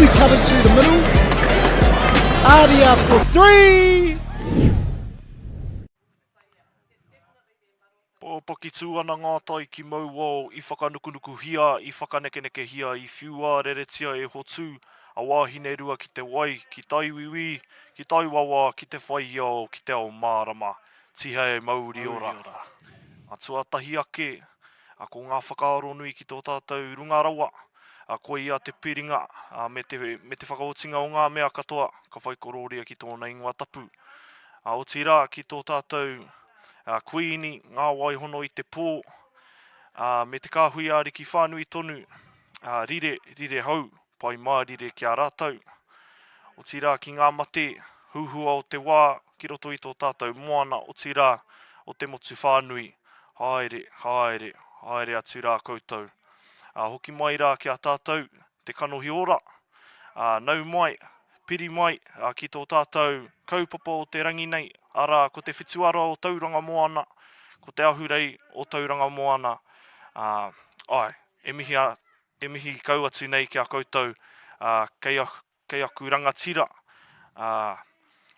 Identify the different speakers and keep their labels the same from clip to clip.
Speaker 1: Two cutters through the middle. Aria for 3.
Speaker 2: Poki tū ana ngā tai ki mau I whakanukunuku hia, I whakanekeneke hia, I whiua reretia e hotu, a wāhine rua ki te wai, ki tai wiwi, ki tai wawa, ki te whai ao, ki te ao mārama, tiha e mauri ora. A tuatahi ake, a ko ngā whakaaro nui ki tō tātou runga rawa, a koe ia te piringa, me te whakaotinga o ngā mea katoa, ka whaikororia ki tōna ingoa tapu. A o tira ki tō tātou kuini, ngā waihono I te pō, me te kāhui ari ki whānui tonu, rire hau, pai mā rire ki a rātau. O tira ki ngā mate, huhua o te wā, ki roto I tō tātou moana, o tira o te motu whānui, haere atu rā koutou. Hoki mai rā ki a tātou, te kanohi ora, nau mai, piri mai, ki tō tātou kaupapa o te rangi nei, ara ko te whituara o Tauranga Moana, ko te Ahurei o Tauranga Moana, e mihi kau atu nei ki a koutou, kei aku rangatira,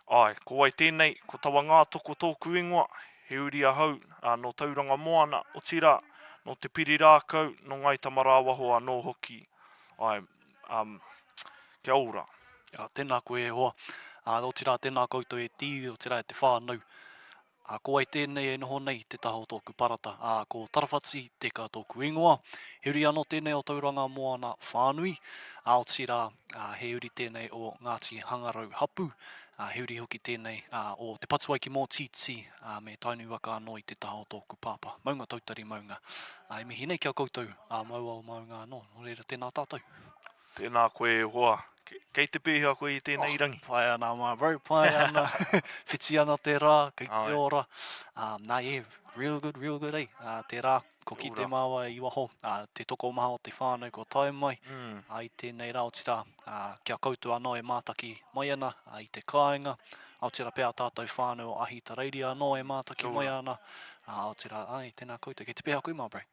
Speaker 2: ko wai tēnei, ko tawa ngā toko tōku ingoa, he uri ahau, no Tauranga Moana, o tira, no te piri rākau, no ngai tamara wahoa, no hoki. Kia ora.
Speaker 3: Tēnā koe e hoa. O tira tēnā koutou e tīwi, o tira e te whānau. Ko ai tēnei e noho nei te taho tōku parata. Ko tarawhati te ka tōku ingoa. He uri anō tēnei o Tauranga Moana whānui. O tira he uri tēnei o Ngāti Hangarau hapū. He uri hoki tēnei o te patuai ki mō titi me tainu waka anō I te taho tōku pāpā. Maunga tautari maunga. E mihi nei kia koutou maunga anō. No reira tēnā tātou.
Speaker 2: Tēnā koe e hoa. Kei te pēhea koe I tēnei rangi.
Speaker 3: Pai ana, my bro, pai ana. Whiti ana te rā, kei te ora. Real good, eh? Te rā, ko ki te māua I waho. Te toko maha o te whānau ko tai mai. I tēnei rā o tira, kia koutou anō e mātaki mai ana I te kāinga. O tira pēa tātou whānau o ahi tareiria anō e mātaki mai ana. O tira, tēnā koutou. Kei te pēhea koe, my bro.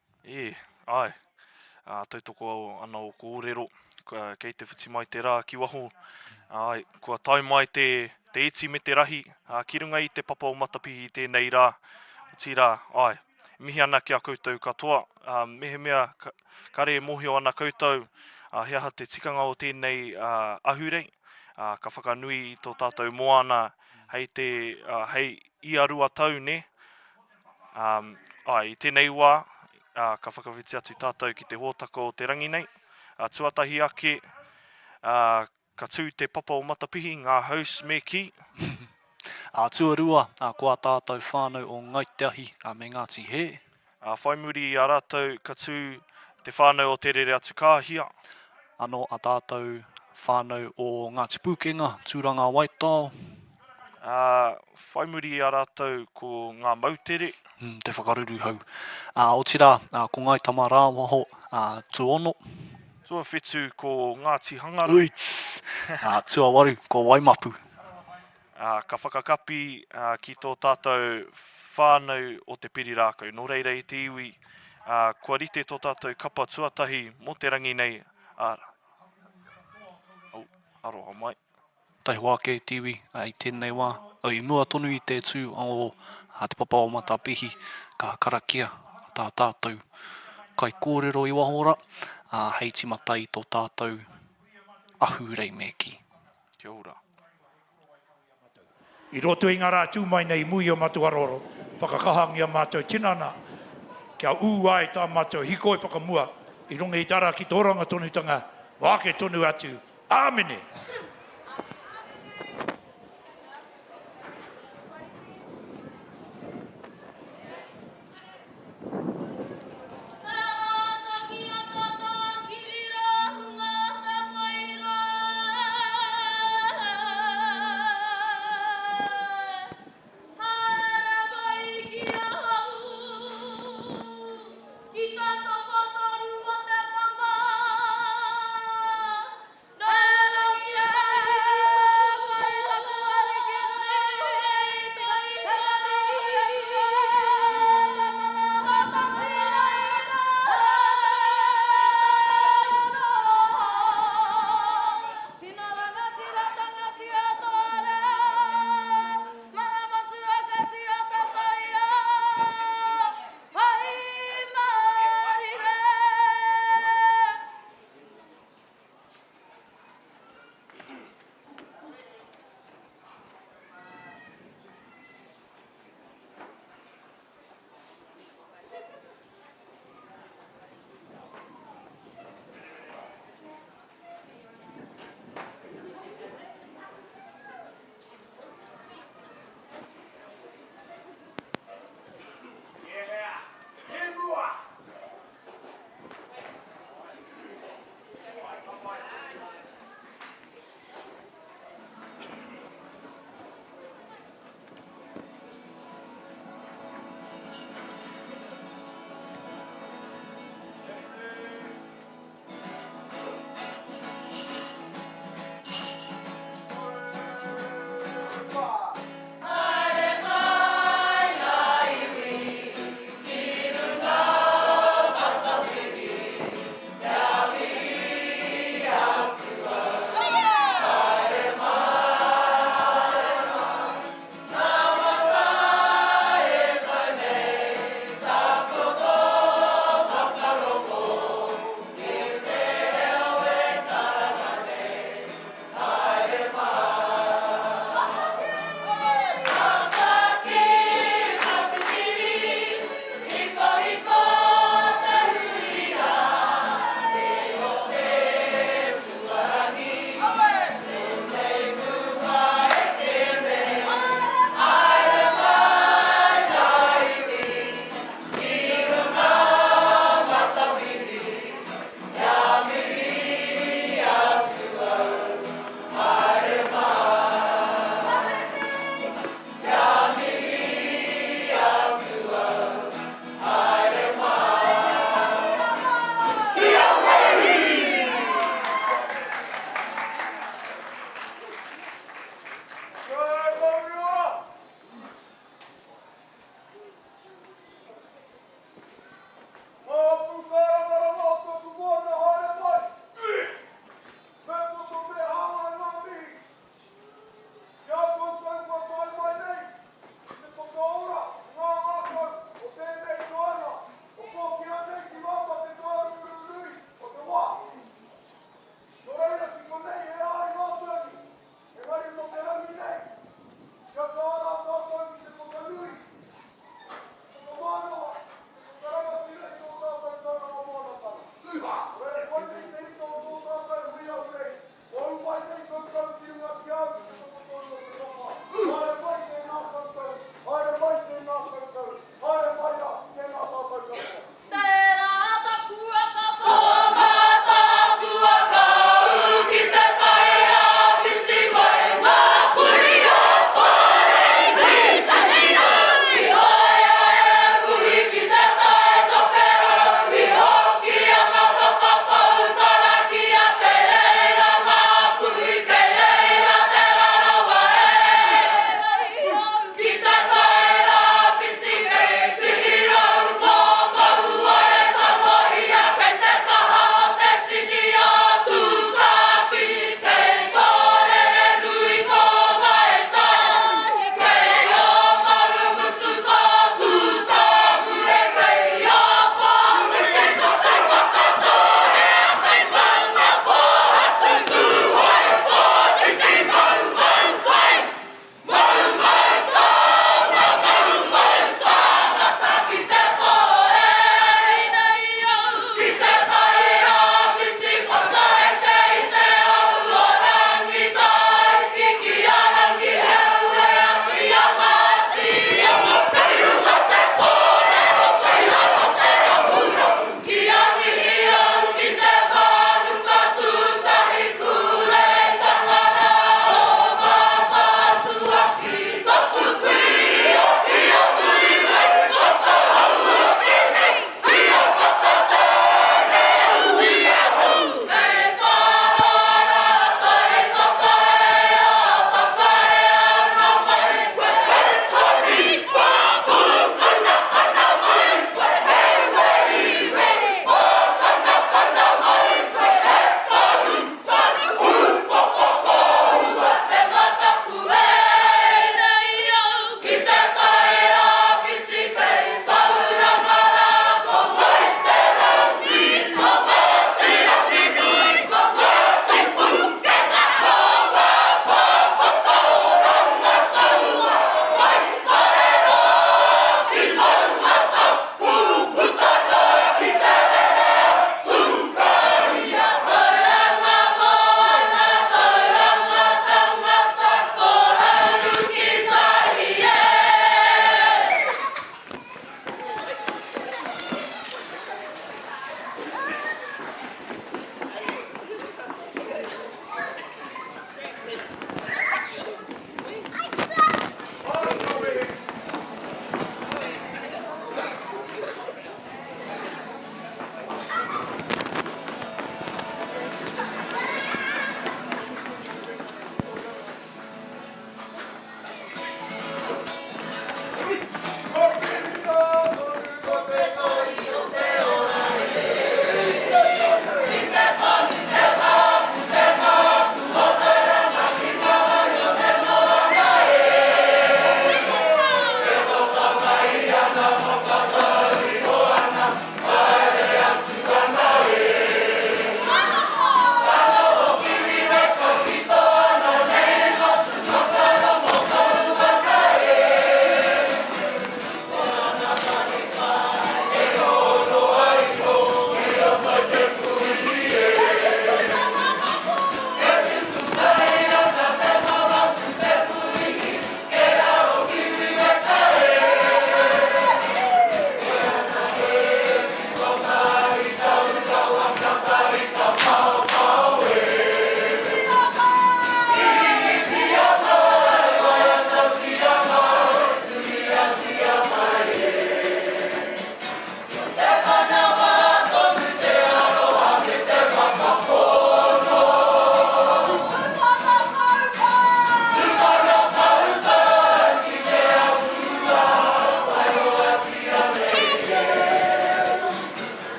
Speaker 2: Tautoko ana o kōrero. Kei te whiti mai te rā ki waho. Kua tai mai te iti me te rahi. Ki runga I te papa o Matapihi tēnei rā. O tira, mihi ana ki a koutou katoa. Mehe mea, kare e mohio ana koutou. He aha te tikanga o tēnei ahurei. Ka whakanui I tō tātou moana. Hei I arua tau, ne? I tēnei wā, ka whakawhiti atu tātou ki te hōtaka o te rangi nei. Tuatahi ake, ka tū te papa o Matapihi, ngā house me ki.
Speaker 3: Tuarua, kua tātou whānau o Ngaitiahi me Ngāti He.
Speaker 2: Whai muri a rātou ka tū te whānau o te rere atu kāhia.
Speaker 3: Anō a tātou whānau o Ngāti Pūkenga, Tūranga Waitao.
Speaker 2: Whai muri a rātou ko ngā mautere.
Speaker 3: Te whakaruru hau. O tira, ko ngai tamara waho, tuono.
Speaker 2: Tua whetu ko Ngāti Hangaru.
Speaker 3: Uits! Tuawaru, ko Waimapu.
Speaker 2: Ka whakakapi ki tō tātou whānau o te piri rākau. Nō reira I te iwi, kua rite tō tātou kapa tuatahi mo te rangi nei. Aroha mai.
Speaker 3: Tai wāke tiwi I tēnei wā. I mua tonu I te tū o te papa o Matapihi, ka karakia tā tātou. Kai kōrero I wahora, hei timata I tō tātou ahurei me ki.
Speaker 2: Kia ora.
Speaker 4: I roto I ngā rā tūmai nei mui o matuaroro, whakakahangia mātou tinana, kia ūai tā mātou hikoi whakamua, I runga I tara ki tōranga tonutanga, wāke tonu atu. Āmene!
Speaker 5: Ki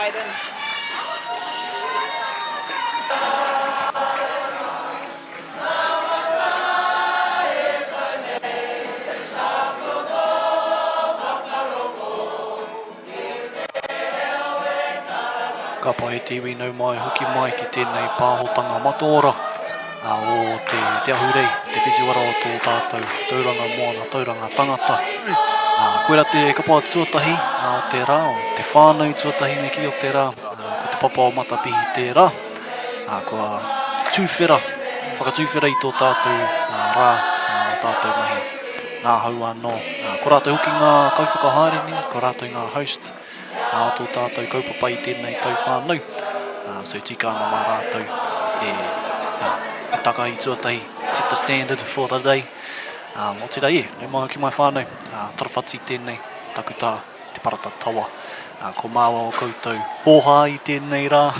Speaker 5: Hayden.
Speaker 3: Ka pai te iwi nau mai hoki mai ki tēnei pāhotanga mataora o te ahurei, te whisiwara o tō tātou Tauranga Moana Tauranga Tangata. Koera te kapa tuatahi o te rā, o te whānau tuatahi me ki o te rā, ko te papa o Matapihi te rā, kua tūwhera, whakatūwhera i tō tātou rā, o tātou mahi ngā hau anō. Ko rātou hoki ngā kauwhakahaere, ko rātou ngā host, o tō tātou kaupapa i tēnei tau whānau. So tika ana mā rātou e taka i tuatahi, set the standard for the day. O te rei, nau mai ki mai whānau, tarawhati tēnei, taku tā, te parata tawa. Ko māua o koutou hoha i tēnei rā.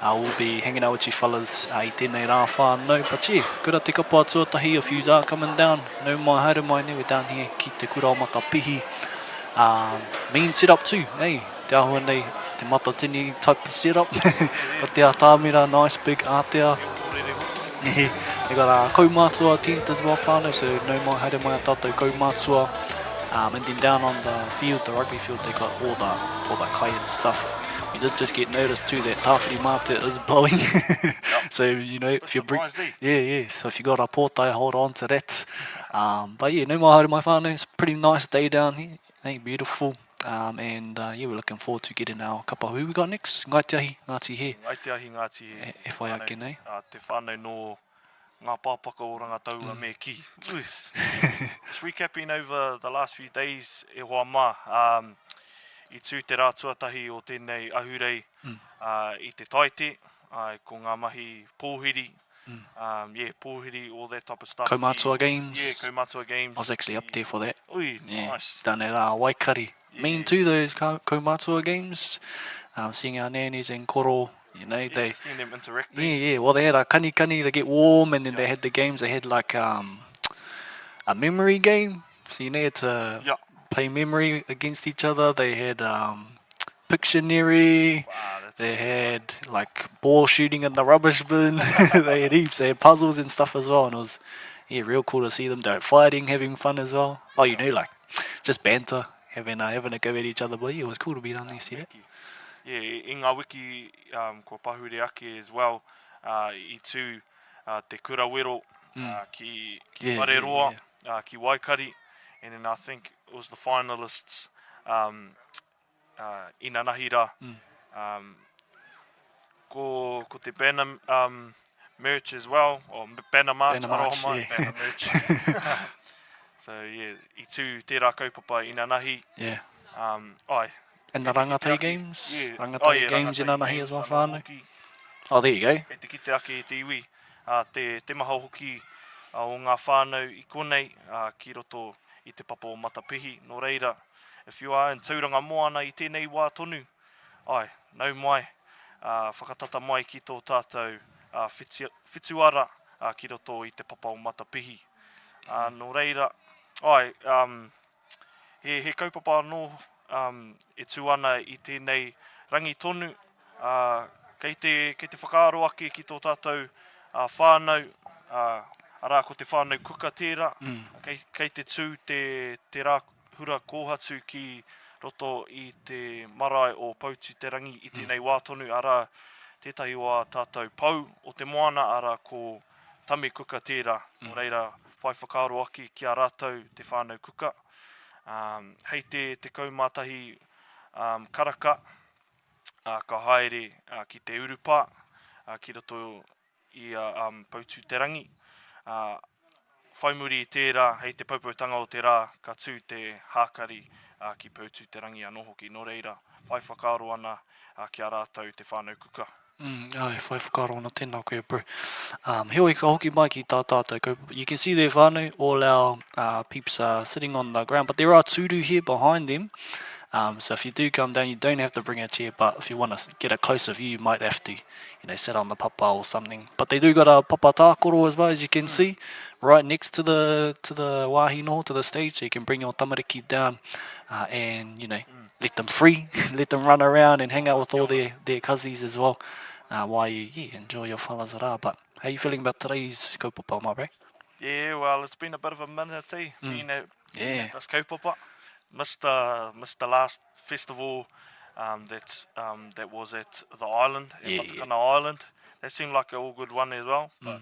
Speaker 3: We'll be hanging out with you fellas i tēnei rā whānau. But yeah, kura te kapa tuatahi, if yous are coming down, nau mai haere mai ne, we're down here ki Te Kura o Matapihi. Mean setup too, hey, te ahua nei, te matatini type of setup. O te atāmira, nice big ātea. They got kaumātua tent as well, whānau, so no mai haere mai a tātou kaumātua. And then down on the field, the rugby field, they got all the kite stuff. We did just get noticed too that tāwhiri mate is blowing. So, you know, if you bring... Yeah, so if you got a pōtai, hold on to that. But yeah, no mai haere mai whānau, it's a pretty nice day down here. Hey, beautiful. And yeah, we're looking forward to getting our kapa. Who we got next? Ngātiahi, Ngāti he.
Speaker 2: Ngātiahi, Ngāti he.
Speaker 3: E whai ake nei.
Speaker 2: Te whānau no ngā pāpaka o rangataua me ki. Just recapping over the last few days, e hoa mā. I tū te rā tuatahi o tēnei ahurei i te taite, ko ngā mahi pōhiri. Yeah, pōhiri, all that type of stuff.
Speaker 3: Kaumātua games.
Speaker 2: Yeah, kaumātua games.
Speaker 3: I was actually up there for that.
Speaker 2: Ui,
Speaker 3: Yeah,
Speaker 2: nice.
Speaker 3: done at Waikari.
Speaker 2: Yeah.
Speaker 3: Mean too, those kaumātua games. Seeing our nannies and koro, you know,
Speaker 2: Yeah,
Speaker 3: they...
Speaker 2: seeing them interacting.
Speaker 3: Yeah, well, they had a kani to get warm, and then they had the games. They had like a memory game, so you need to play memory against each other. They had Pictionary.
Speaker 2: Wow, that's
Speaker 3: They had like ball shooting in the rubbish bin. They had heaps. They had puzzles and stuff as well, and it was real cool to see them fighting, having fun as well. Oh, you know, like just banter, having a go at each other. But yeah, it was cool to be down there, see that.
Speaker 2: Yeah, i ngā wiki ko pahure ake as well, i tū te kura wero ki whareroa, ki waikari, and then I think it was the finalists ina nahira, ko te banner merch as well, or banner march, banner merch. So yeah, i tū tērā kaupapa ina nahi.
Speaker 3: Yeah.
Speaker 2: And
Speaker 3: the Rangatahi games?
Speaker 2: Yeah.
Speaker 3: Rangatahi games in Anahi as well, whānau. Oh, there you go.
Speaker 2: E te kite ake e te iwi. Te maha hoki o ngā whānau i konei ki roto i te papa o Matapihi. Nō reira, if you are in Tauranga Moana i tēnei wā tonu, nau mai, whakatata mai ki tō tātou whituara ki roto i te papa o Matapihi. Nō reira, he kaupapa anō, e tū ana i tēnei rangi tonu, kei te whakaaro ake ki tō tātou whānau, arā ko te whānau kuka tērā, kei te tū te rā hura kōhatu ki roto i te marae o pautu te rangi i tēnei wā tonu, arā tētahi o a tātou pau o te moana, arā ko tame kuka tērā, o reira whai whakaaro ake ki a rātou te whānau kuka. Hei te kaumātahi karaka, ka haere ki te urupā, ki roto i pautu te rangi. Whaimuri i tērā, hei te paupautanga o te rā, ka tū te hākari ki pautu te rangi anō hoki. Nō reira, whai whakaaro ana ki a rātou te whānau kuka.
Speaker 3: Whai whakaaro ana tēnā koe, bro. Heoi ka hoki mai ki tā tātou. You can see there, whānau, all our peeps are sitting on the ground, but there are tūru here behind them. So if you do come down, you don't have to bring a chair, but if you want to get a closer view, you might have to, sit on the papa or something. But they do got a papa tākoro as well, as you can see, right next to the wāhi noho, to the stage, so you can bring your tamariki down and, let them free, let them run around and hang out with all their cousins as well. While you enjoy your whalazara. But how you feeling about today's kaupapa, marae?
Speaker 2: Yeah, well, it's been a bit of a minute, being at this kaupapa. Missed the last festival that was at the island, at Matakana Island. That seemed like a all good one as well. But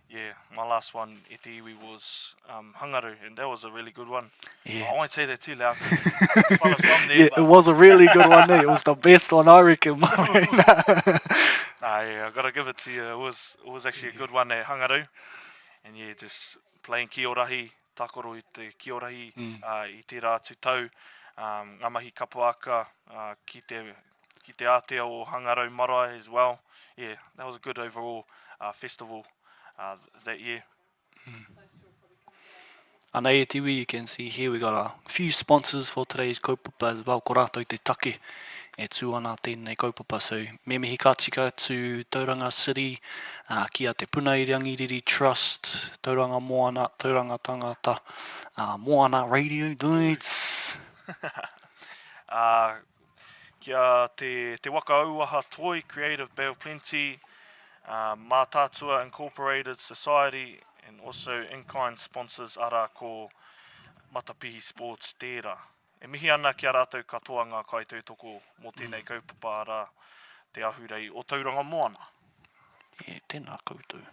Speaker 2: yeah, my last one at the iwi was Hangaru, and that was a really good one.
Speaker 3: Yeah.
Speaker 2: I won't say that too loud. Fellas from there,
Speaker 3: Yeah,
Speaker 2: but
Speaker 3: it was a really good one. It was the best one, I reckon, marae.
Speaker 2: I gotta give it to you. It was actually a good one at Hangaru, and yeah, just playing kiorahi, takoro I te kiorahi, I te rā tūtau, ngamahi Kapa Haka, ki te ātea o Hangaru marae as well. Yeah, that was a good overall festival that year.
Speaker 3: Ana e tiwi, you can see here we got a few sponsors for today's kaupapa as well. Ko rātou te take e tū ana tēnei kaupapa. So me mihi ka tika to Tauranga City, kia te Puna i Rangiriri Trust, Tauranga Moana Tauranga Tangata, Moana Radio Nights.
Speaker 2: Kia te wakaauaha toi, Creative Bay of Plenty, Mātātua Incorporated Society, and also in-kind sponsors ara ko Matapihi Sports tērā. E mihi ana kia rātou katoa ngā kaitūtoko mō tēnei kaupapa ara te ahurei o Tauranga Moana.
Speaker 3: Yeah, tēnā koutou.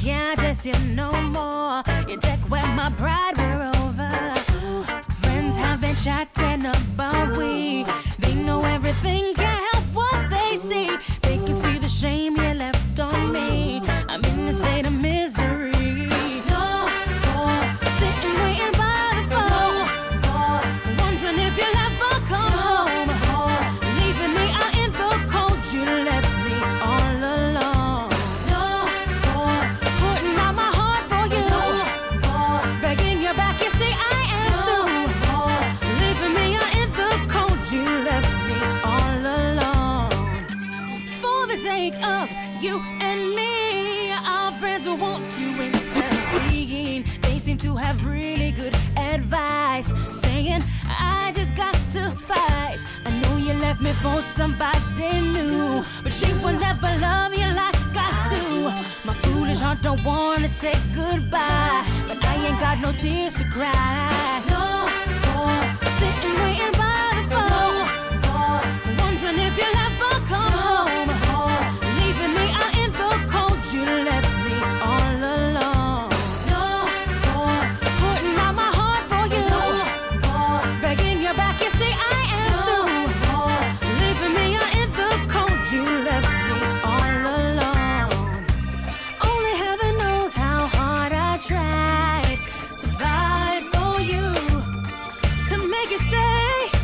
Speaker 5: can't just you no more. You take away my pride, we're over. Friends have been chatting about we. They know everything, can't help what they see. They can see the shame you left on me. I'm in a state of misery. No more sitting waiting by the phone, wondering if you'll ever come home. Leaving me out in the cold, you left me all alone. No more putting out my heart for you. Begging you back, you see I am through. Leaving me out in the cold, you left me all alone. For the sake of you and me, our friends will want to intervene. They seem to have really good advice, saying I just got to fight. I know you left me for somebody new, but she will never love you like I do. My foolish heart don't wanna say goodbye, but I ain't got no tears to cry. No more sitting waiting by the phone, wondering if you'll ever come home. Leaving me out in the cold, you left me all alone. No more putting out my heart for you. Begging you back, you see I am through. Leaving me out in the cold, you left me all alone. Only heaven knows how hard I tried to fight for you, to make you stay.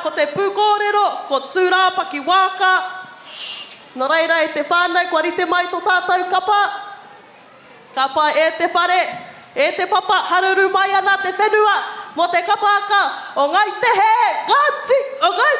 Speaker 6: ko te pū kōrero, ko tūrā paki wāka. Nā reira e te whānau, kua rite mai tō tātou kapa. Kapa e te whare, e te papa, haruru mai ana te whenua, mo te Kapa Haka, o ngai te he, ngāti, o ngai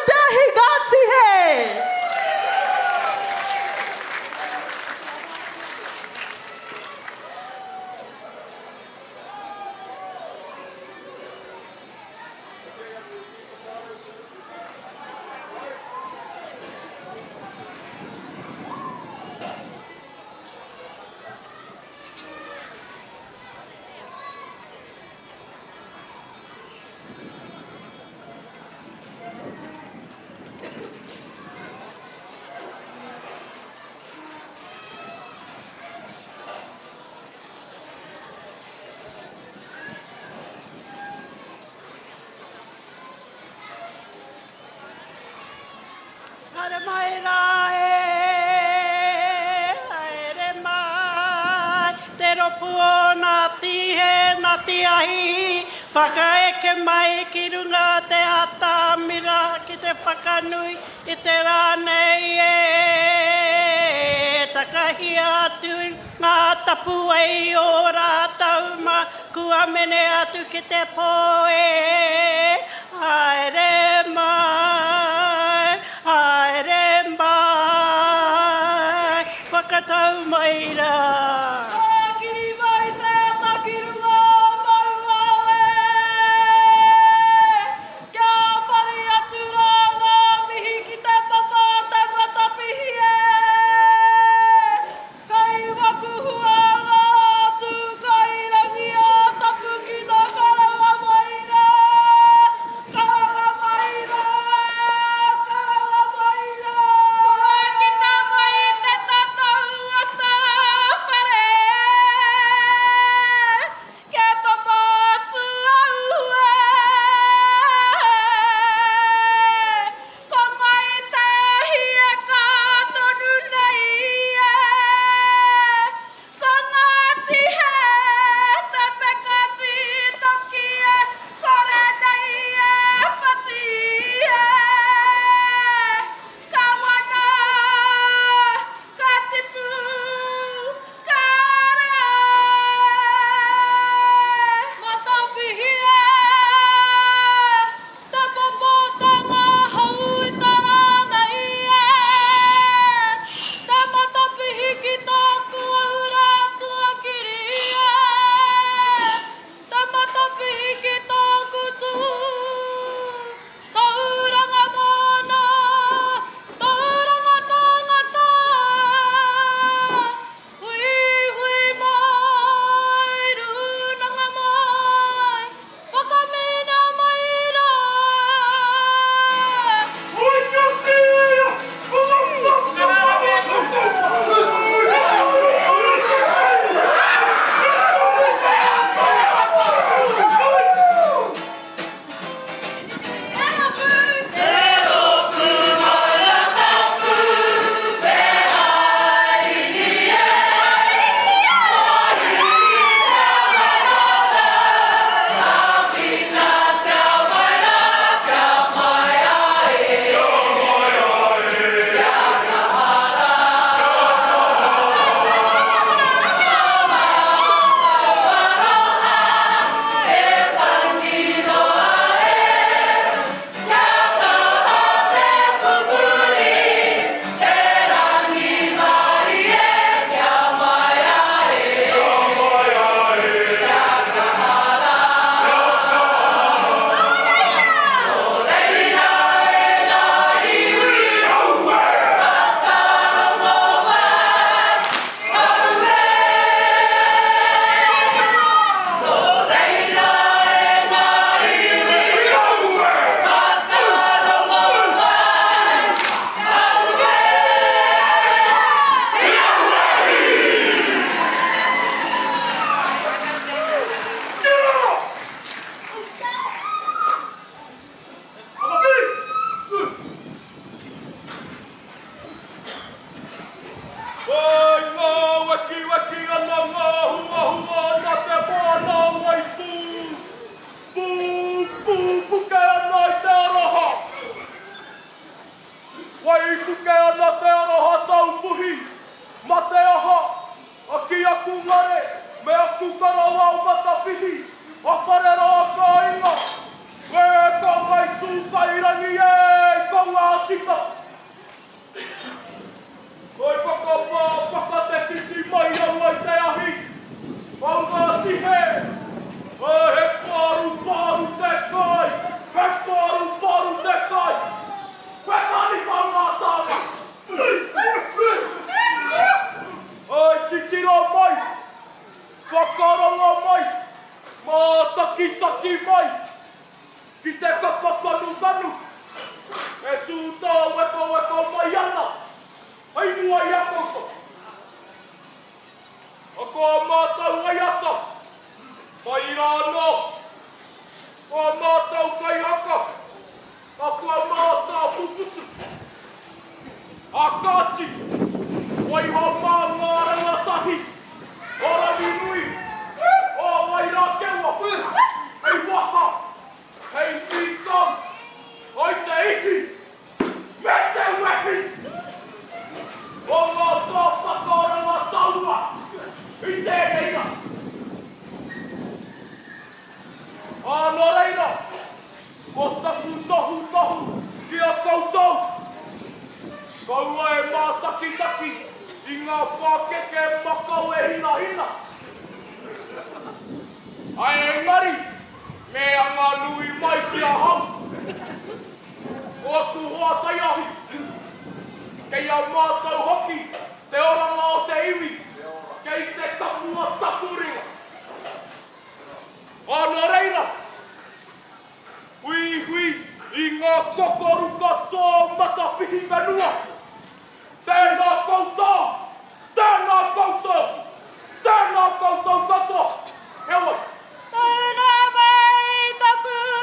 Speaker 7: Āra mai rae, haere mai, te ropu o nā tihe, nā tiahi, whakaeke mai ki runga te atamira, ki te whakanui, i te rānei takahi atu, ngā tapu ei o rātau ma, kua mene atu ki te poe, haere mai, haere mai, whakatau mai rā. Kiri mai te makirunga mauawe, kia pari atu rā ngā mihi ki te papa te Matapihi e. Kai wakuhua ngā atu, kai rangi a tapu ki nā karanga mai rā. Karanga mai rā, karanga mai rā. Kua ki tā mai te tātou o tā whare. Kia topa atu ahurea. Ko mai te hia ka tonu nei e. Ko ngā tihe te pekati toki e. Kore nei e whati e. Ka wana, ka tipu, ka rea. Matapihi e. Te popotanga hau i tā rānei e. Te Matapihi ki tōku ahurea tuakiri e. Te Matapihi ki tōku tū. Tauranga Moana Tauranga Tangata. Hui hui mai, runanga mai, whakamena mai rā.
Speaker 2: Akachi, waiho mā ngā rangatahi, ora minui, o waira kewa, hei waka, hei tīkam, hei te ihi, me te wehi, o ngā tōpaka rangataua, i tēnei rā. Anō reira, ko taku tohu ki a koutou. Kaua e mātaki-taki i ngā whakeke makau e hina. Ai engari, me a ngā nui mai ki a hau. Ko tu hoa tai ahi, kei a mātou hoki, te oranga o te iwi, kei te tapua tapuringa. Anō reira, hui, i ngā kokoruka tō Matapihi whenua. Tēnā koutou katoa. Hewa.
Speaker 5: Āra mai te Kura.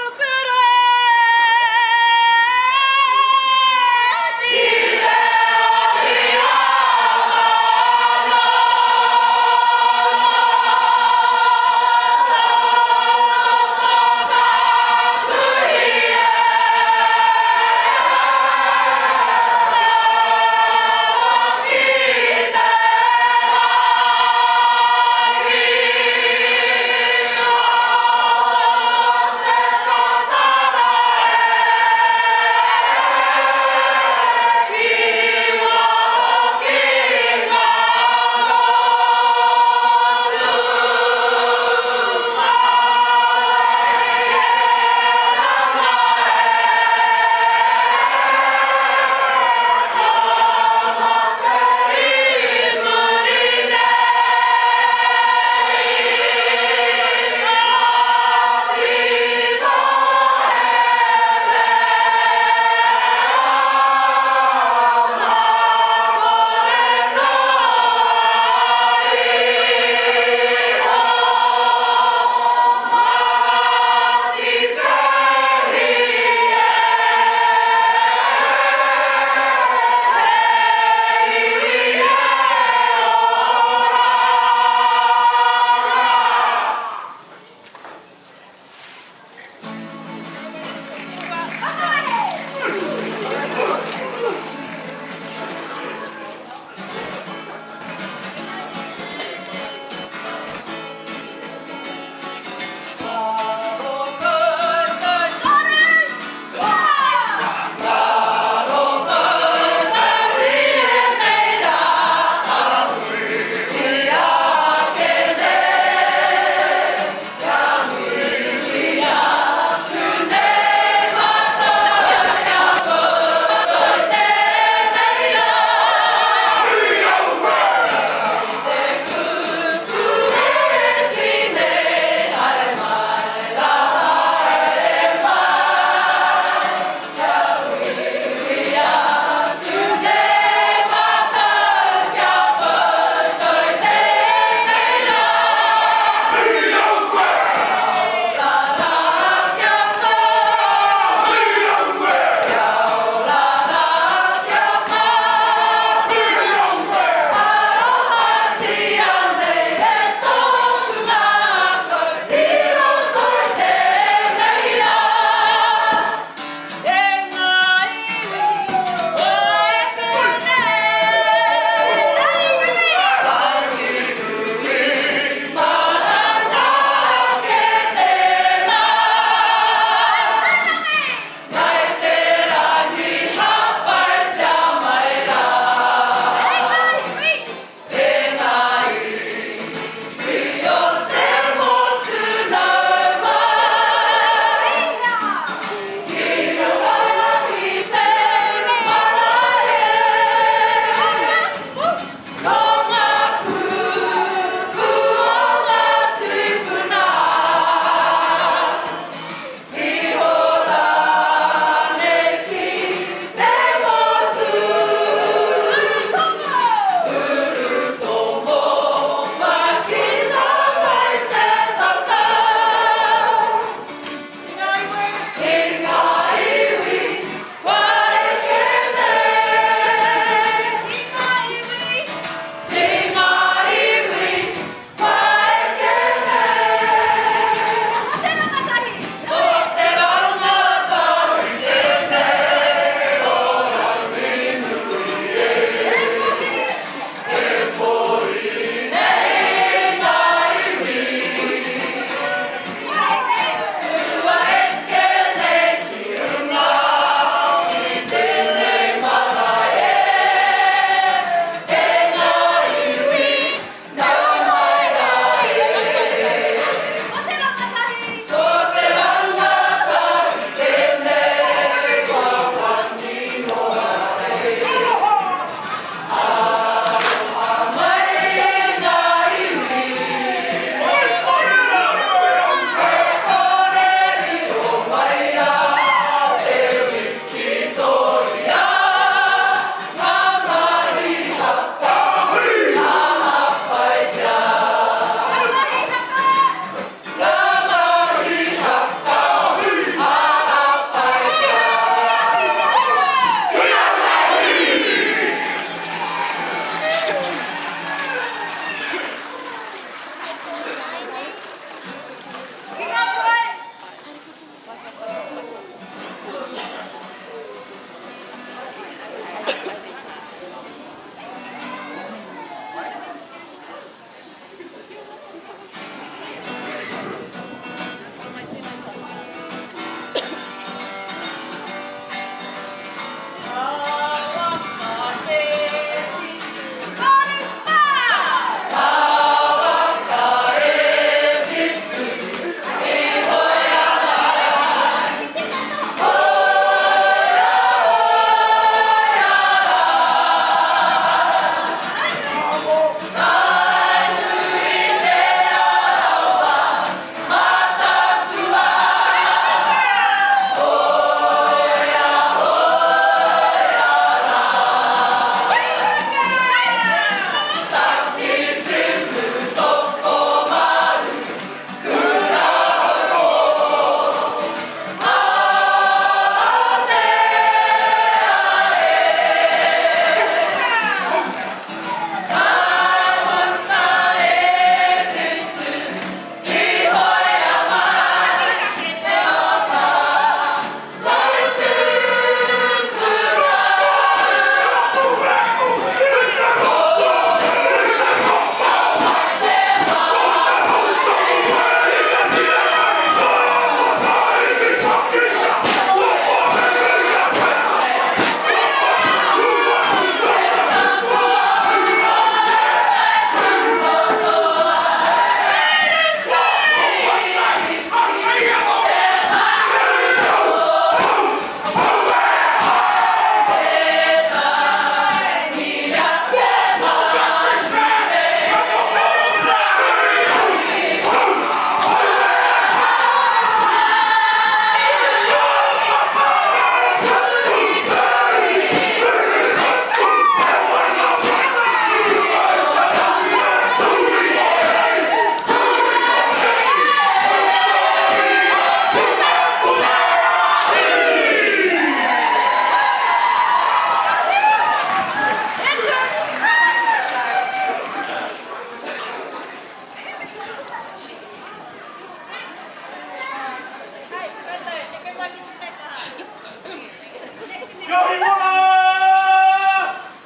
Speaker 2: Kia hingora!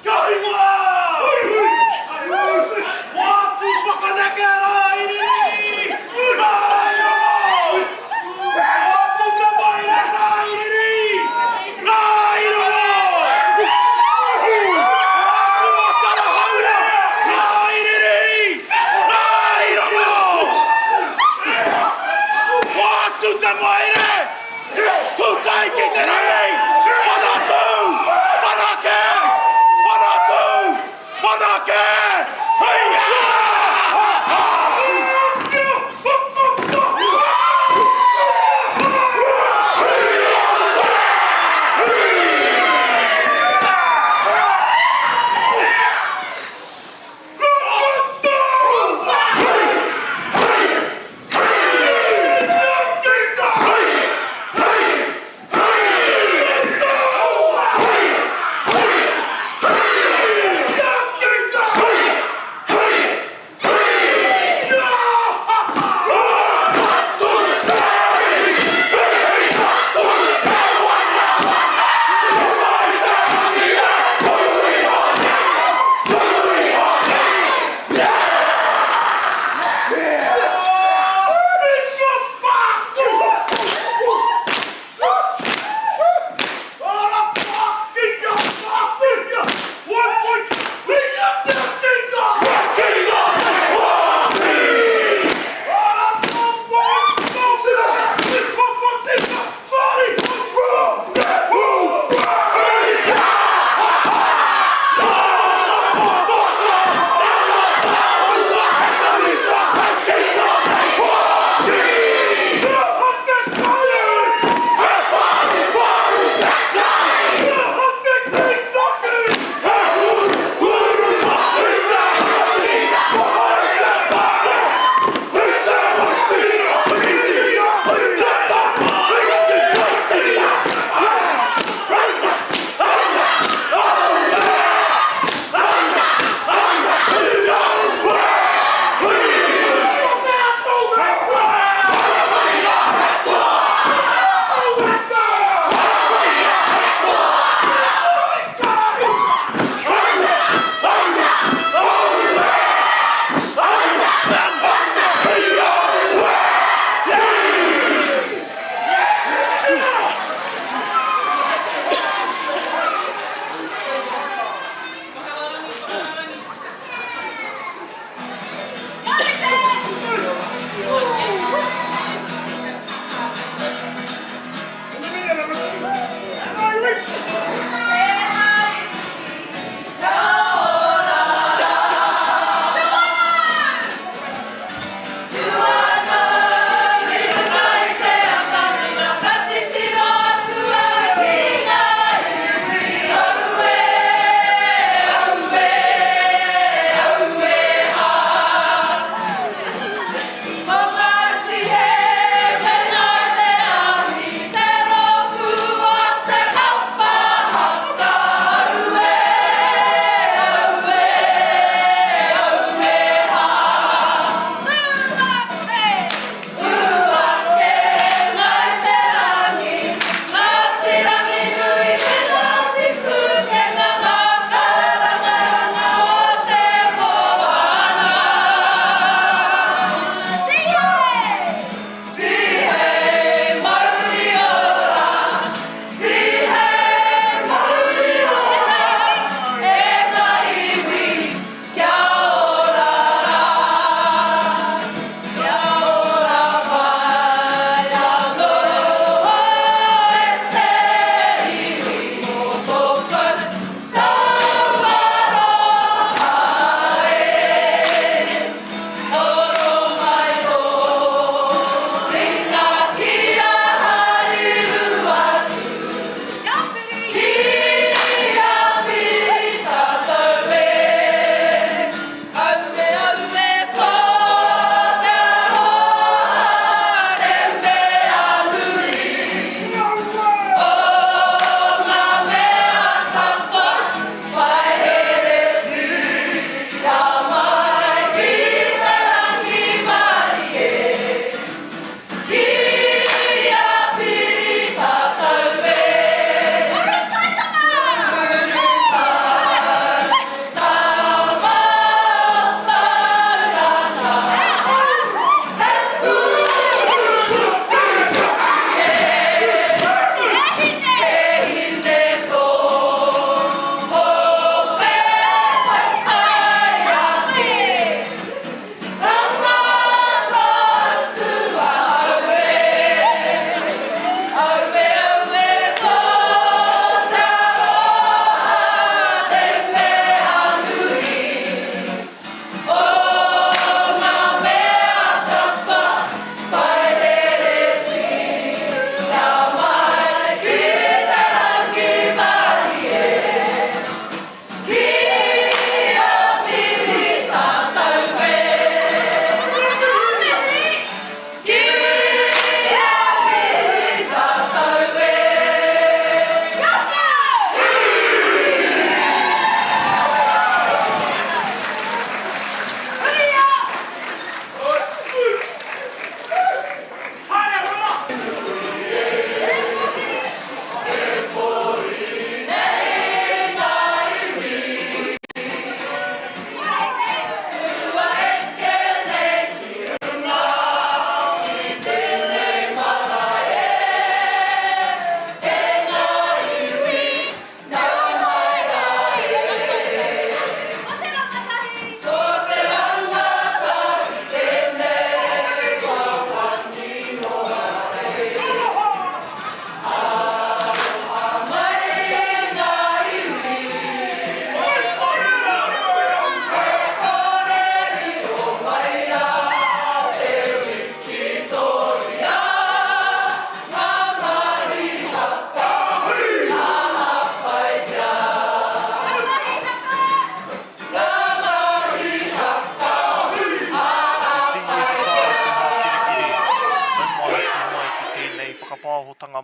Speaker 2: Kia hingora! Wātu whakaneke rā iriri! Rā irongo! Wātu te maire rā iriri! Rā irongo! Wātu wakara haura! Rā iriri! Rā irongo! Wātu te maire! Tutai ki te rei! Whanau!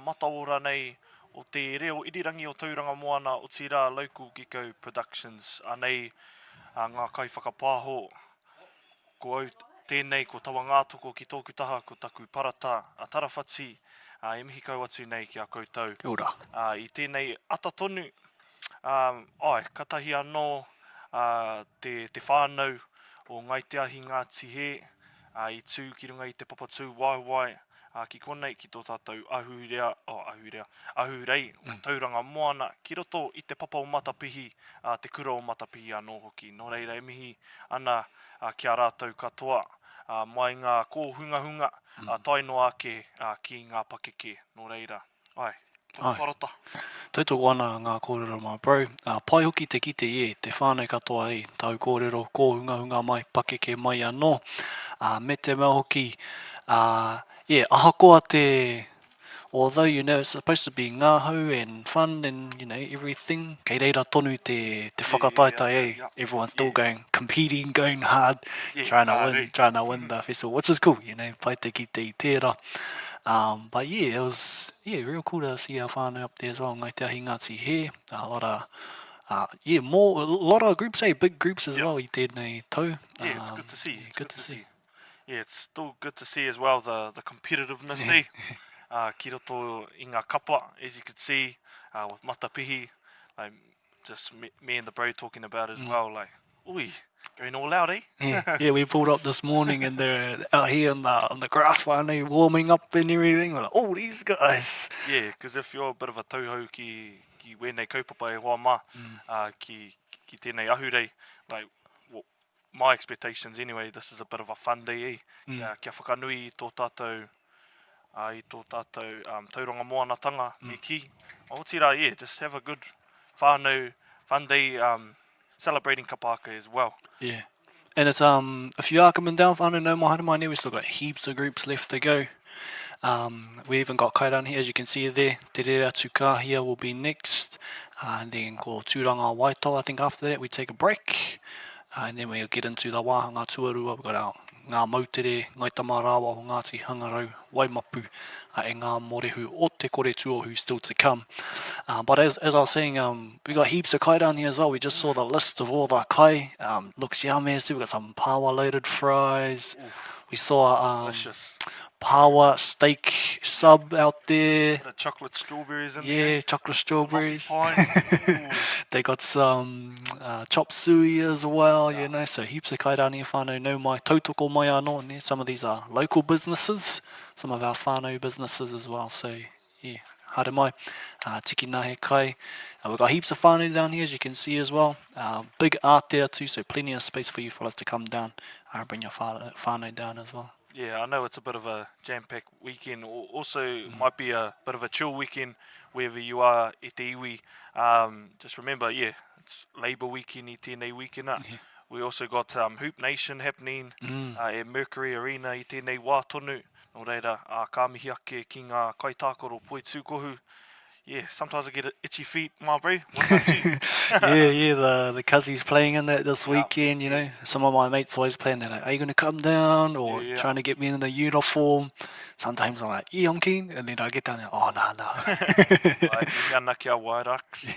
Speaker 2: mataora nei o te reo irirangi o Tauranga Moana o tira Local Gecko Productions. Anei ngā kai whakapāho. Ko au tēnei ko tawa ngātoko ki tōku taha ko taku parata a tarawhati. E mihi kau atu nei ki a koutou.
Speaker 3: Kia ora.
Speaker 2: I tēnei ata tonu, katahi anō te whānau o ngai te ahi Ngāti He, I tū ki runga I te papatū waiwai, ki konei ki tō tātou ahurea, ahurei o Tauranga Moana, ki roto I te papa o Matapihi, te kura o Matapihi anō hoki. Nō reira e mihi ana ki a rātou katoa, mai ngā kōhunga-hunga, taino ake ki ngā pakeke. Nō reira, parata.
Speaker 3: Tautoko ana ngā kōrero mā bro. Pai hoki te kite te whānau katoa tau kōrero, kōhunga-hunga mai, pakeke mai anō. Me te mea hoki, ahakoa te, although, it's supposed to be ngāhau and fun and, everything, kei reira tonu te whakataitai, everyone's still competing, going hard, trying to win the festival, which is cool, pai te kite I tērā. But it was real cool to see our whānau up there as well, ngai te ahi Ngāti He, a lot of groups, big groups as well I tēnei tau.
Speaker 2: It's good to see. Good to see. Yeah, it's still good to see as well the competitiveness ki roto I ngā kapa, as you could see, with Matapihi, just me and the bro talking about as well, ui, going all out,
Speaker 3: Yeah, we pulled up this morning and they're out here on the grass finally warming up and everything. We're like, oh, these guys.
Speaker 2: Yeah, because if you're a bit of a tauhou ki wēnei kaupapa e hoa mā, ki tēnei ahurei, my expectations anyway, this is a bit of a fun day, kia whakanui I tō tātou, Tauranga Moana Tanga, me ki. O tira, just have a good whānau, fun day, celebrating Kapa Haka as well.
Speaker 3: Yeah. And it's, if you are coming down whānau no mahara mai, we've still got heaps of groups left to go. We even got kai down here, as you can see there. Te Rera Tukahia will be next. And then ko Tūranga Waitau, I think after that we take a break. And then we'll get into the wāhanga tuarua. We've got our ngā mautere, ngai tamarawa o Ngāti Hangarau, Waimapu, e ngā morehu o te kore tuohu still to come. But as I was saying, we got heaps of kai down here as well. We just saw the list of all the kai. Looks yummy. We got some power loaded fries. We saw
Speaker 2: Delicious.
Speaker 3: Power steak sub out there.
Speaker 2: Bit of chocolate strawberries in there.
Speaker 3: Yeah, chocolate strawberries.
Speaker 2: Pie.
Speaker 3: They got some chop suey as well, so heaps of kai down here whānau no mai, tautoko mai anō in there. Some of these are local businesses, some of our whānau businesses as well, so haere mai, tiki nahe kai. We've got heaps of whānau down here as you can see as well, big art there too, so plenty of space for you fellas to come down and bring your whānau down as well.
Speaker 2: Yeah, I know it's a bit of a jam-packed weekend. Also, might be a bit of a chill weekend wherever you are I te iwi. Just remember, it's Labour weekend I tēnei weekend. We also got Hoop Nation happening at Mercury Arena I tēnei wā tonu. Nō reira, ka mihi ake ki ngā kaitākaro poi tūkohu. Yeah, sometimes I get itchy feet, my bro.
Speaker 3: The cuzzies playing in that this weekend, Some of my mates always playing, they're like, are you going to come down? Or trying to get me in the uniform. Sometimes I'm like, I'm keen. And then I get down there, oh, no.
Speaker 2: Ana kia wairaks.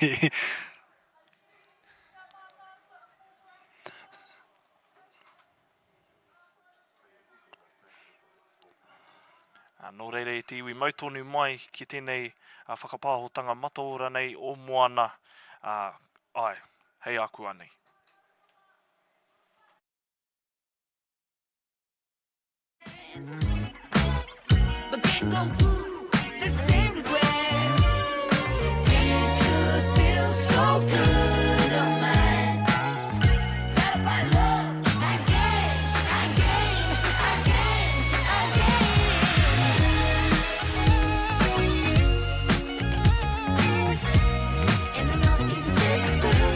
Speaker 2: Nō reire te iwi mautonu mai ki tēnei whakapāhotanga mataora nei o Moana. Hei aku anei.
Speaker 5: But can't go to the same regrets. It could feel so good on mine. Love by love, again. And I know you deserve this better.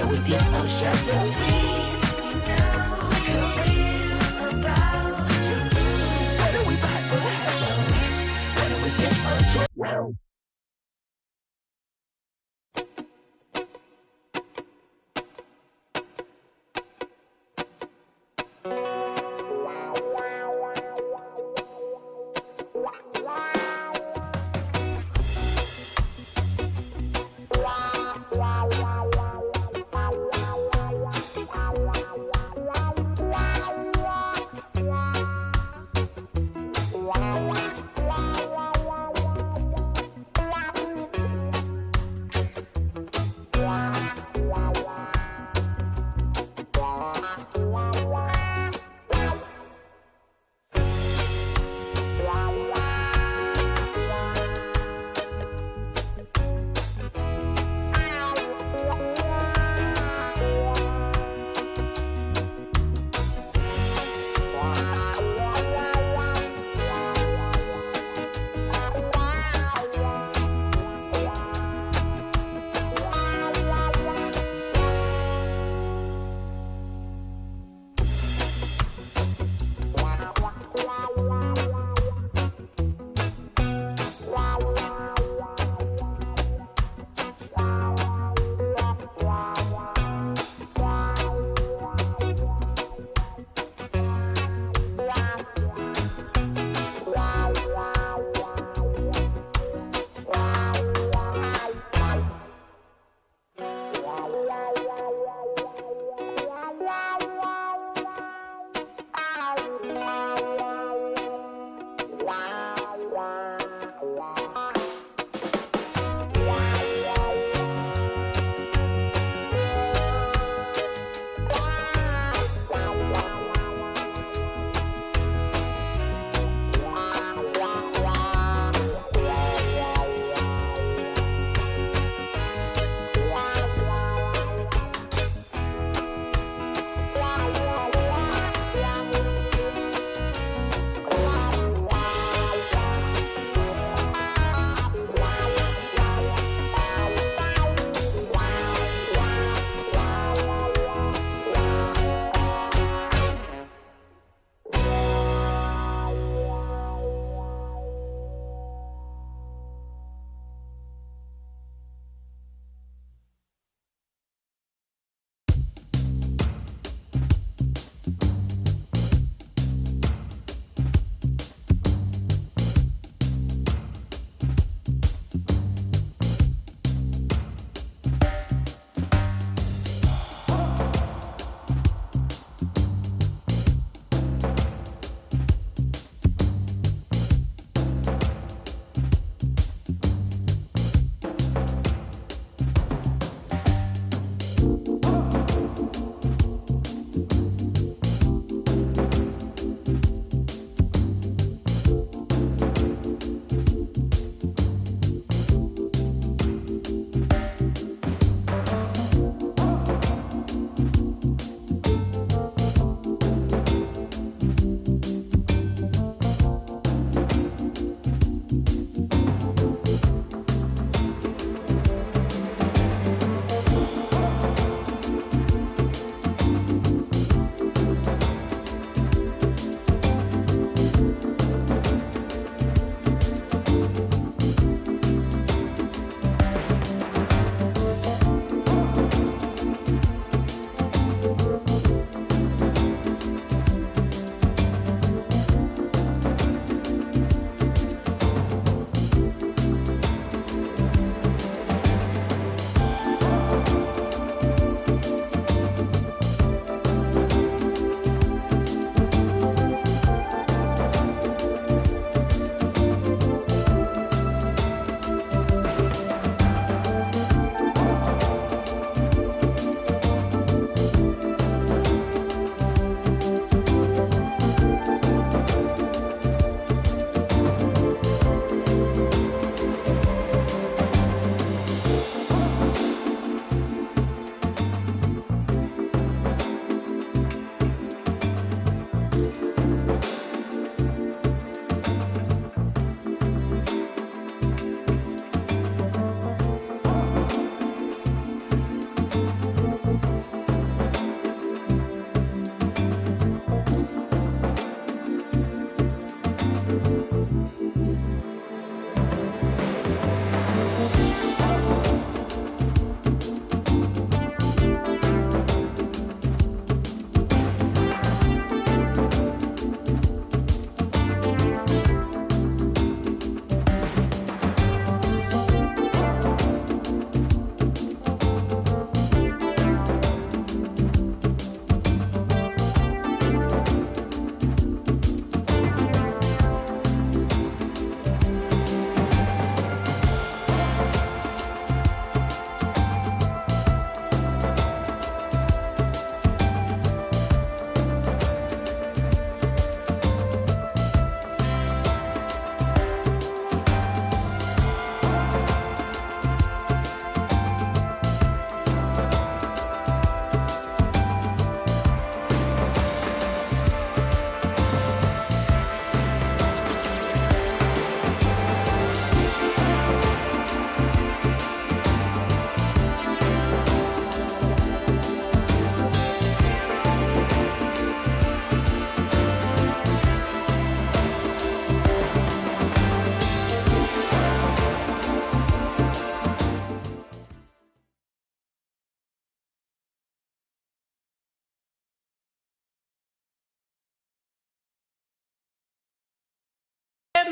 Speaker 5: We did no shadow. Please me now, 'cause we're about to do. Whether we fight or have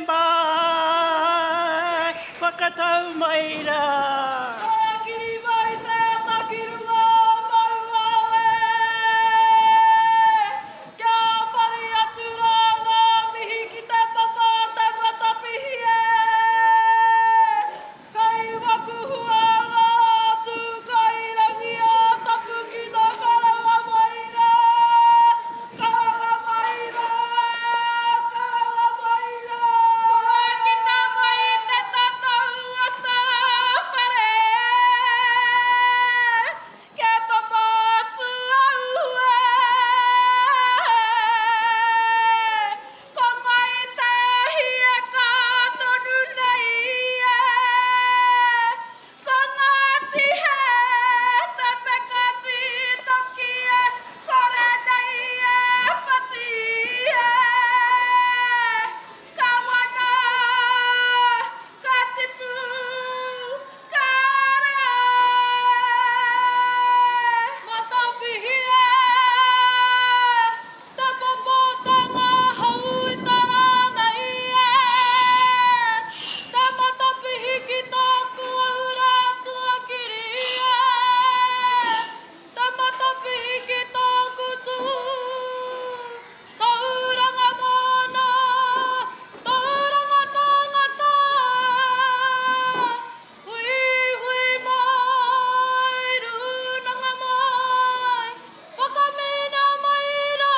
Speaker 7: mai, whakatau mai rā. Kiri mai te takirunga maua e. Kia pari atu rā ngā mihi ki te papa te matapihi e. Kai wakuhua ngā tūkai rangi a tapu ki nā karanga mai rā. Karanga mai rā, karanga mai rā. Kua ki tā mai te tātou o tā whare. Kia topa atu ahurea. Ko mai te hia ka tonu nei e. Ko ngāti he te pekati toki e. Kore nei e whati e. Ka wana, ka tipu, ka rea. Matapihi e. Te popotanga hau i tarana i e. Te matapihi ki tōku ahura tua kiri e. Te matapihi ki tōku tū. Tauranga Moana Tauranga Tangata. Hui hui mai, runanga mai, whakamena mai rā.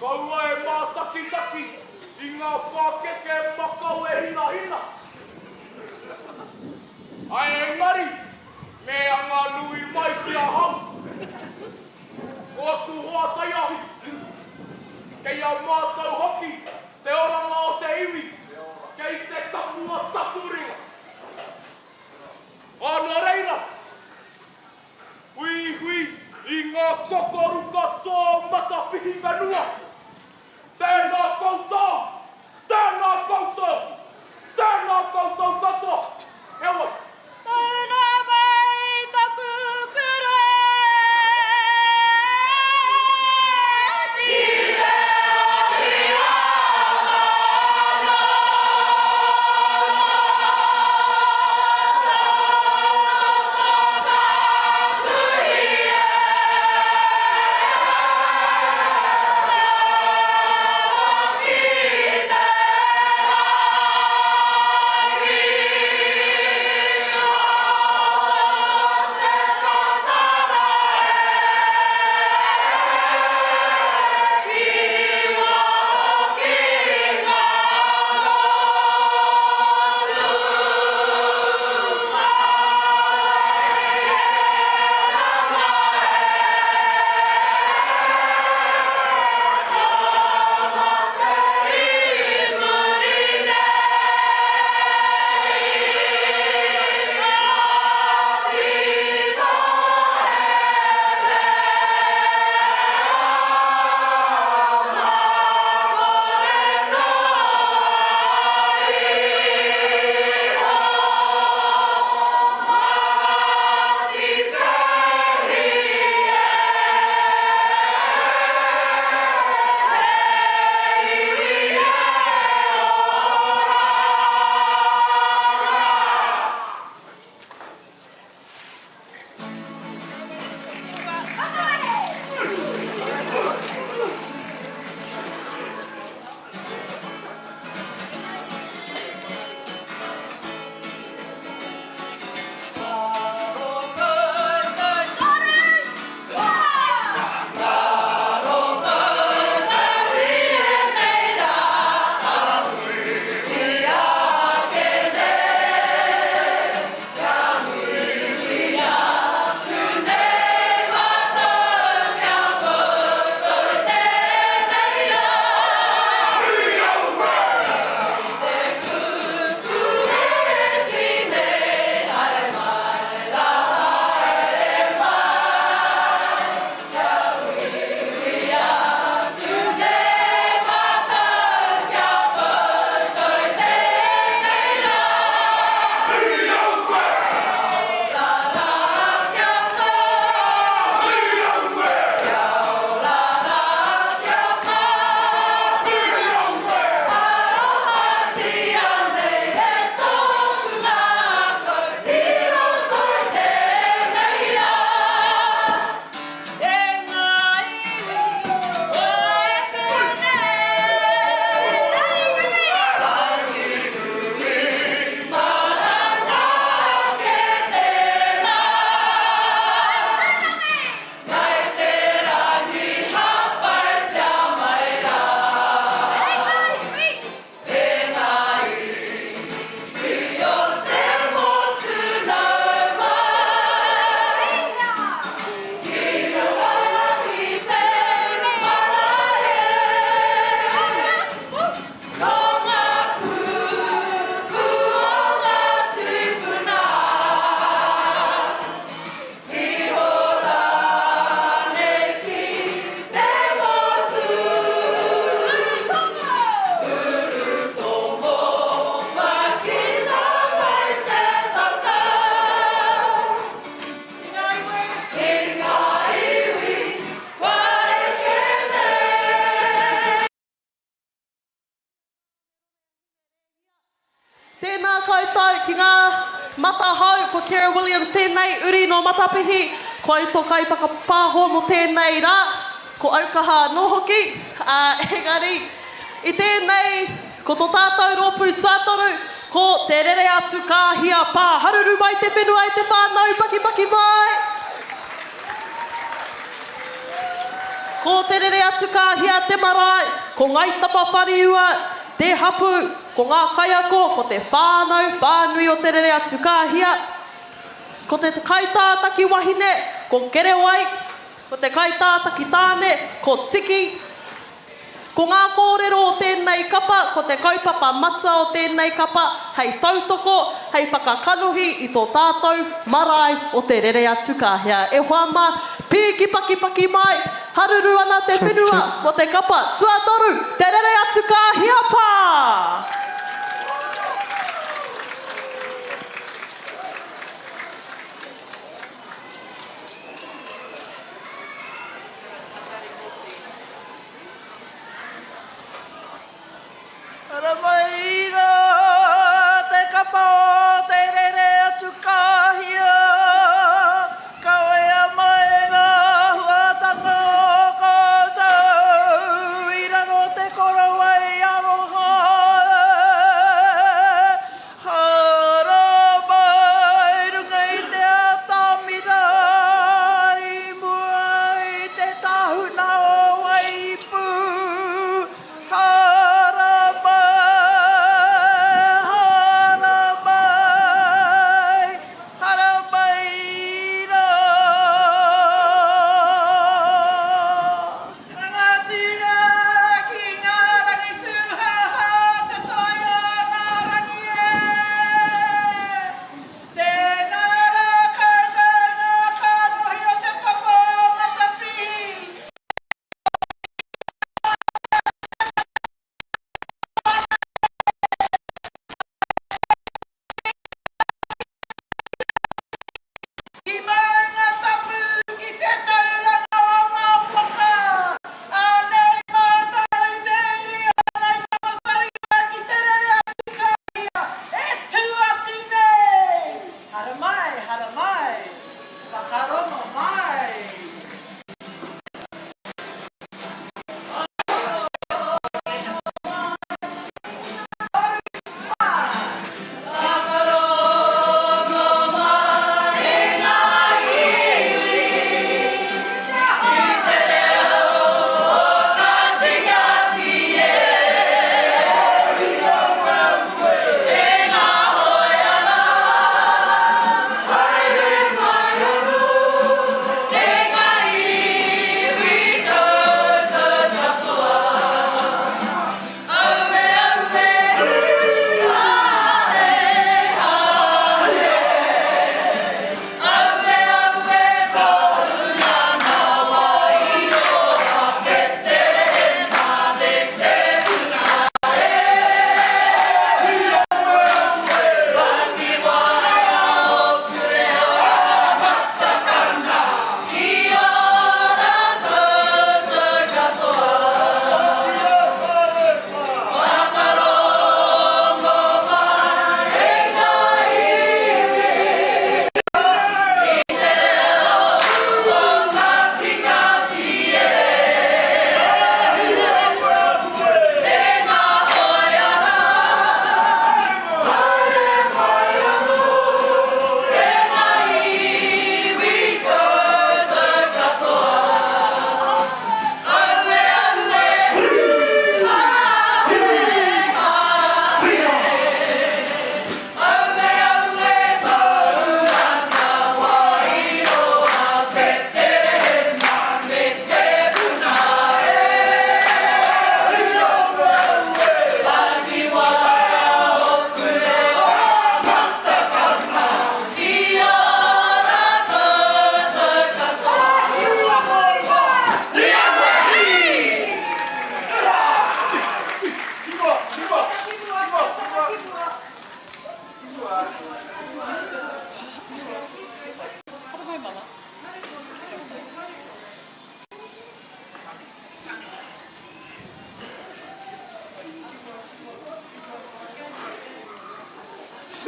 Speaker 4: Ko
Speaker 2: ke makau e hina hina. Ai engari, me anga nui mai ki a hau. O tu hoa tai ahi. Kei a mātou hoki, te oranga o te iwi. Kei te tapua tapuringa. Ana reira. Hui hui, i ngā kokoru katoa matapihi whenua. Tēnā koutou! Tēnā koutou! Tēnā koutou katoa! Hewai!
Speaker 5: Āra mai te kukura.
Speaker 6: Tēnā koutou ki ngā matahau, ko Kira Williams tēnei uri no Matapihi, ko ai tō kai whakapāho mo tēnei rā, ko aukaha no hoki, engari, i tēnei, ko tō tātou rōpū tuatoru, ko te rere atu kā hia pā, haruru mai te whenua i te whānau, paki paki mai. Ko te rere atu kā hia te marae, ko ngai tapa whariua, te hapū, Ko ngā kaiako, ko te whānau, whānui o te rere atu kāhia. Ko te kaitātaki wahine, ko kerewai. Ko te kaitātaki tāne, ko tiki. Ko ngā kōrero o tēnei kapa, ko te kaupapa matua o tēnei kapa, hei tautoko, hei whakakanuhi i tō tātou marae o te rere atu kāhia. E whama, pīki paki mai, haruru ana te whenua o te kapa, tuatoru, te rere atu kāhia pā!
Speaker 7: Āra mai te kapa o te rere atu kāhia, kawe a mai ngā huatanga o koutou, i raro te korawai aroha. Āra mai runga i te atamira, i mua i te tahuna o waipu.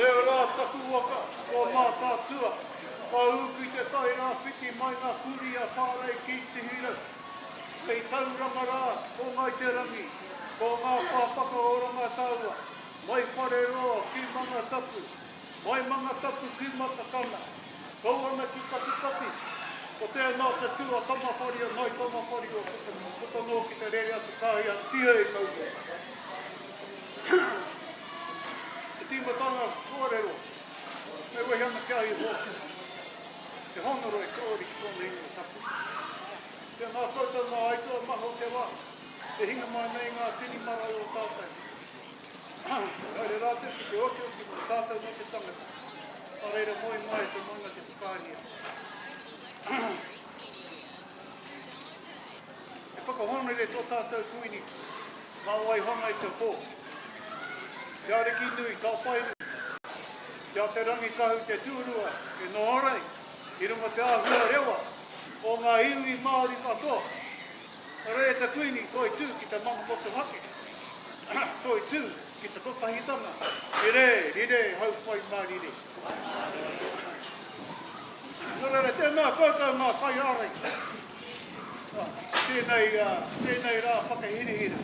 Speaker 4: Te rā taku waka, o mā tātua. Ka uku te tai rā whiti mai ngā kuri a whārei ki te hira. Kei tauranga rā, o ngai te rangi, ko ngā pāpaka o ranga taua. Mai whare roa ki manga tapu, mai manga tapu ki matakana. Kauana ki kapi, o tēnā te tua tamawhari a ngai tamawhari o putango ki te rere atu kāhi a tia e kaua. te honoro e kōri ki tōna ingo tapu. Tēnā koutou mā aitua maho te wā, te hinga mai nei ngā tini marae o tātou. Haere rā te te oke oki mo tātou no te tangata. Hareira moi mai te moina te tukāhia. E whakahonere tō tātou kuini, mā wai honga i te hō. Te areki nui, tā whainu. Te te rangi kahu te tūrua, e no Ahurei, i runga te ahua rewa, o ngā iwi Māori katoa. Rei te kuini, toi tū ki te mama motu hake. Toi tū ki te totahitanga. Rire, hau whai mā rire. Rere, tēnā koutou mā whai ārei. Tēnei rā whakahirihira.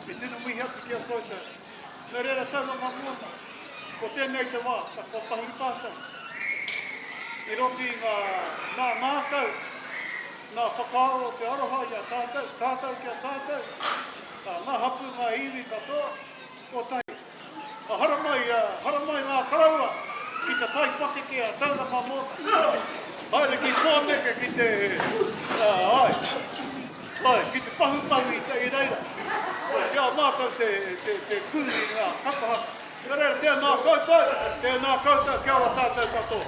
Speaker 4: E tēnā mihi atu ki a koutou. Rere, Tauranga Moana. Ko tēnei te wā, ka whapahi tātou. I roti ngā mātou, ngā whakaaro te aroha i a tātou ki a tātou. Ngā hapū, ngā iwi katoa, ko tai. Hara mai ngā karaua, ki te taipake ki a Tauranga Moana. Haere ki tōneke ki te, ki te pahupahu i te ireira. Kia mātou te kūri ngā Kapa Haka. Kōrero, tēnā koutou, kia ora tātou katoa.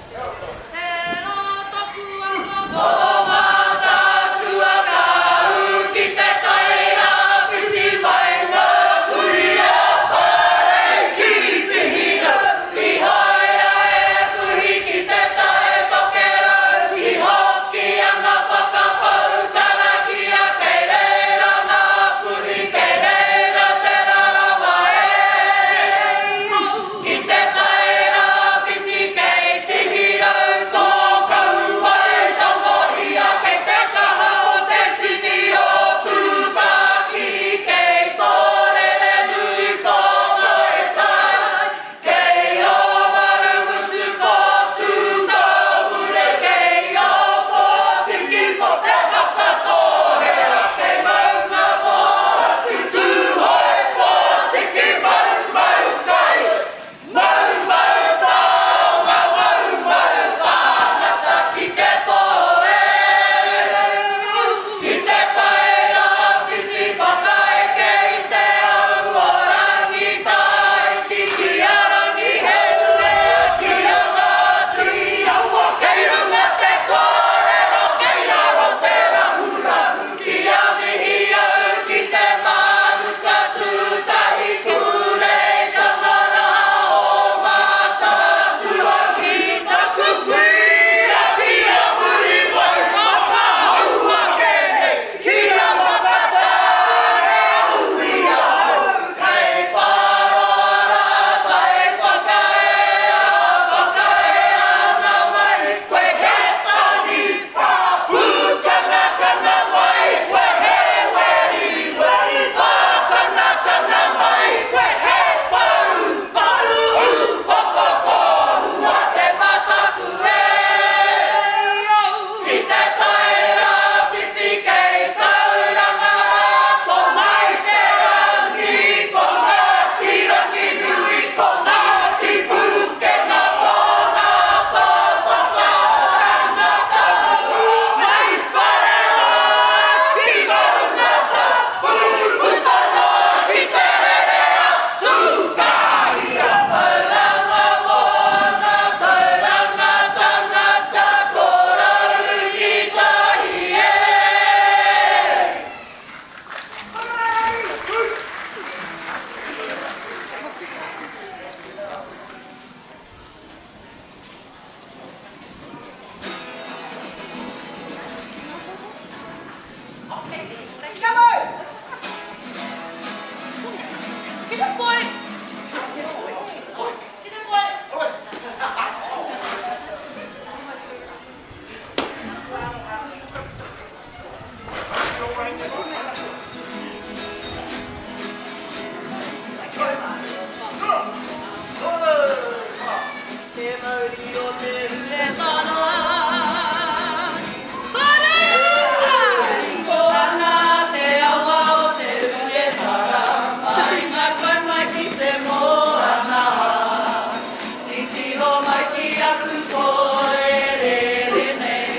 Speaker 7: Tēnā taku anga tō mata tuakau ki te taira piti mai ngā kuria whare ki te hira. I haia e puhi ki te tae tokero ki hoki anga whakapau taraki a kei reira ngā puhi kei reira te rara mai. Ki te taira piti kei te hira tō kauai tamohia kei te kaha o te tini o tūpaki kei kōrero nui tō mai tai. Kei o warumutu ko tūtō mure kei o ko tiki ko te whakatohea kei maunga po tutu hoi po tiki mau kai. Mau taonga, mau tāngata ki te poe. Ki te taira piti whakaeke i te ahuarangi tai. Ki kia rangi heue, kia ngāti aua. Kei runga te kōrero, kei raro te rahurahu. Kia mihi au ki te maruka tūtahi kure tangara o matatua ki taku kuia kia muri wai whakahaua tēnei. Kia whakatare ahurea au kei parora tai whakaea ngā mai. Koe he pani whapūkana mai, koe he weri whakana mai, koe he paru whakakohua te mataku e. Ki te taira piti kei Tauranga ko mai te rangi, ko ngā tirangi nui, ko ngā tipuke ngā pōna pāpaka rangata. Mai whare ki maunga tapu, utana ki te rere atu kahia. Tauranga Moana Tauranga Tangata kōrero ki tahi e. Te mauri o te huretana. Ana te awa o te huretara. Mai ngā koe mai ki te moana. Titiro mai ki aku kōrero nei.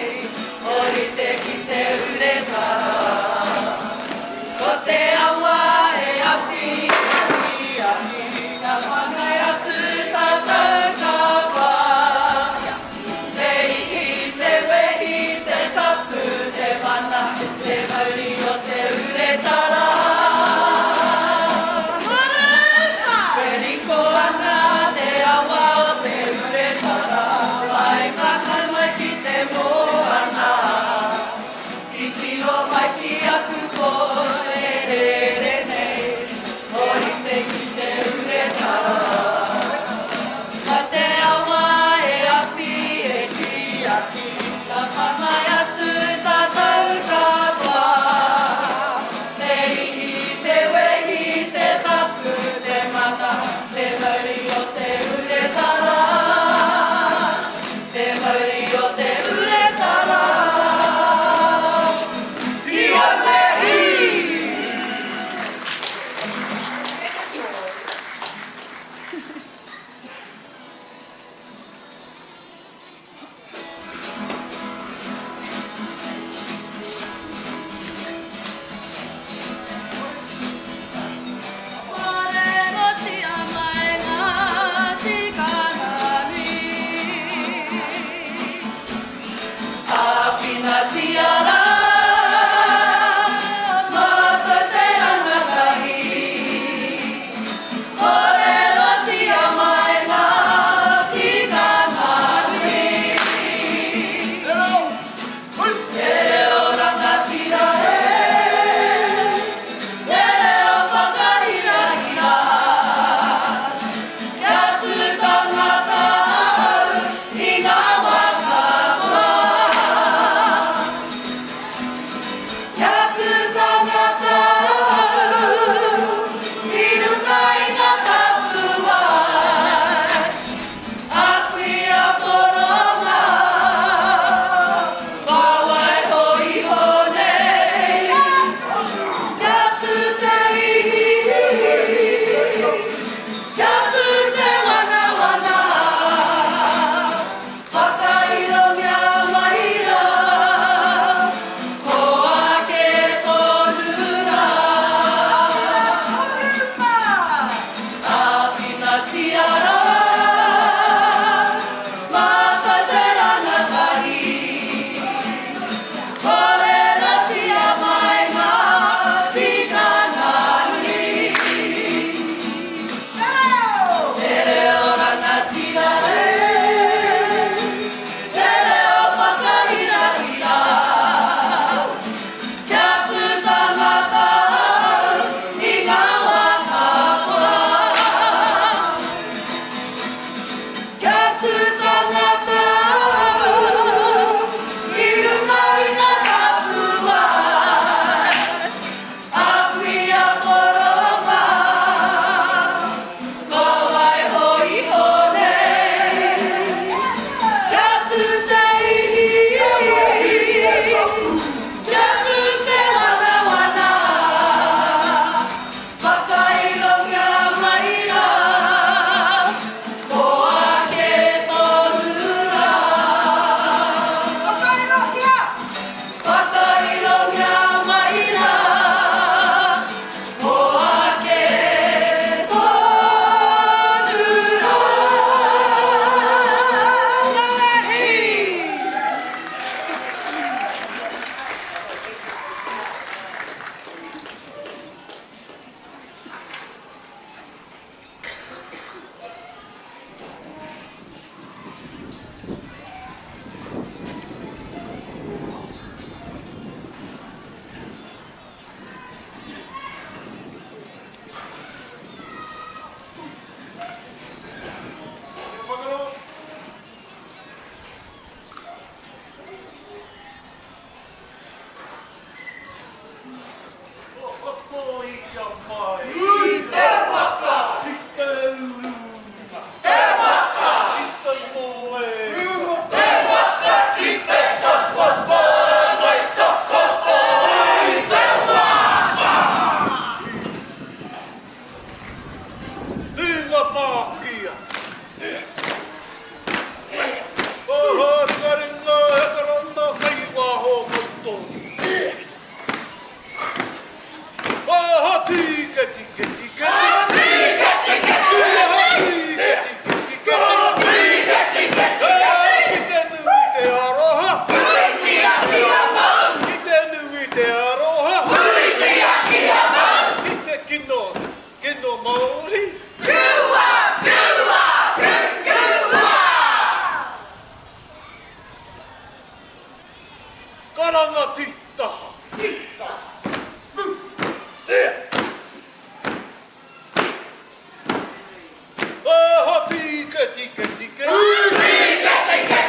Speaker 8: kia. Oho, ringa, he karona, kai waho mautoni. Oho, tika, tika, tika, tika. Tika, tika, tika, tika. Kite nui te aroha. Kite nui te aroha. Kite kino maori. Karanga titaha. Oh, tika, tika, tika. Tika, tika,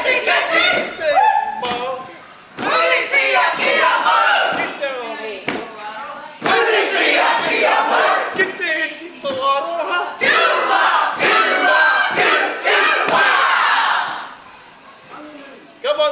Speaker 8: tika. Kite mau. Kite aroha. Kite tito aroha. Come on.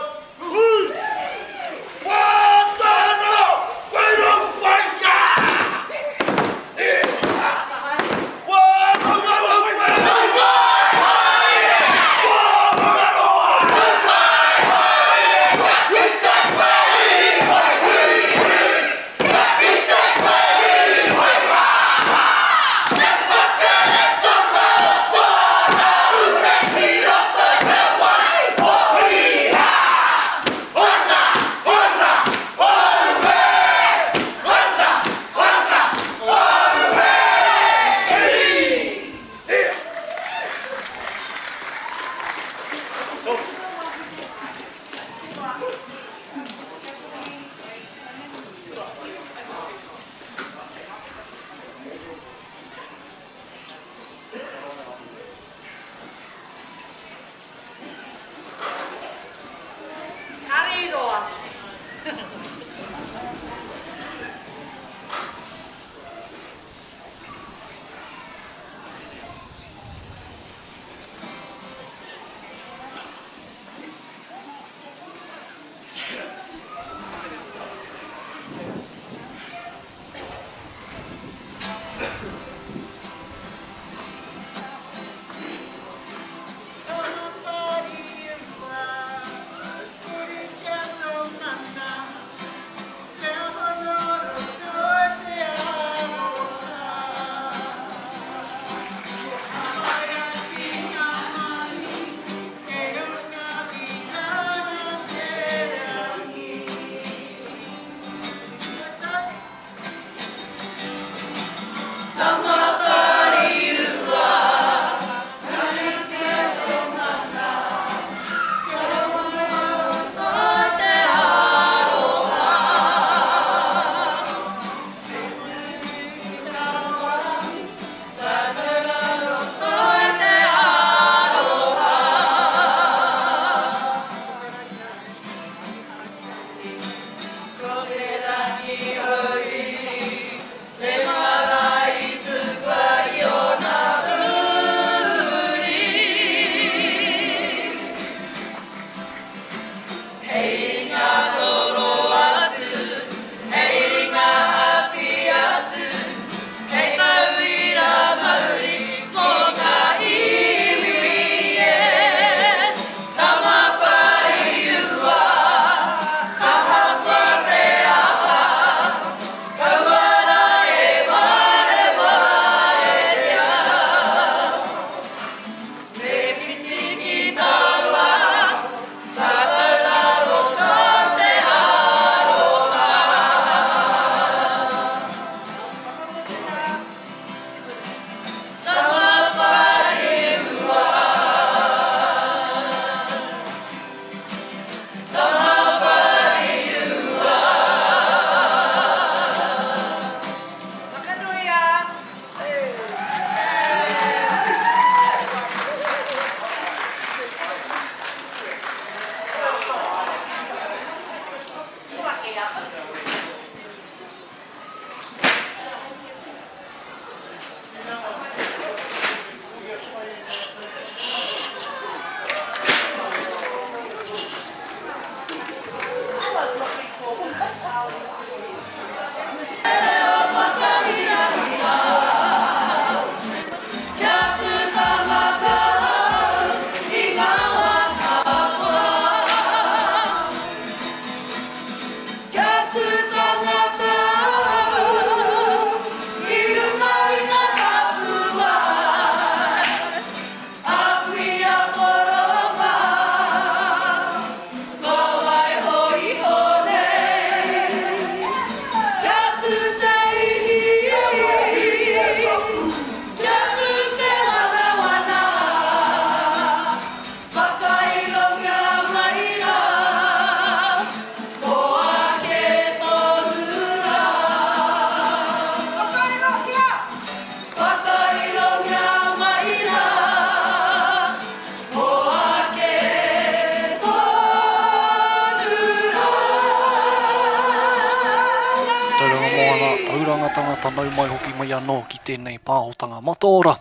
Speaker 3: Moana Tangata nau mai hoki mai anō ki tēnei pāhotanga mataora.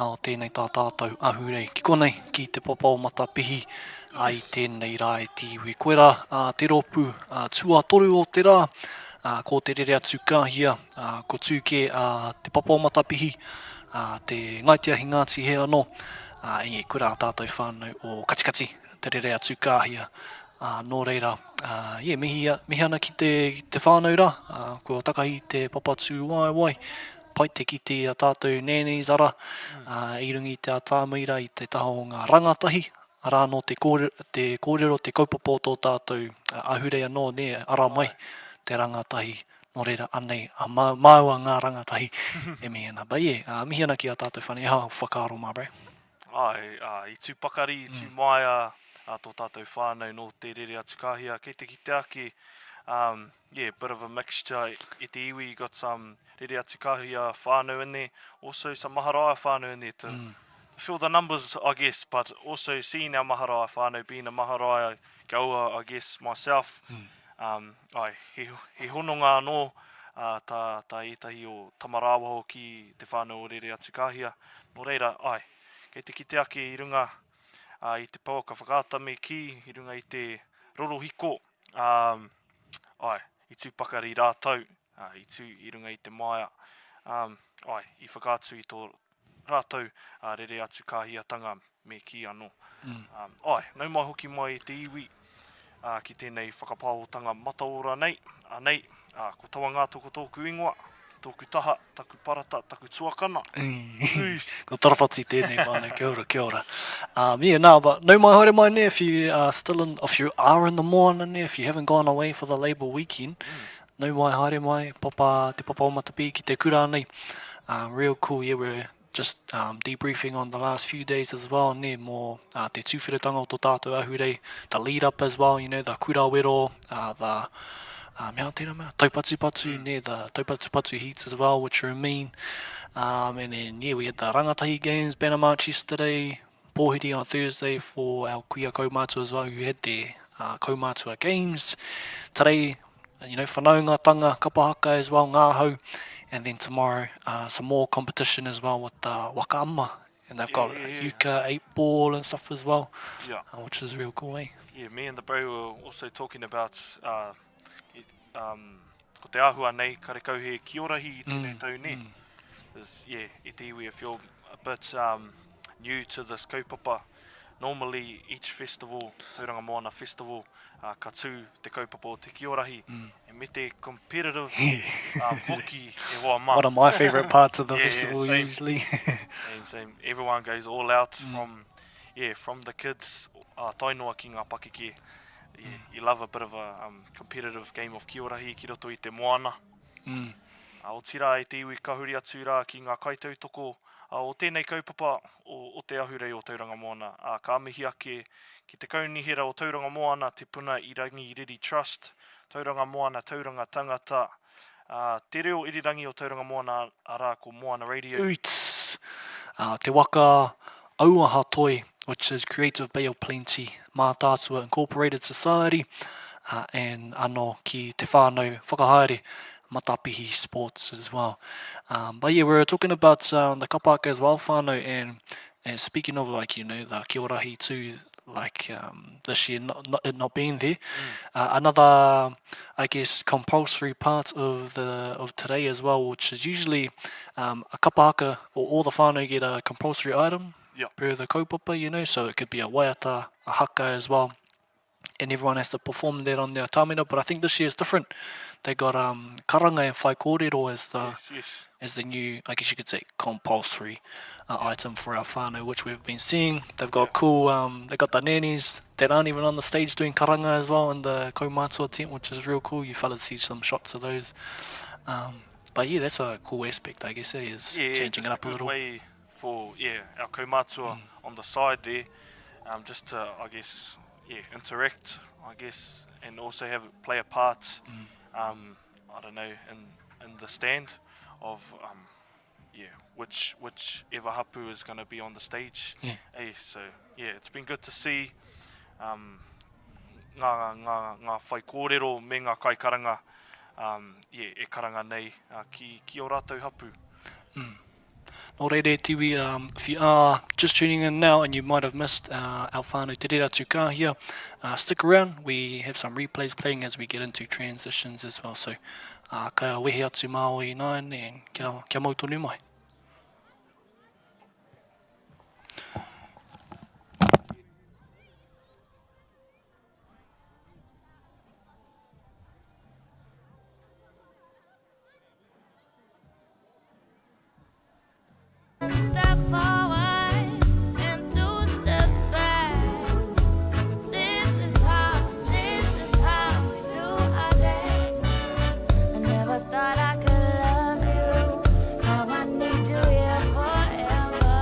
Speaker 3: O tēnei tā tātou ahurei ki konei ki te papa o Matapihi. Ai tēnei rā e te iwi koera, te ropu, tua toru o te rā. Ko te rere atu kāhia, ko tūke te papa o Matapihi. Te ngaitiahi Ngāti he anō. I koera tātou whānau o katikati, te rere atu kāhia. Nō reira, mihi ana ki te whānau rā, kua takahi te papatū wai, pai te ki te tātou nēnei zara, I rungi te atāmaira I te taho o ngā rangatahi, arā no te kōrero, te kaupapa o tō tātou ahurei anō, Āra Mai Te Rangatahi, nō reira anei, māua ngā rangatahi, mihi ana. But mihi ana ki a tātou whānau, ha whakaaro mā, bro.
Speaker 2: I tū pakari, tū maia, tō tātou whānau no te rere atu kāhia. Kei te ki te ake, bit of a mixture. I te iwi, you got some rere atu kāhia whānau in there, also some maharaea whānau in there to fill the numbers, I guess, but also seeing our maharaea whānau, being a maharaea goer, I guess, myself, he hononga anō, tā etahi o tamarāwaho ki te whānau o rere atu kāhia. Nō reira, kei te ki te ake I runga, I te pauaka whakātame ki, I runga I te rorohiko, I tū pakari rātou, I tū I runga I te maia, I whakātu I tō rātou rere atu kāhiatanga me ki anō. Nau mai hoki mai te iwi, ki tēnei whakapāhotanga mataora nei, ko taua ngā toko tōku ingoa, tōku taha, taku parata, taku tuakana.
Speaker 3: Ko tarawhati tēnei whānau, kia ora. But nau mai haere mai ne, if you are in the Moana ne, if you haven't gone away for the Labour weekend, nau mai haere mai, te papa o Matapihi ki Te Kura nei. Real cool, we're just debriefing on the last few days as well, ne, mō te tūwhiratanga o tō tātou ahurei, the lead up as well, the kurawero, the taupatupatu, the taupatupatu heats as well, which are mean. And then, we had the rangatahi games, banner march yesterday, pōhiri on Thursday for our kuia kaumātua as well, who had their kaumātua games. Today, whanaungatanga, Kapa Haka as well, ngāhau. And then tomorrow, some more competition as well with the whakaama. And they've got yuka, 8-ball and stuff as well, which is real cool, eh?
Speaker 2: Yeah, me and the bro were also talking about ko te āhua nei, kare kauhe kiorahi I tēnei tau ne. I te iwi, if you're a bit new to this kaupapa, normally each festival, Tauranga Moana Festival, ka tū te kaupapa o te kiorahi, and me te competitive hoki e hoa mā.
Speaker 3: One of my favourite parts of the festival,
Speaker 2: same.
Speaker 3: usually.
Speaker 2: Same. Everyone goes all out from the kids, tainoa ki ngā pakeke. You love a bit of a competitive game of kiorahi ki roto I te moana. O tira e te iwi kahuri atu rā ki ngā kaitautoko o tēnei kaupapa o te ahurei o Tauranga Moana. Ka mihi ake ki te kaunihira o Tauranga Moana, te puna Irangi Riri Trust, Tauranga Moana Tauranga Tangata, te reo irirangi o Tauranga Moana arā ko Moana Radio.
Speaker 3: Uits! Te waka auaha toi, which is Creative Bay of Plenty, Mā Tātua Incorporated Society, and anō ki te whānau whakahaere, Matapihi Sports as well. But we were talking about the Kapa Haka as well, whānau, and speaking of the kiorahi too, this year not being there, another, I guess, compulsory part of today as well, which is usually a Kapa Haka, or all the whānau get a compulsory item, per the kaupapa, so it could be a waiata, a haka as well, and everyone has to perform that on their tāmina, but I think this year is different. They got karanga and whai kōrero as the new, I guess you could say, compulsory item for our whānau, which we've been seeing. They've got cool, they got the nannies that aren't even on the stage doing karanga as well in the kaumātua tent, which is real cool. You fellas see some shots of those. But that's a cool aspect, I guess, is changing it up a little.
Speaker 2: Way for our kaumātua on the side there, just to, I guess, interact, I guess, and also play a part, I don't know, in the stand of whichever hapū is going to be on the stage. So it's been good to see ngā whai kōrero me ngā kaikaranga e karanga nei ki o rātou hapū.
Speaker 3: Nō reire tiwi, if you are just tuning in now and you might have missed our whānau te rera tuka here, stick around. We have some replays playing as we get into transitions as well. So, ka wehe atu māo I nāne, and kia mau tonu mai.
Speaker 5: Step forward and 2 steps back. This is how we do our day. I never thought I could love you. Now I need you here forever.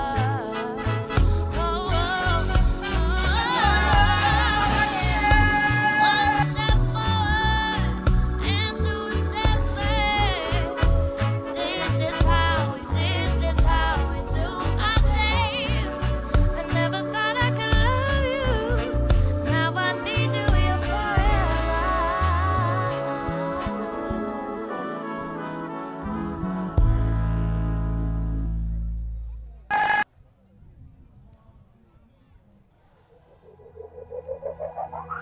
Speaker 5: Oh, oh, oh. 1 step forward and 2 steps back. This is how we do our days. I never thought I could love you. Now I need you here forever.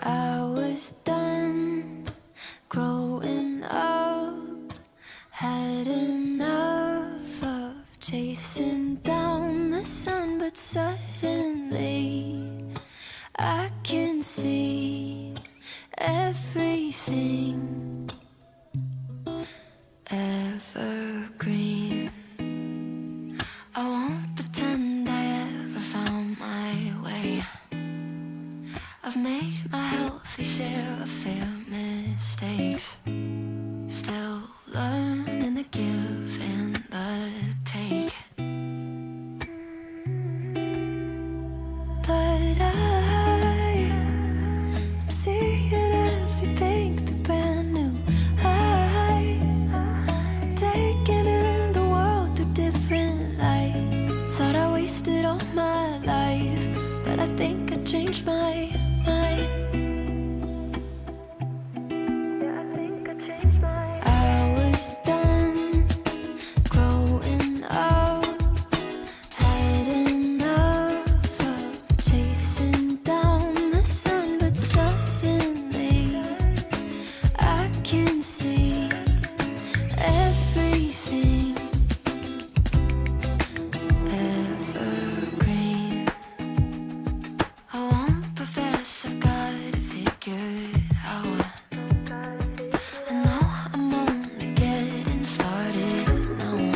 Speaker 5: I was done growing up, had enough of chasing down the sun, but suddenly I can see everything evergreen. I won't pretend I ever found my way. I've made my healthy share of fair mistakes, still learning to give and the take. But I'm seeing everything through brand new eyes, taking in the world through different light. Thought I wasted all my life, but I think I changed my mind. I was done growing up, had enough of chasing down the sun, but suddenly I can see everything evergreen. I won't profess I've got it figured out. I know I'm only getting started now,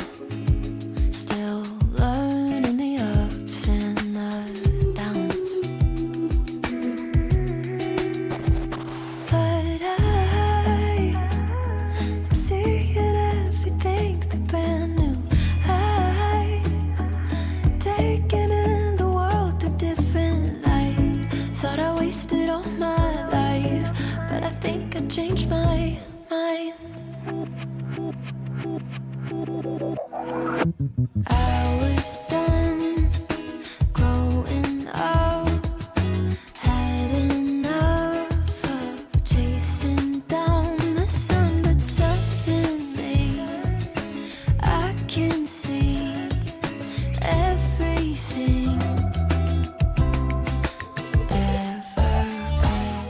Speaker 5: still learning the ups and the downs. But I'm seeing everything through brand new eyes, taking in the world through different light. Thought I wasted all my life, but I think I changed my mind. I was done growing up, had enough of chasing down the sun, but suddenly I can see everything evergreen.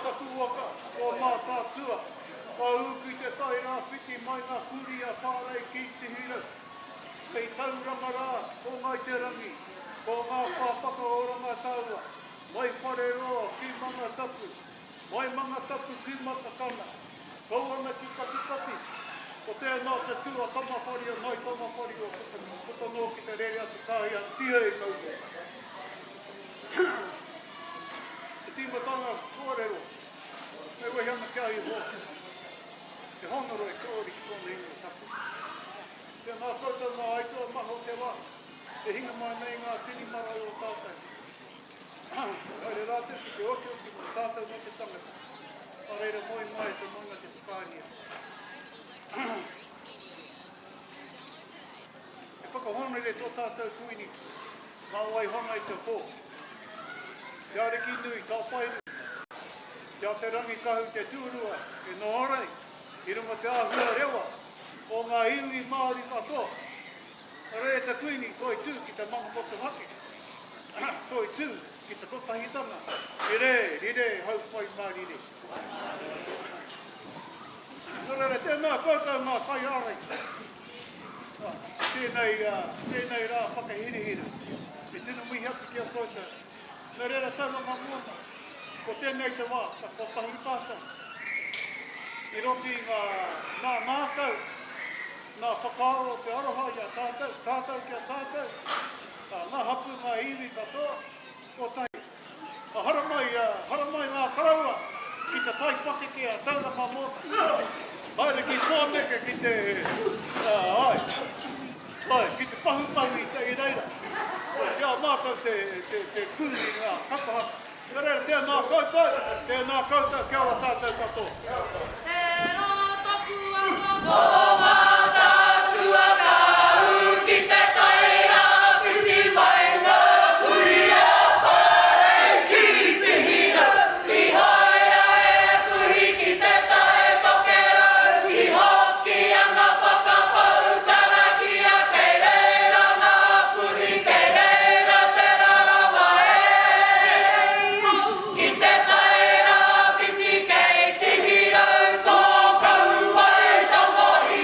Speaker 8: taku waka, o mā tātua. Ka uki te tai rā whiti mai ngā kuri a whārei ki te hira. Kei tauranga rā, o mai te rangi, ko ngā pāpaka o rangataua. Mai whareroa ki manga tapu, mai manga tapu ki matakana. Kauana ki kati. Ko tēnā te tua tamawhari o mai tamawhari o whakanui ki te rere atu kāhi a tia e kaua. Te tīmatanga kōrero, me wehianga kia i hoki. Te hongaro e kōri ki kōna ingo tapu. Tēnā koutou ngā aitoa maho te wā, te hinga mai nei ngā tini marae o tātou. Haere rā te te oki mo tātou no te tangata. Hareira moi mai te manga te tukānia. E whakahonere tō tātou kuini, mā wai hona i te pō. Te areki nui, tā whainu. Te te rangi kahu te tūrua, e no Ahurei, i runga te āhua rewa, o ngā iwi Māori katoa. Haere te kuini, toi tū ki te manga motu haki. Toi tū ki te kotahitanga. Rire, hau whai Māori re. Nōrere, tēnā koutou ngā whai ārei. Tēnei rā whakahirihira. E tēnā mihi atu ki a koutou. Nōrere, Tauranga Moana. Ko tēnei te wā, ka kotahi tātou. I roti ngā mātou, ngā whakaaro te aroha i a tātou ki a tātou. Ngā hapū ngā iwi katoa, kotahi. Hara mai ngā karaua, ki te taipake ki a Tauranga Moana. Haere ki tōneke ki te, ki te pahupahu i reira. Kia mātou te kūri ngā Kapa Haka. Tēnā koutou, kia ora tātou katoa.
Speaker 7: Tēnā taku anga
Speaker 8: Tō mātātua ka uki te tai rā piti mai ngā kuri a whārei ki te hira. I haia e puhi ki te tae tokero, ki hoki anga whakakotahi ki a kei reira ngā puhi, kei reira te rara mai. Ki te tai rā piti kei te hira, tō kau ai tamohi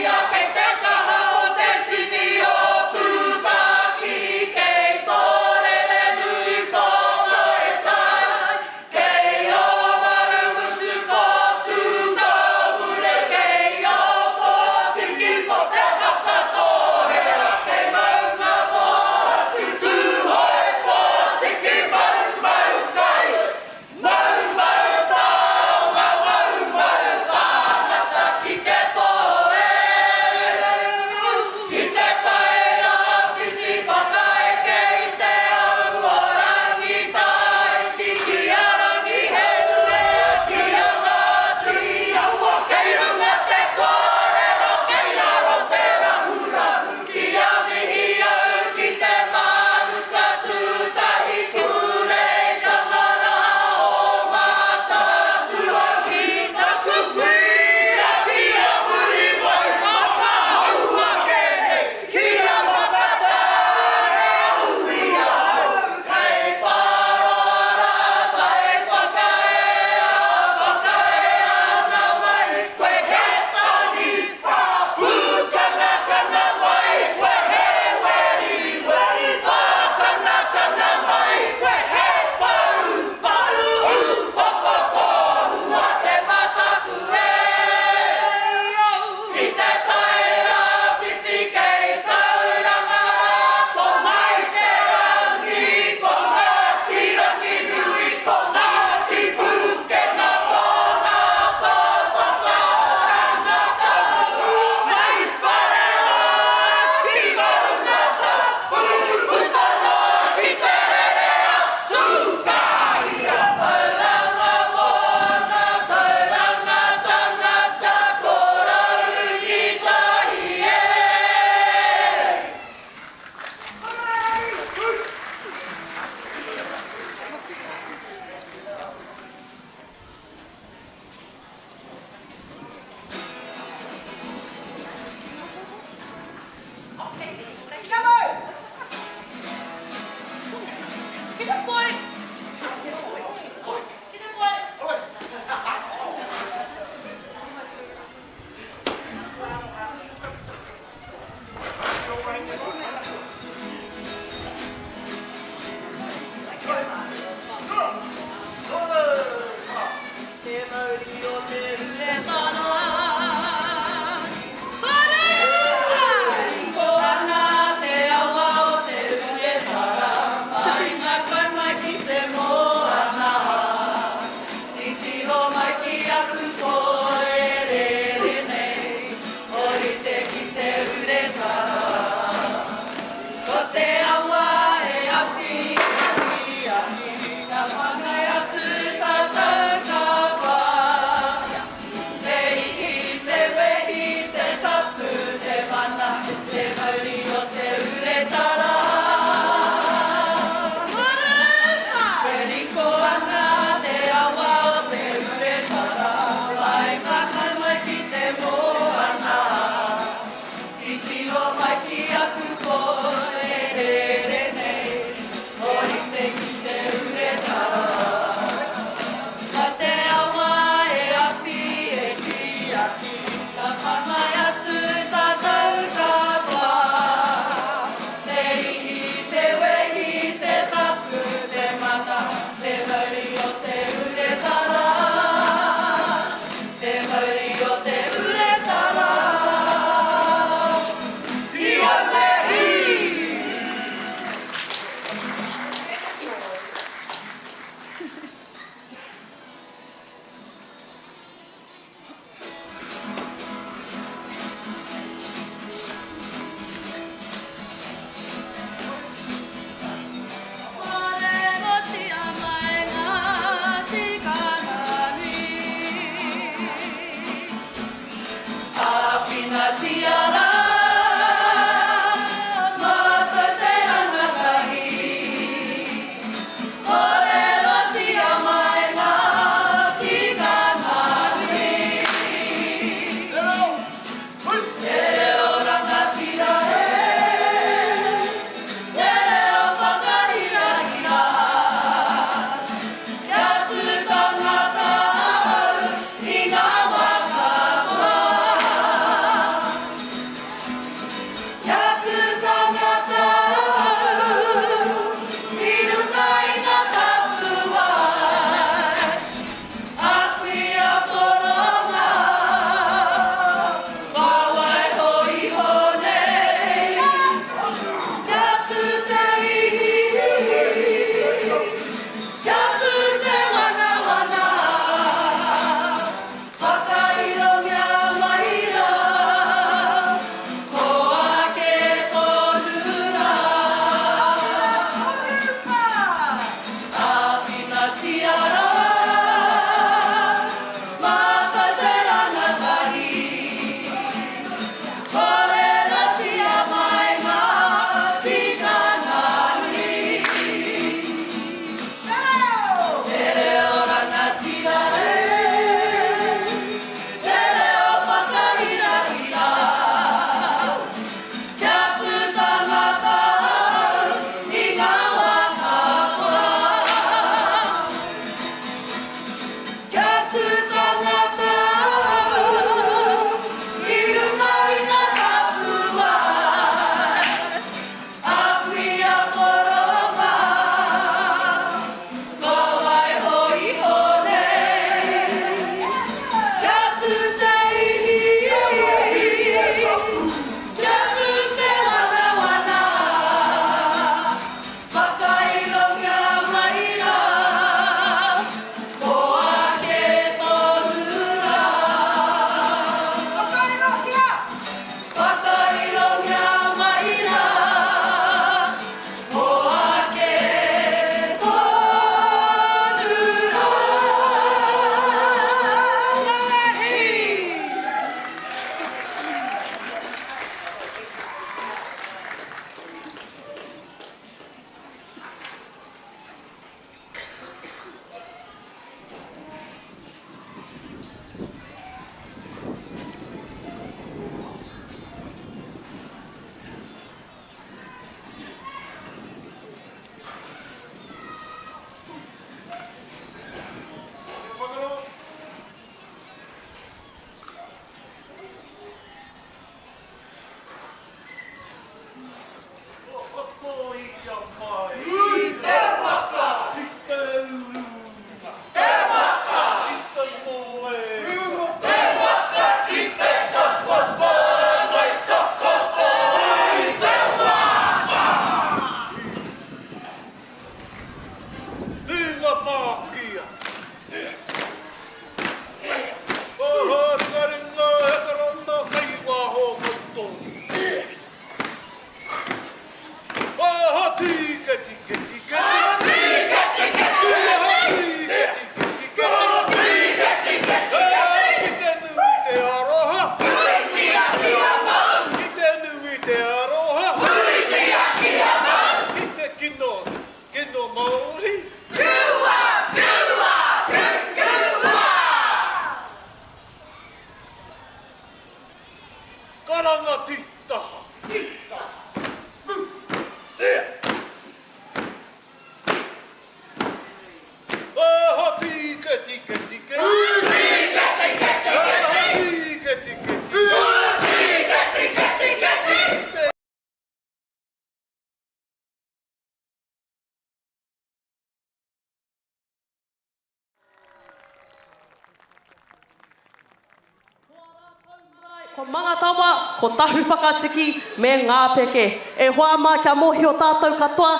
Speaker 6: Ko mga tawa, ko tahu whakatiki me ngā peke. E hoa mai kia mohi o tātou katoa,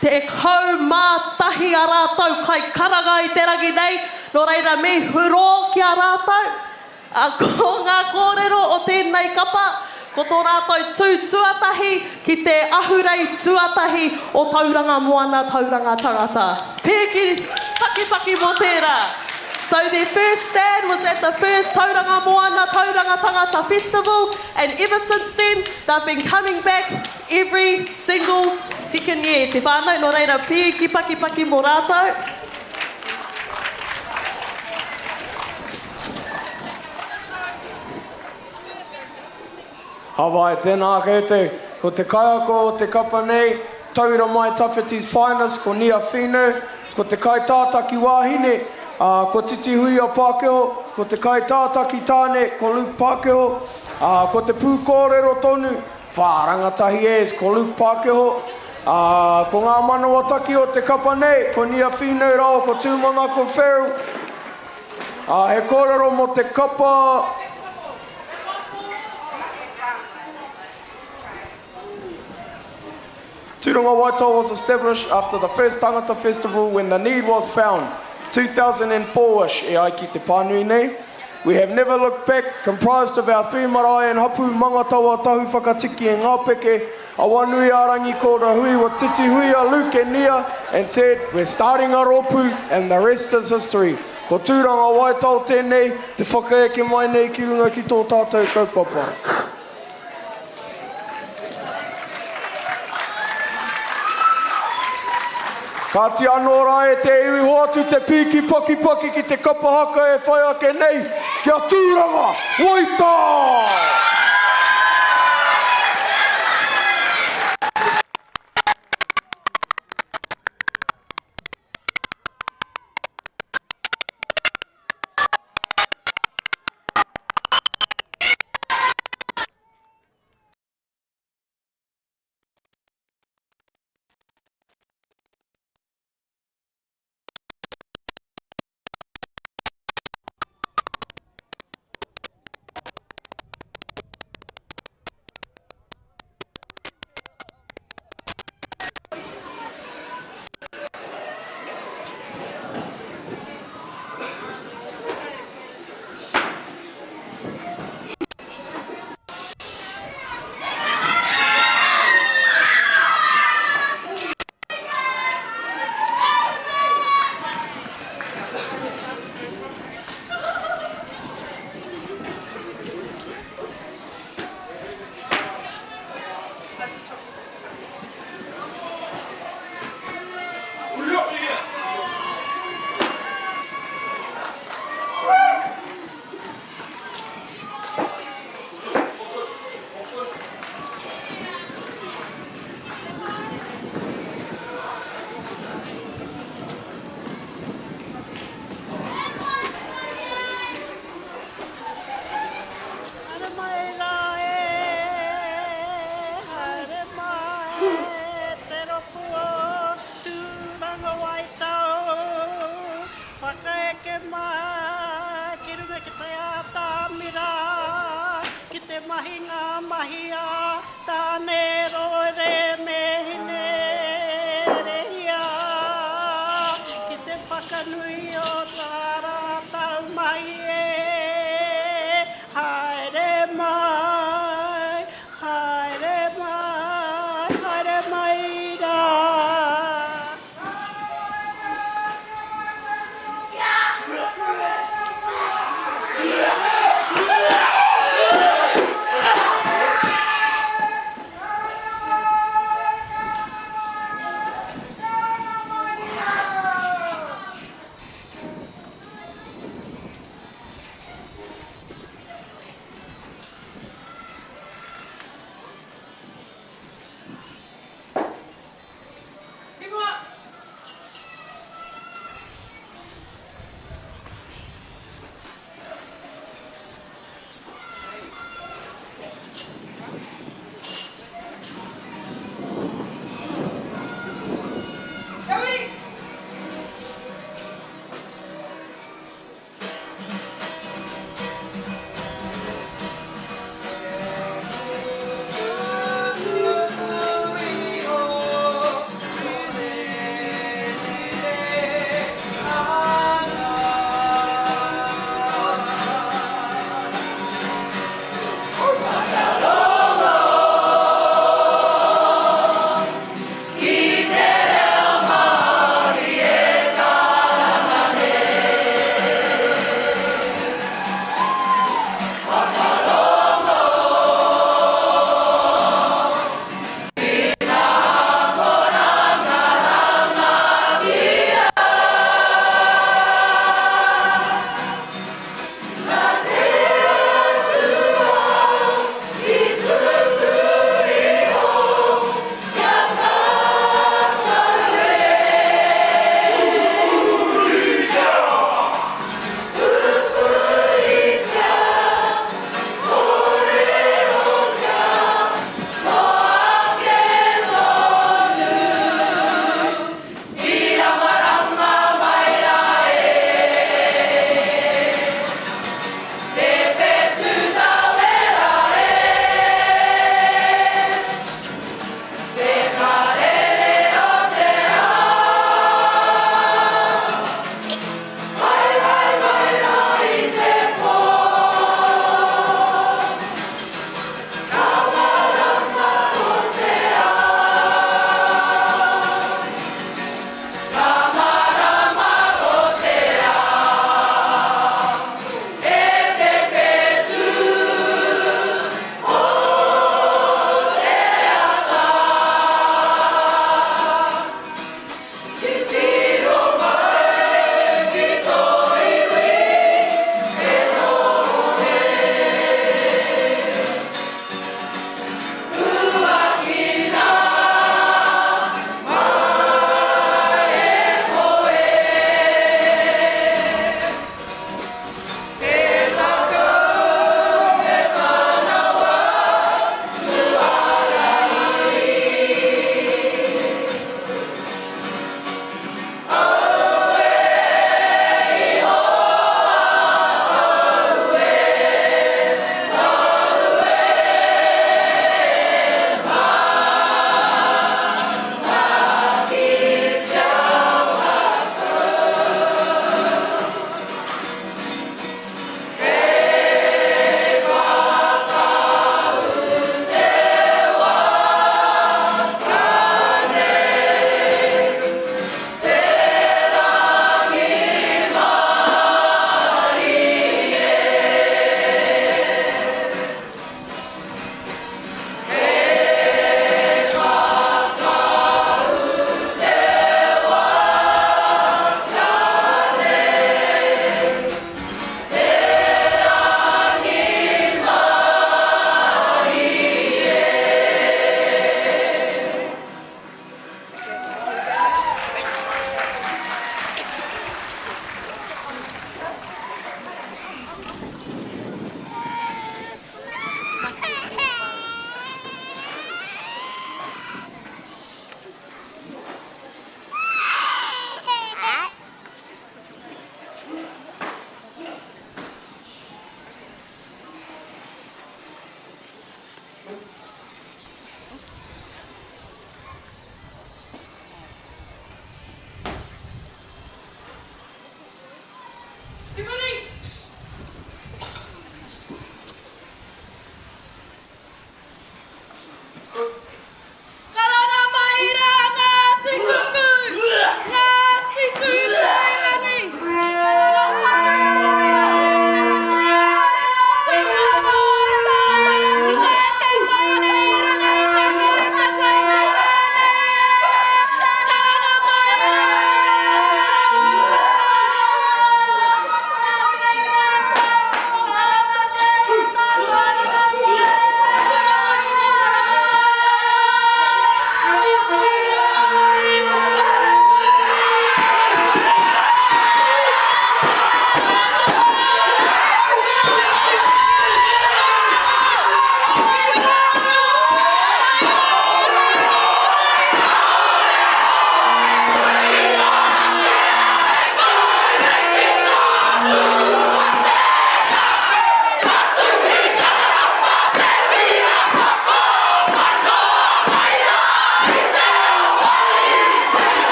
Speaker 6: te kaumātahi a rātou kai karanga I te rangi nei, no reira me huro ki a rātou. Ko ngā kōrero o tēnei kapa, ko tō rātou tuatahi ki te ahurei tuatahi o Tauranga Moana Tauranga Tangata. Pēki paki mō tērā. So their first stand was at the first Tauranga Moana Tauranga Tangata Festival, and ever since then, they've been coming back every single second year. Te whānau, no reira, pēki paki mō rātou.
Speaker 9: Hawai, tēnā koutou, ko te kaiako o te kapa nei, Tauranga Mai Tawhiti's finest, ko Nia Whinu, ko te kai tātaki wāhine, ko Titi Hui o Pākehō, ko te kai tātaki tāne, ko Luke Pākehō, ko te pū kōrero tonu, whārangatahi es, ko Luke Pākehō, ko ngā manawataki o te kapa nei, ko Nia Whinu rao, ko tūmana ko Ferrell, he kōrero mo te kapa. Tauranga Waitau was established after the first Tangata Festival when the need was found, 2004-ish e ai ki te pānui nei. We have never looked back, comprised of our three marae and hapū mangatawa tahu whakatiki e ngā peke, a wānui ārangi kōra hui wa Titi Hui a Luke and Nia, and said, we're starting our opu and the rest is history. Ko Tauranga Waitau tēnei, te whakaeke mai nei ki runga ki tō tātou kaupapa. Ka ti anō rā e te iwi hoatu te piki paki ki te Kapa Haka e whai ake nei, kia Tauranga Waitau!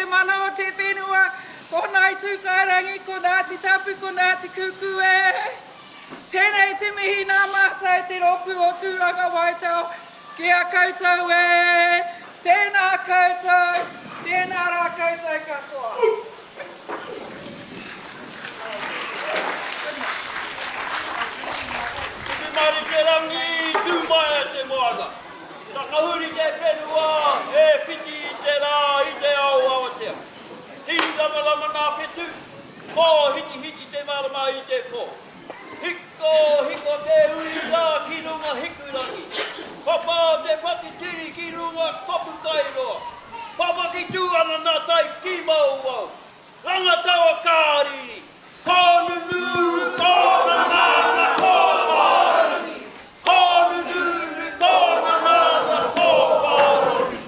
Speaker 7: mana o te whenua, ko nai tūkairangi, ko Ngāti Tapu, ko Ngāti Kukue. Tēnei te mihi nā mātai te ropu o tūranga waitau, ki a koutou e. Tēnā koutou, tēnā rā koutou katoa.
Speaker 10: Te mari te rangi, tūmai te moana. Takahuri te whenua, e piti i te rā, i te au awatea. Tīrama lama nā whetu, mō hiti hiti te marama i te kō. Hiko, hiko te uri rā ki runga hikurangi. Papa te whakitiri ki runga kopu kairoa. Papa ki tūana nā tai ki mauau. Rangatawa kāriri. Kōnu nuru, kōna nāna, kōpārani. Kōnu nuru, kōna nāna, kōpārani.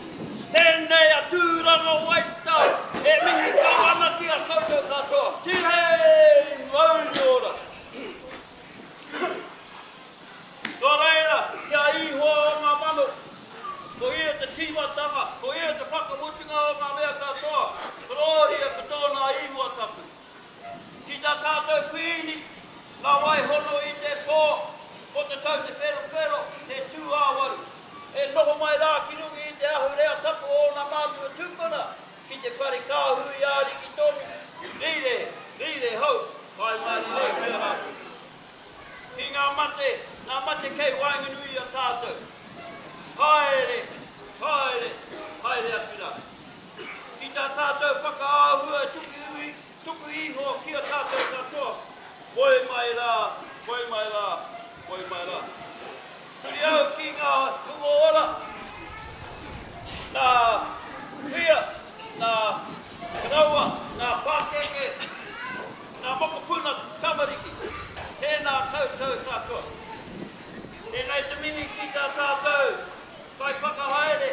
Speaker 10: Tēnei a tūranga waitau. E mihi ka ana ki a koutou katoa. Tirei, mauri ora. Ko reira, kia iho o ngā mano. Ko ia te tīmatanga, ko ia te whakamutunga o ngā mea katoa. Korori e katona iho tapu. Ki tā tātou whini, ngā waihono i te pō, ko te tau te pero, te tūāwaru. E noho mai rā ki rungi i te ahurea tapu o ngā mātua tūpuna, ki te pari kāhui āri ki tonu. Rire hau, kai mari nei kia hapu. Ki ngā mate kei whakanui a tātou. Haere atu rā. Ki tā tātou whakaahua tuku iho ki a tātou katoa. Koe mai rā. Turi au ki ngā tungo ora. Nā whia, nā raua, nā pākeke, nā mokopuna kamariki. Tēnā koutou katoa. Tēnei te mihi ki tā tātou, kai whakahaere.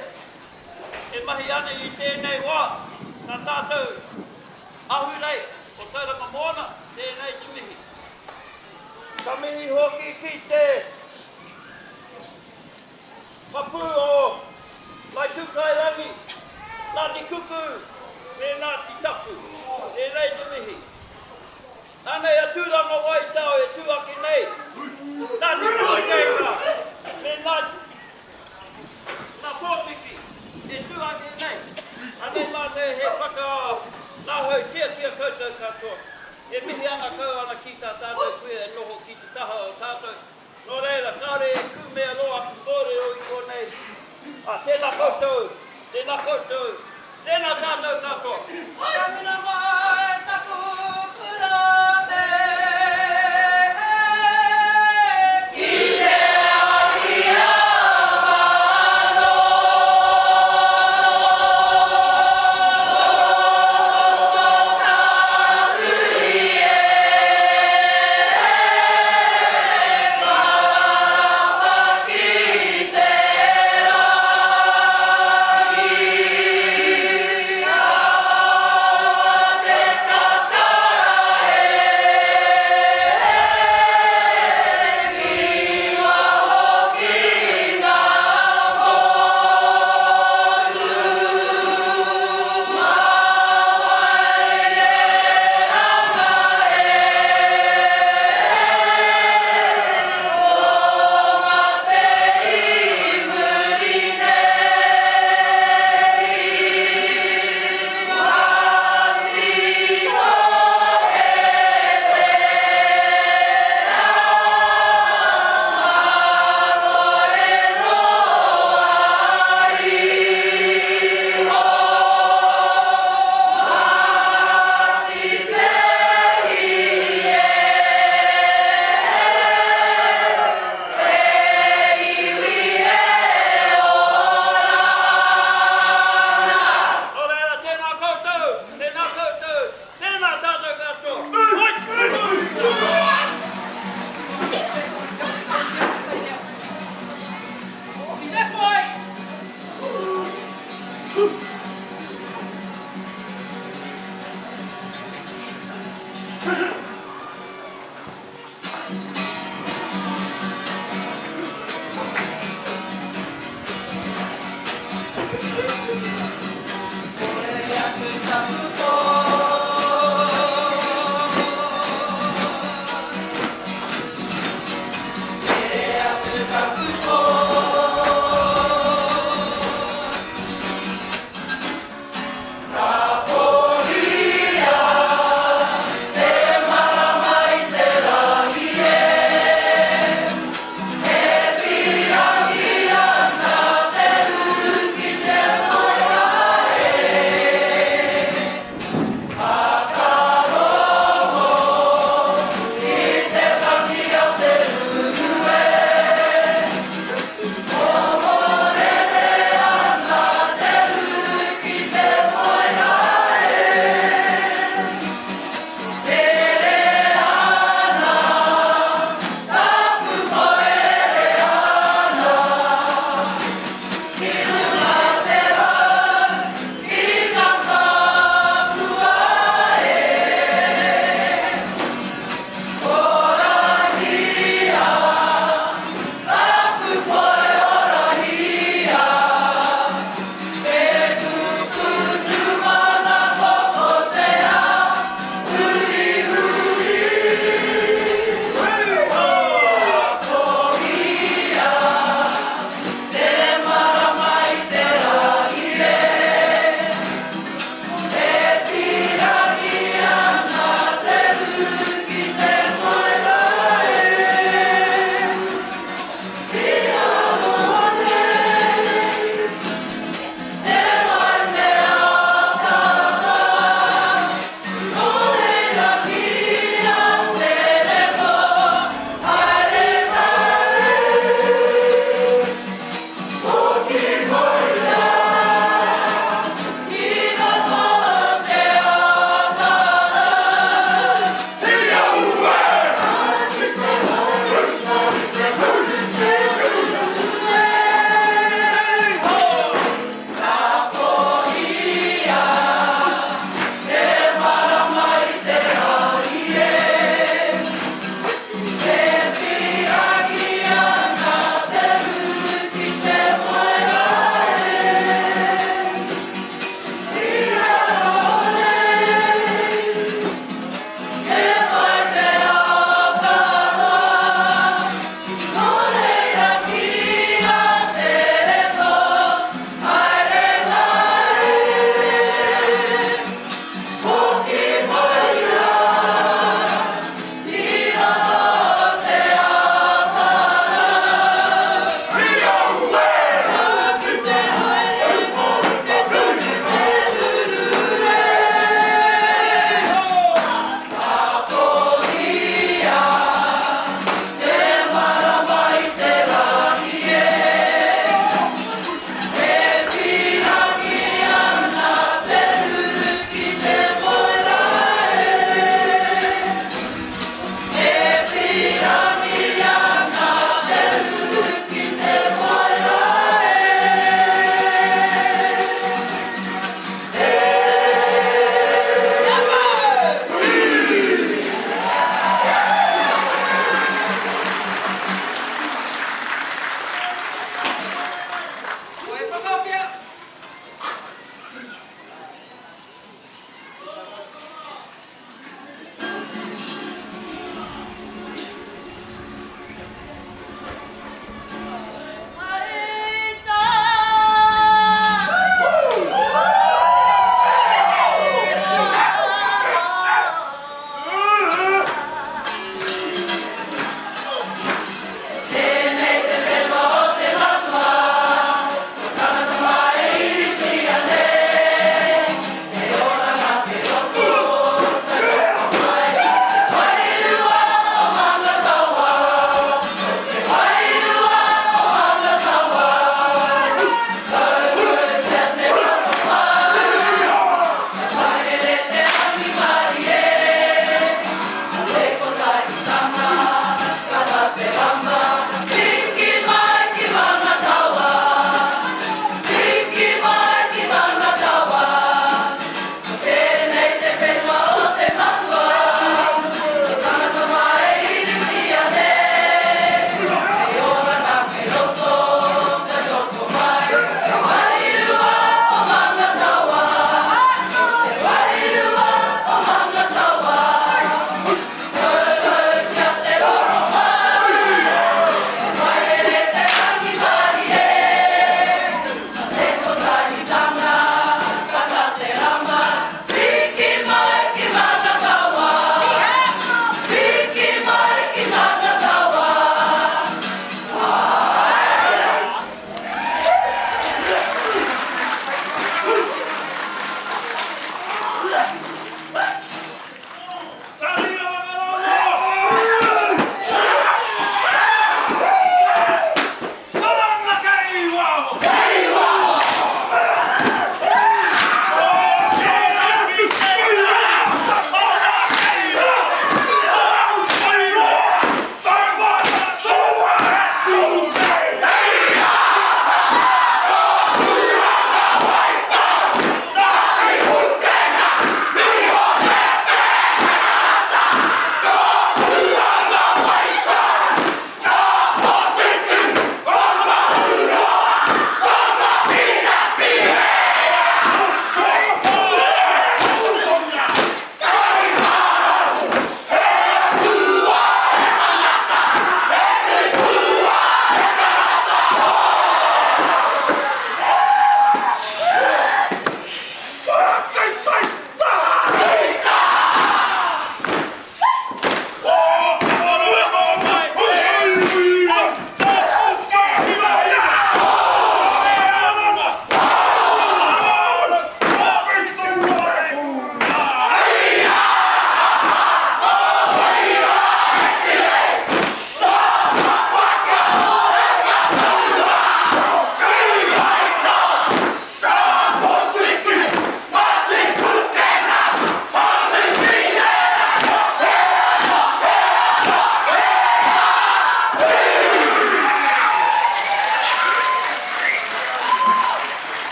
Speaker 10: E mahi ana i tēnei wā, nā tātou ahurei o Tauranga Moana, tēnei te mihi. Ka mihi hoki ki te hapū o lai tūkairangi, Ngāti Kuku, me Ngāti Tapu, tēnei te mihi. Anei a tūranga waitau e tūaki nei. Ngāti Kukenga, me Ngā Pōpiki, e tūaki nei. Anei mate he whaka nāhau tia koutou katoa. E mihi ana kau ana ki tā tātou kuia e noho ki te taha o tātou. Nō reira, kāre e kū mea loa kōrero i kōnei. Tēnā koutou, tēnā tātou katoa.
Speaker 7: Kamina mai tapu purane.
Speaker 5: Te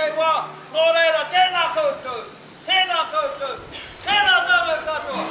Speaker 10: tēnei wā, nō reira, tēnā koutou, tēnā koutou, tēnā tātou katoa.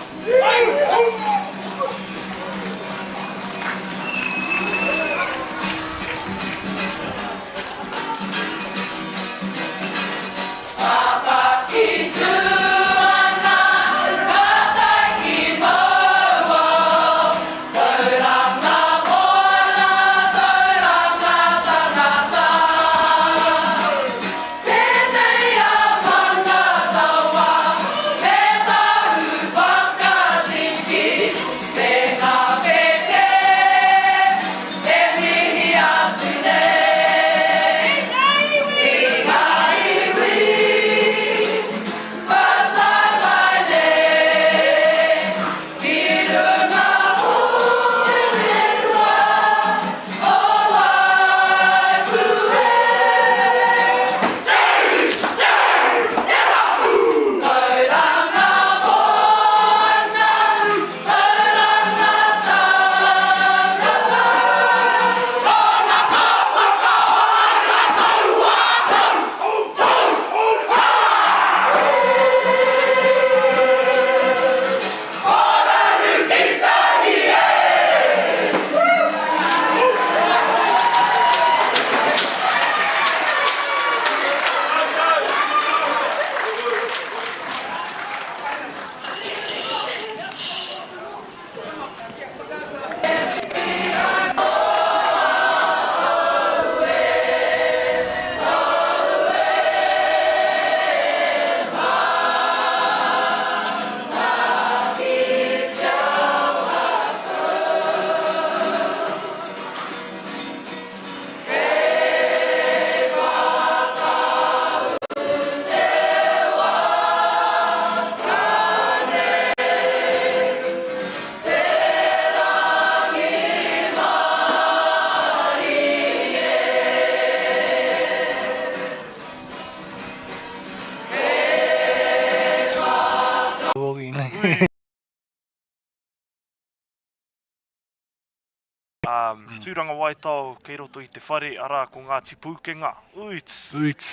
Speaker 2: Tūranga waitau kei roto I te whare ara ko ngā tipūkenga. Uits!
Speaker 3: Uits.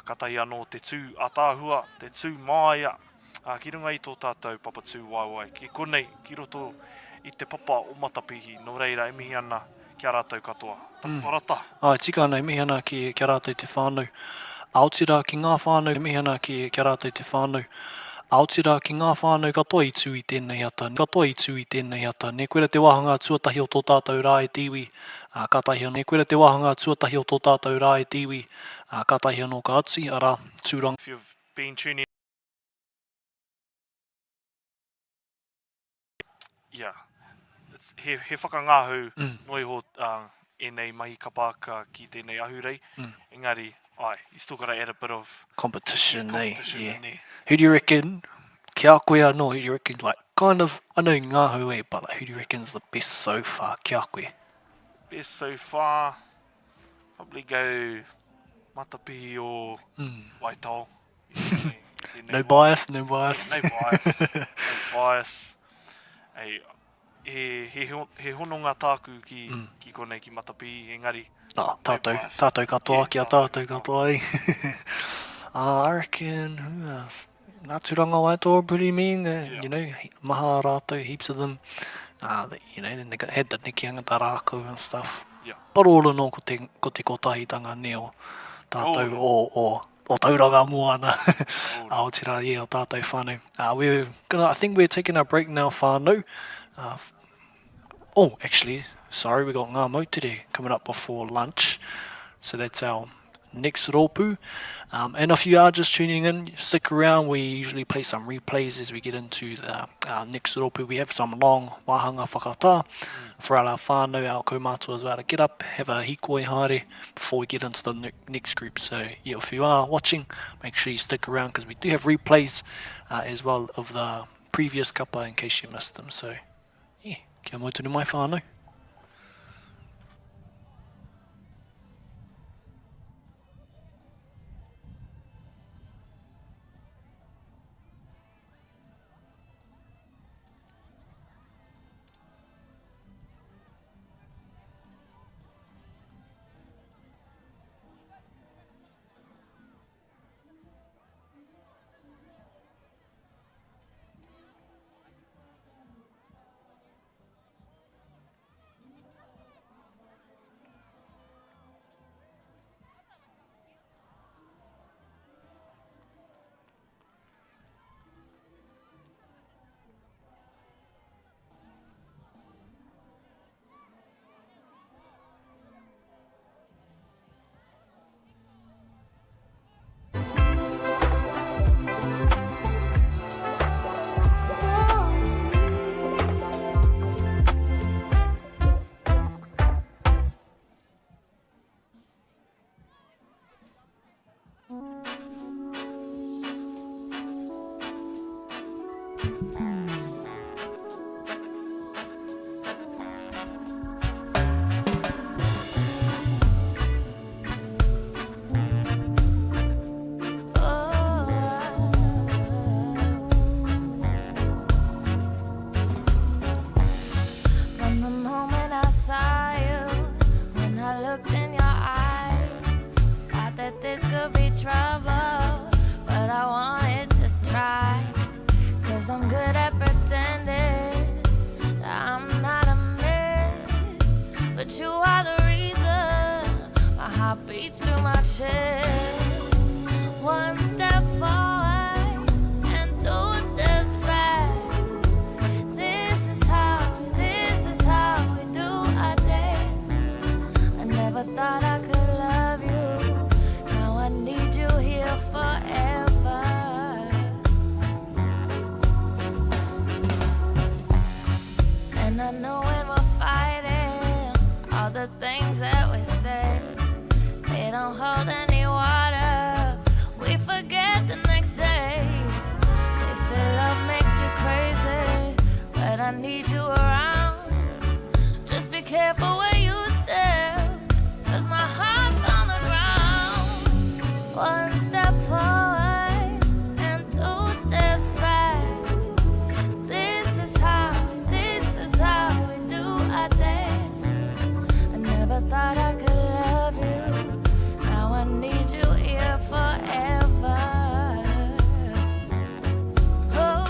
Speaker 2: Katai anō te tū atāhua, te tū māia. Ki runga I tō tātou papa tū waiwai. Ki konei, ki roto I te papa o Matapihi. Nō reira, e mihi ana kia rātou katoa. Taparata.
Speaker 3: Tika ana, e mihi ana kia rātou te whānau. Aotira ki ngā whānau, e mihi ana kia rātou te whānau. Aotira ki ngā whānau katoa I tū I tēnei ata. Katoa I tū I tēnei ata. Ne koera te wahanga tuatahi o tō tātou rā e tiwi. Katahi anō. Ne koera te wahanga tuatahi o tō tātou rā e tiwi. Katahi anō ka ati, ara tūranga.
Speaker 2: If you've been tuning Yeah. He whakangāhu noi ho e nei mahi Kapa Haka ki tēnei ahurei. Engari, you still got to add a bit of
Speaker 3: Competition,
Speaker 2: competition
Speaker 3: eh?
Speaker 2: in there.
Speaker 3: Who do you reckon, kia koe anō, who do you reckon, like, kind of, I know ngāhu but like, who do you reckon is the best so far, kia koe?
Speaker 2: Best so far, probably go Matapihi or Waitau.
Speaker 3: No bias, no bias.
Speaker 2: No bias. No bias. He hononga tāku ki konei ki Matapihi, engari.
Speaker 3: Tātou katoa, kia tātou katoa, eh? I reckon, who else? Nā Tauranga Waitau are pretty mean, you know, maha rātou, heaps of them. You know, then they had the nekianga tarako and stuff.
Speaker 2: Yeah.
Speaker 3: But all in all, ko te kotahitanga ne o tātou o Tauranga Moana. Aotira, yeah, o tātou whānau. I think we're taking our break now, whānau. Actually, sorry, we got ngā mautere coming up before lunch. So that's our next rōpū. And if you are just tuning in, stick around. We usually play some replays as we get into our next rōpū. We have some long wāhanga whakatā for our whānau, our kaumātua as well, to get up, have a hikoi haere before we get into the next group. So yeah, if you are watching, make sure you stick around because we do have replays as well of the previous kapa in case you missed them. So yeah, kia mau tunu mai whānau.
Speaker 5: heart beats through my chest. One step forward and two steps back. This is how we do our dance. I never thought I could love you. Now I need you here forever. And I know when we're fighting, all the things that we say, they don't hold any water. We forget the next day. They say love makes you crazy, but I need you around. Just be careful where you step, 'cause my heart's on the ground. One step forward and two steps back. This is how we do our dance. I never thought I could love you. Now I need you here forever. Oh.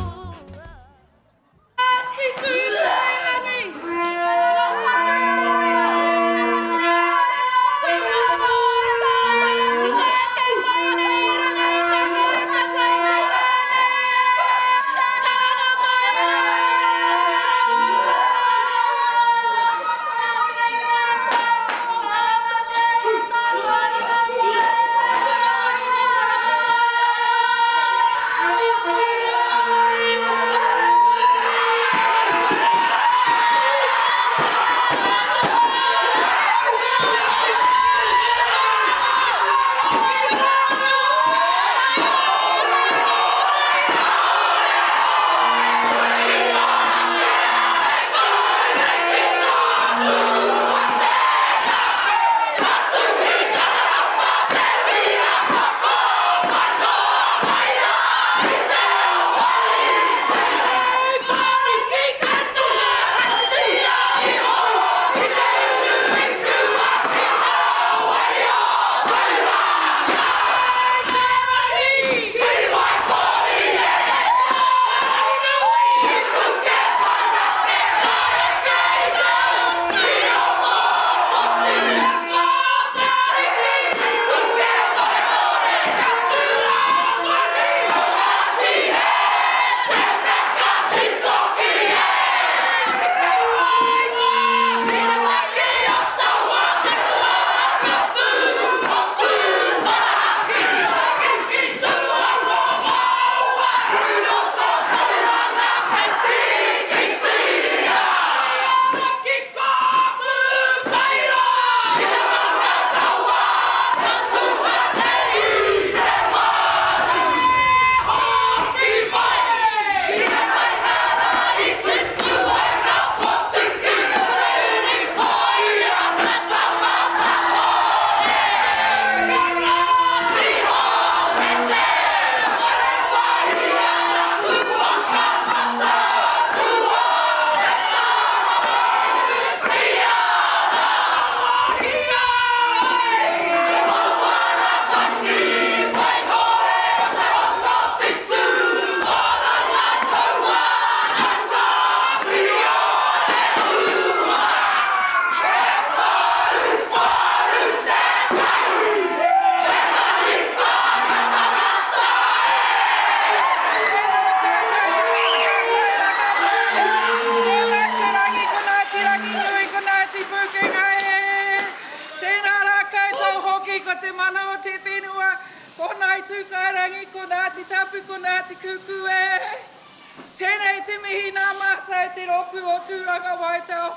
Speaker 7: Tēnei te mihi nā mātai te roku o tūranga waitau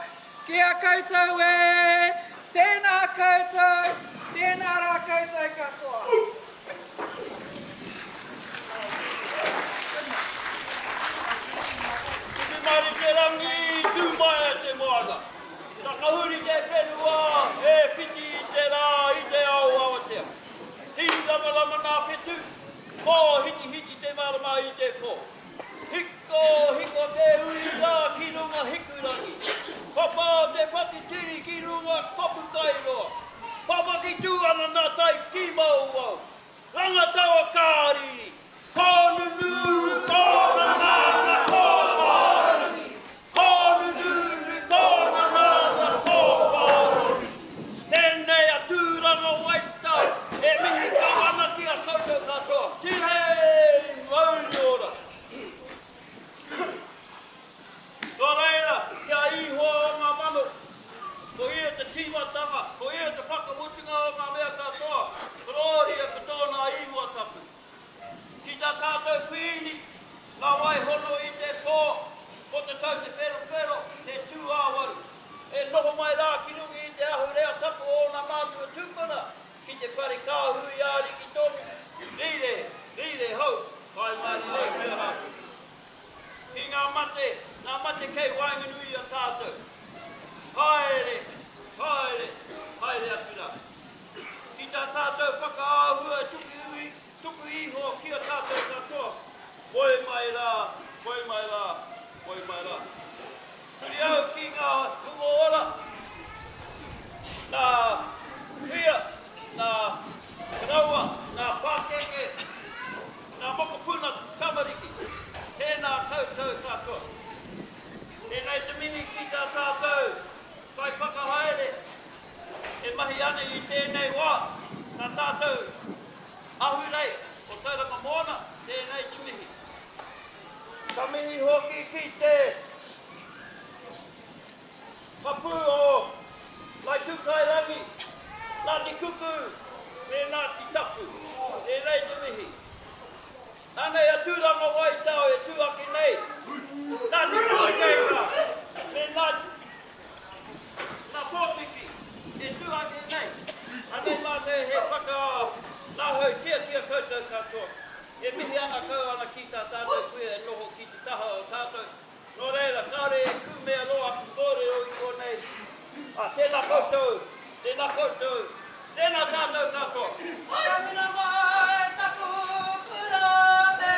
Speaker 7: ki a koutou e. Tēnā koutou, tēnā rā koutou katoa.
Speaker 10: Te mari te rangi, tū mai te moana. Whakahuri te whenua, e whiti i te rā, i te au awatea. Ti lamalama nā whetu, mō hiti te marama i te kō. Hiko te ui rā ki runga hikurangi. Papa te whakitiri ki runga kopu kairoa. Papa ki tūana nā tai ki mau. Rangatawa kāriri. Kōnunuru kōna nāna kōpārani. Kōnunuru kōna nāna kōpārani. tanga, ko ia te whakamutinga o ngā mea katoa, korori a katona iwa tapu. Ki tā tātou whini, ngā wai hono i te pō, ko te tau te whero, te tū āwaru. E noho mai rā ki rungi i te ahurea tapu o ngā mātua tūpuna, ki te whare kāhui āri ki tonu. Rire hau, kai maari nei mea hātu. Ki ngā mate kei whakanui a tātou. Haere atu rā. Ki tā tātou whakaahua tuku iho ki a tātou katoa. Koe mai rā. Turi au ki ngā hungo ora. Nā whia, nā karaua, nā pākeke, nā mokopuna kamariki. Tēnā tātou katoa. Tēnei te mini ki tā tātou. Kai whakahaere. E mahi ane i tēnei wā. Nā tātou. Ahurei. O Tauranga Moana. Tēnei te mihi. Ka mihi hoki ki te hapū o lai tūkairangi. Nā te kuku. Nā te tapu. Tēnei te mihi. Anei a tūranga wai tau e tūaki nei. Nā te kukeira. Nā pōpiki. E tūaki nei. Anei mā te he whaka nāhau tia koutou katoa. E mihi ana kau ana ki tā tātou koe e noho ki te taha o tātou. Nō reira, kāre e kūmea roa ki kōrero i kōnei. Tēnā koutou. Tēnā tātou katoa.
Speaker 7: Āra mai te rangatahi.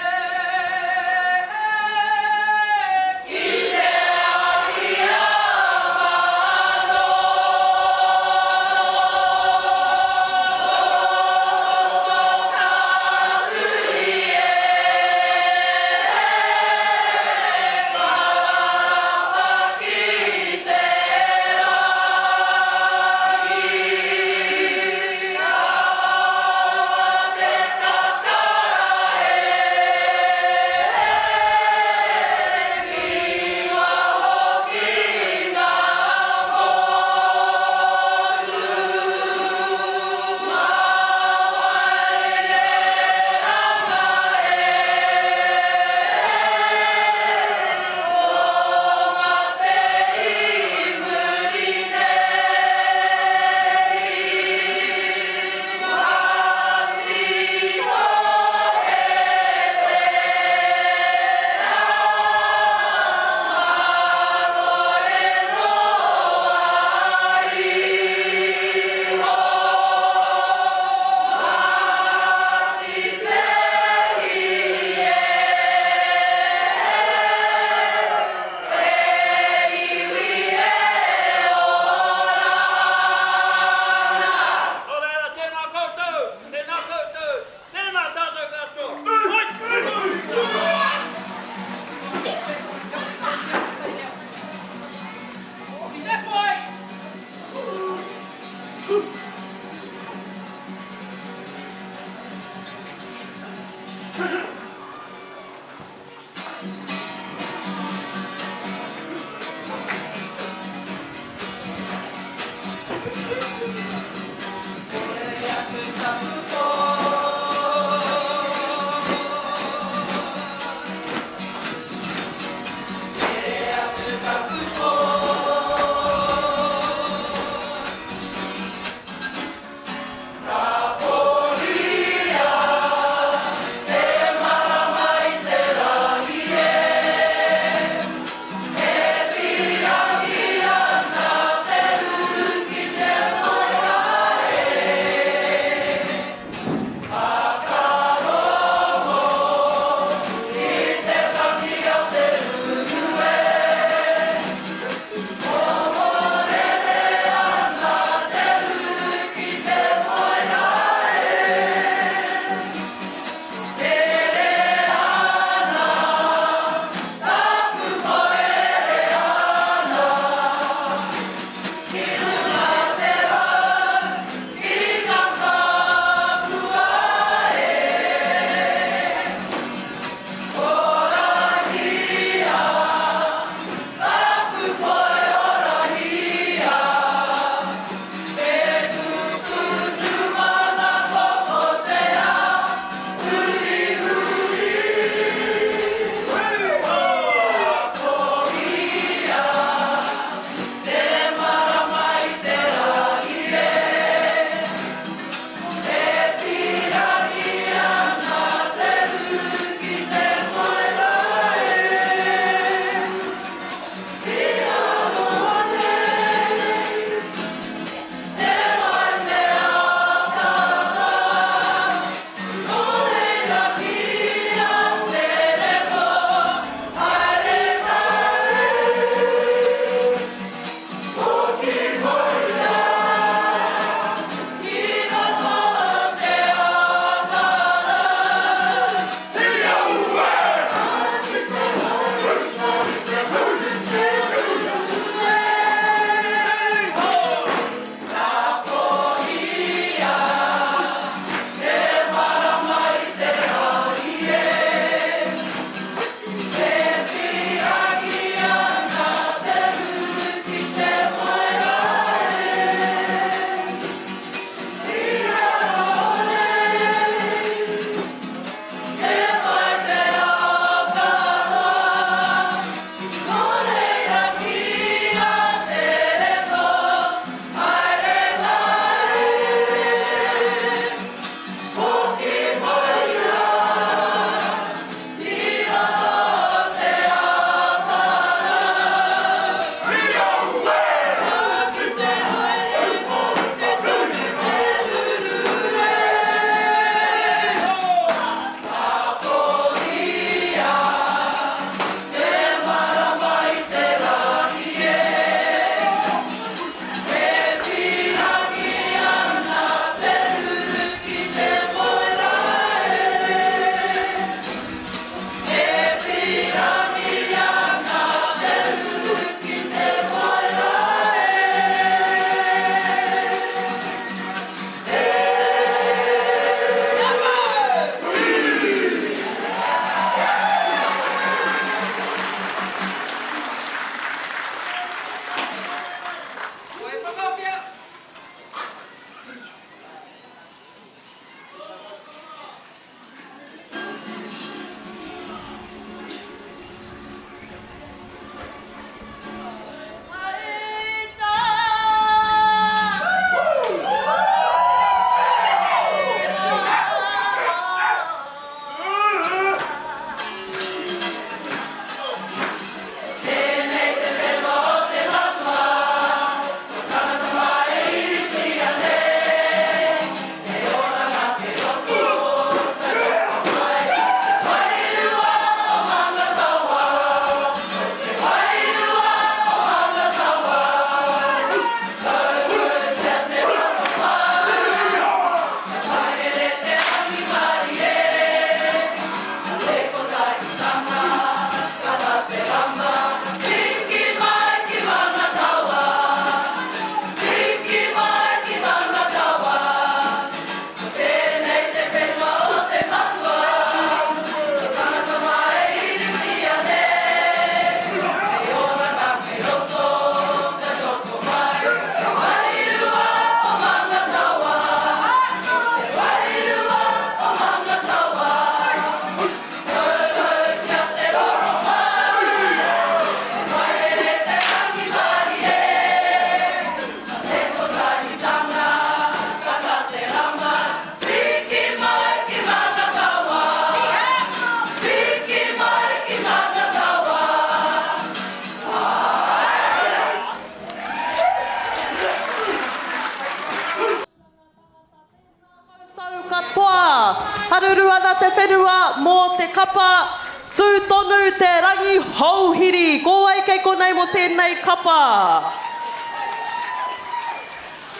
Speaker 6: Haruru ana te whenua mō te kapa, tūtonu te rangi hauhiri. Ko ai kei konei mo tēnei kapa.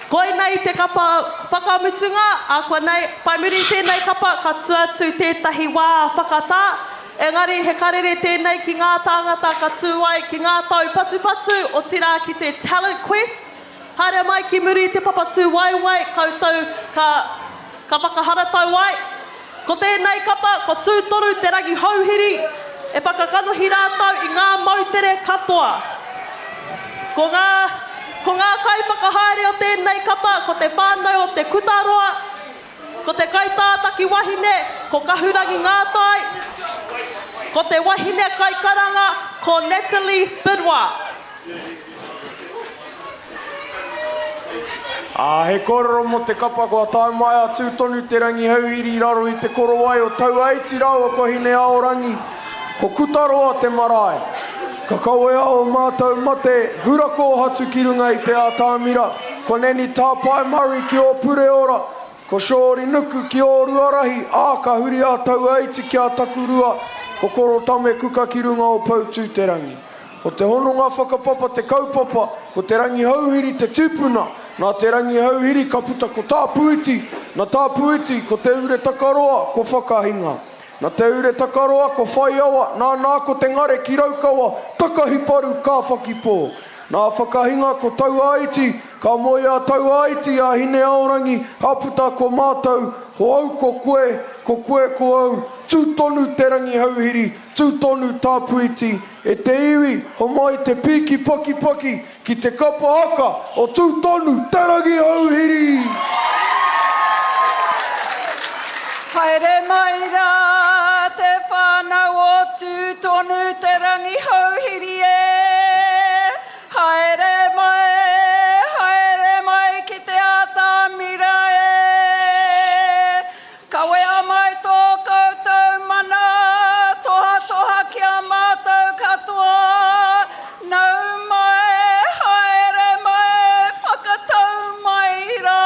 Speaker 6: Koe nei te kapa whakamutunga, a koe nei, pai muri tēnei kapa ka tuatu tētahi wā whakatā. Engari he karere tēnei ki ngā tāngata ka tūai ki ngā tau patu o tira ki te Talent Quest. Haere mai ki muri te papatū waiwai, koutou ka whakahara tau ai. Ko tēnei kapa, ko tūtoru te rangi hauhiri, e whakakanohi rātau i ngā mautere katoa. Ko ngā kai whakahaere o tēnei kapa, ko te whānau o te kutaroa, ko te kaitātaki wahine, ko kahurangi ngātai, ko te wahine kaikaranga, ko Natalie Bidwa.
Speaker 9: He kōrero mo te kapa kua tae mai a tūtonu te rangi hauhiri raro i te korowai o tau aiti raua ko hine aorangi, ko kutaroa te marae. Ka kawe ao mātou mate, hurako hatu ki runga i te ātāmira, ko neni tāpai mari ki o pure ora, ko shori nuku ki o ruarahi, ka huri a tau aiti ki a takurua, ko koro tame kuka ki runga o pautū te rangi. O te hononga whakapapa te kaupapa, ko te rangi hauhiri te tūpuna, nā te rangi hauhiri ka puta ko tā puiti, nā tā puiti ko te ure takaroa ko whakahinga. Nā te ure takaroa ko whaiawa, nā ko te ngare ki raukawa, takahiparu ka whakipō. Nā whakahinga ko tau aiti, ka moia tau aiti a hine aorangi, haputa ko mātou, ho au ko koe ko au, tūtonu te rangi hauhiri, tūtonu tā puiti, e te iwi, ho mai te piki paki, ki te Kapa Haka, o tūtonu te rangi hauhiri.
Speaker 7: Haere mai rā te whānau o tūtonu te rangi hauhiri e. Haere mai ki te ātāmira e. Kawe a mai tō koutou mana, toha ki a mātou katoa. Nau mai, haere mai, whakatau mai rā.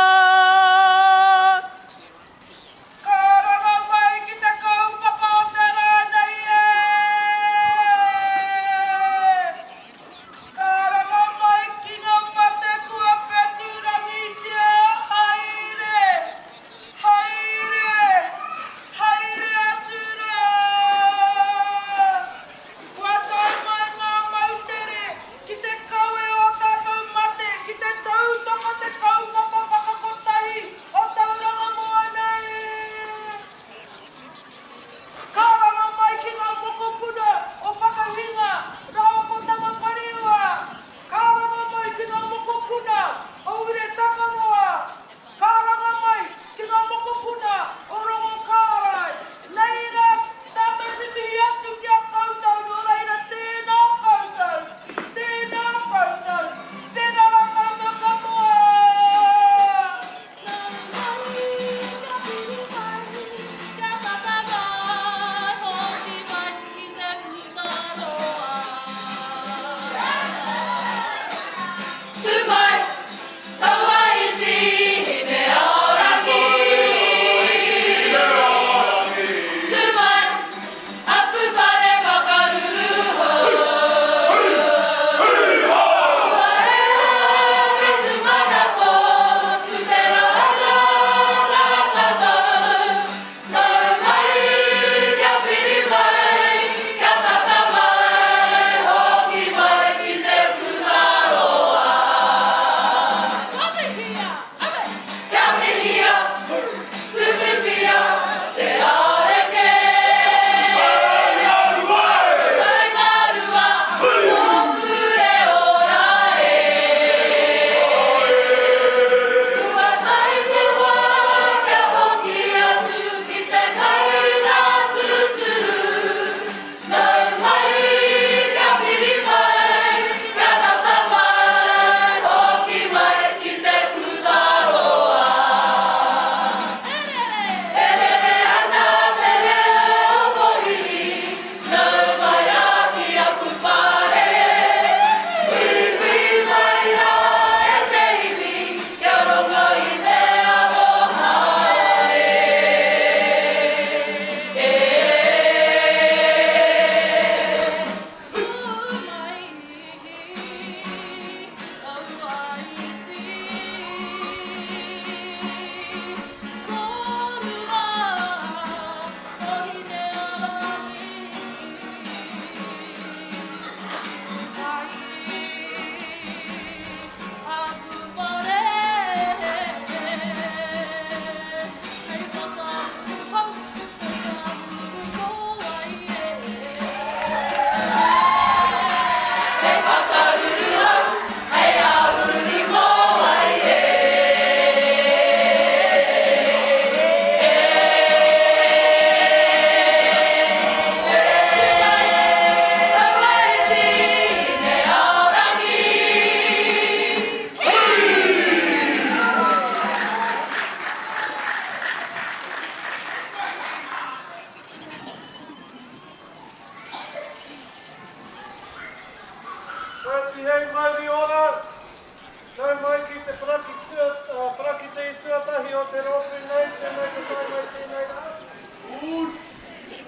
Speaker 8: whakakotahi o te ropi nei, tēnei te tai mai tēnei rā.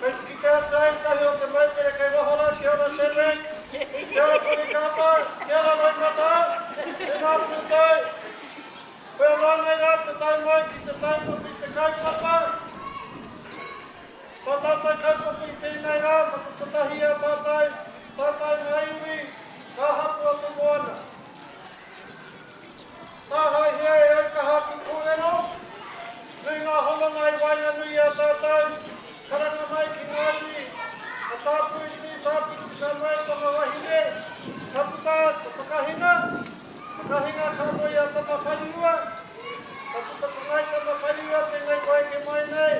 Speaker 8: Kei te kikea tai, tahi o te maipere kei wahora, ki ora tēnei. Kia ora kuri kapa, kia ora raimata, tēnā pūtai. Pea rānei rā te tai mai ki te tai mopi te kaupapa. Tātai kaupapa i tēnei rā, whakakotahi a tātai, tātai ngaiwi, ka hapū a te moana. Tāhai hea e au ka hapū kōrero, nui ngā hononga i whainganui a tātou, karanga mai ki ngāri, a tāpuiti, tāpuiti ka mai tama wahine, ka puta, ka whakahinga, whakahinga ka moi a tama whairua, ka puta ka mai tama whairua, tēnei koe ke mai nei,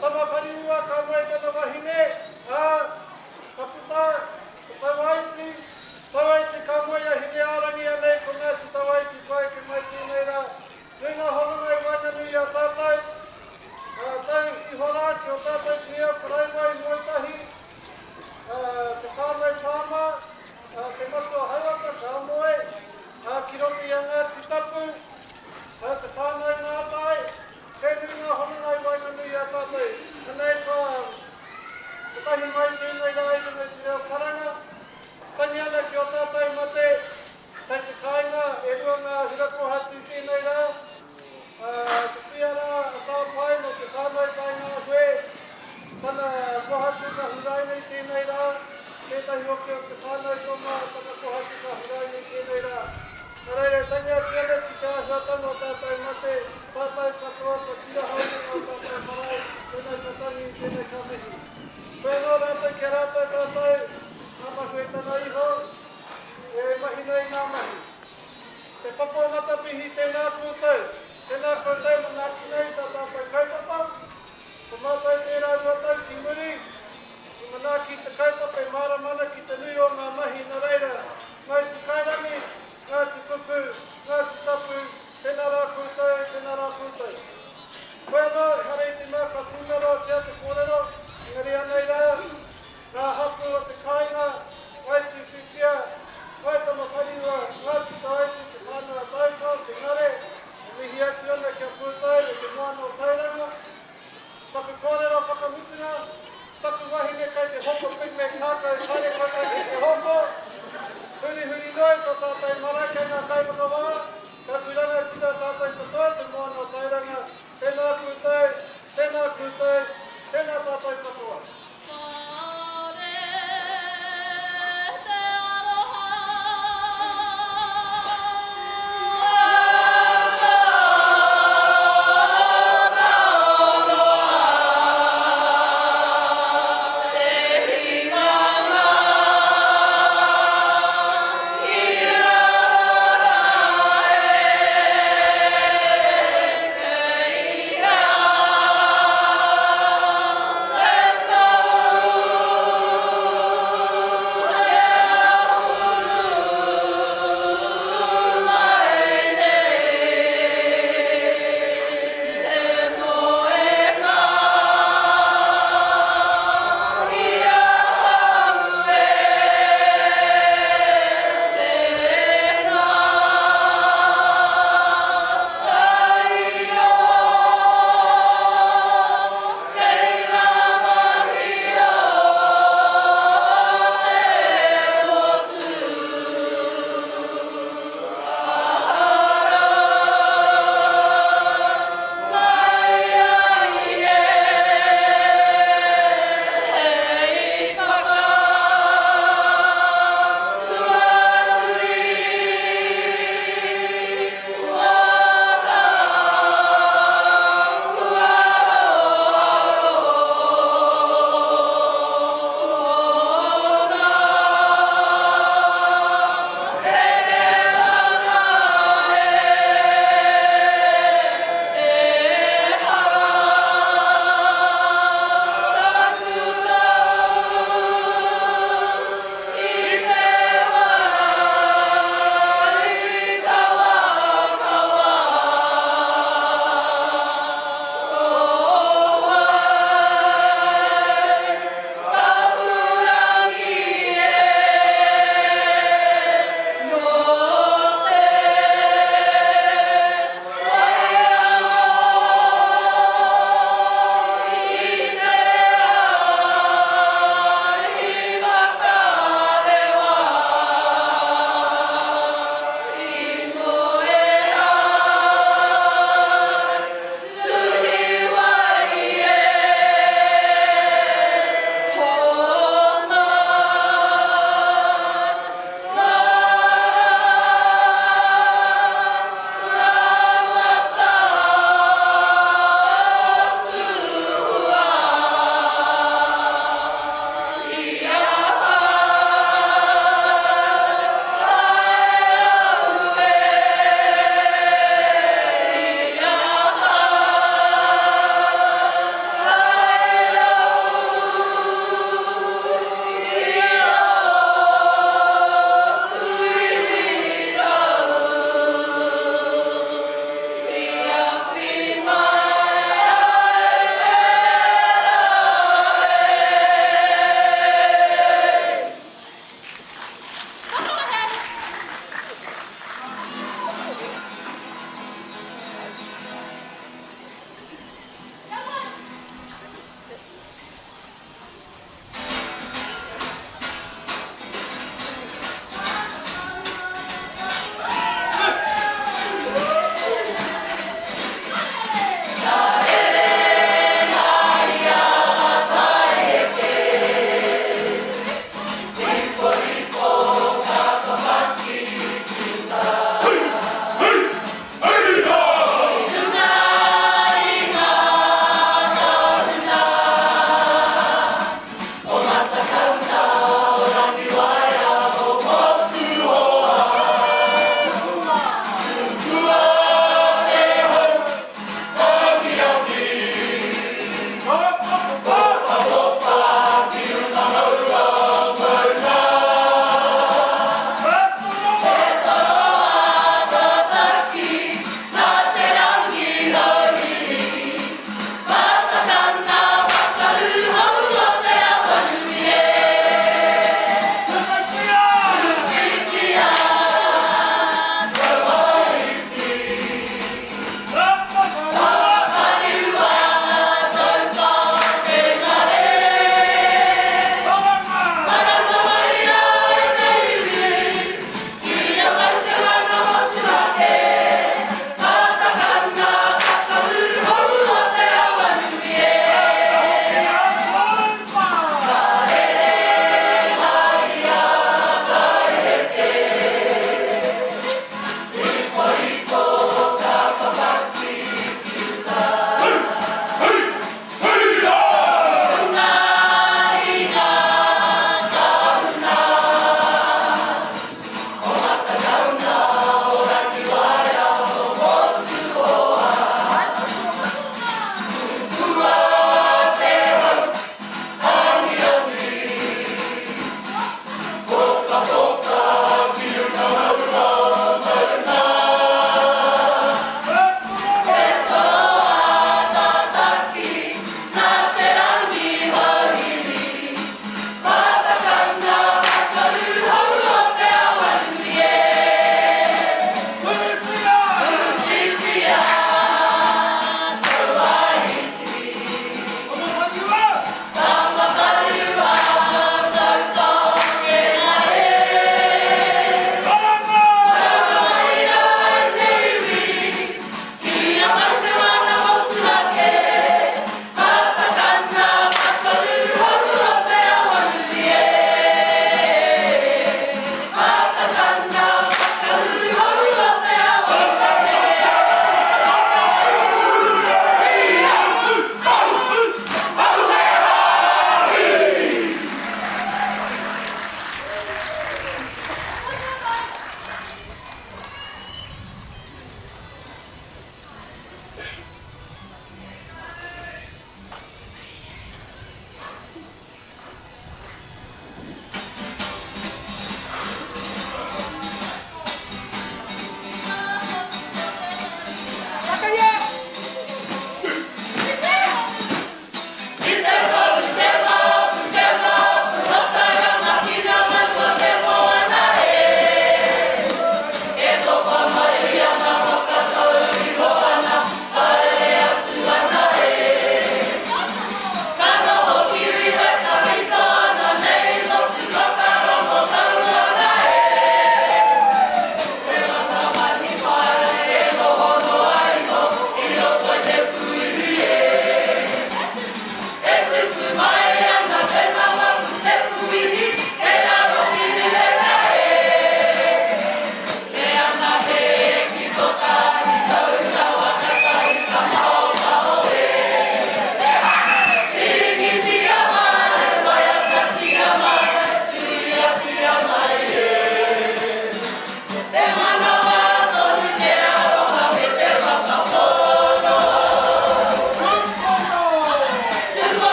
Speaker 8: tama whairua ka mai tama wahine, ka puta, ka tawaiti, tawaiti ka moi a hine arangi a nei, ko ngāsi tawaiti koe ke mai tēnei rā, nui ngā hononga i whainganui a tātou, tau i hora ki o tātou kia wharaima i moitahi, te kāmai tāma, te matua hauaka, ka moe, ki roki a Ngāti tapu, te whānau ngātai, kei nui ngā hononga i whainganui a tātou. Nei ka tahi mai tēnei rā i runga te reo karanga, tangi ana ki o tātou mate, kei te kāinga e rua ngā hirako hatu tēnei rā, te piara a tāpai no te whānau tai ngā hue, tana kohatu ka hurai nei tēnei rā, tētahi hoki o te whānau tonga, tana kohatu ka hurai nei tēnei rā. Nā reire, tangi a tiana ki te āhuatanga o tātou mate, tātou katoa ka tira haunga o tātou marae, tēnei katangi, tēnei ka mihi. Koe nō rātou ki rātou tātou, ngā mahu e tana iho, e mahi nei ngā mahi. Te papo matapihi tēnā kūtou, tēnā koutou manaki nei tā tātou kaupapa, ko mātou tērā ruatau ki muri, ki manaki te kaupapa e māramana ki te nui o ngā mahi nā reira, ngāi te kairangi, ngāi te tuku, ngāi te tapu, tēnā rā koutou, tēnā rā koutou. Koe anō, harei te mā ka tūnaro, tia te kōrero, ngari anei rā, ngā hapū o te kāinga, ngāi te whiwhia, ngāi tama whairua, ngāi te tāitu, te whānau a tāutau, te ngare,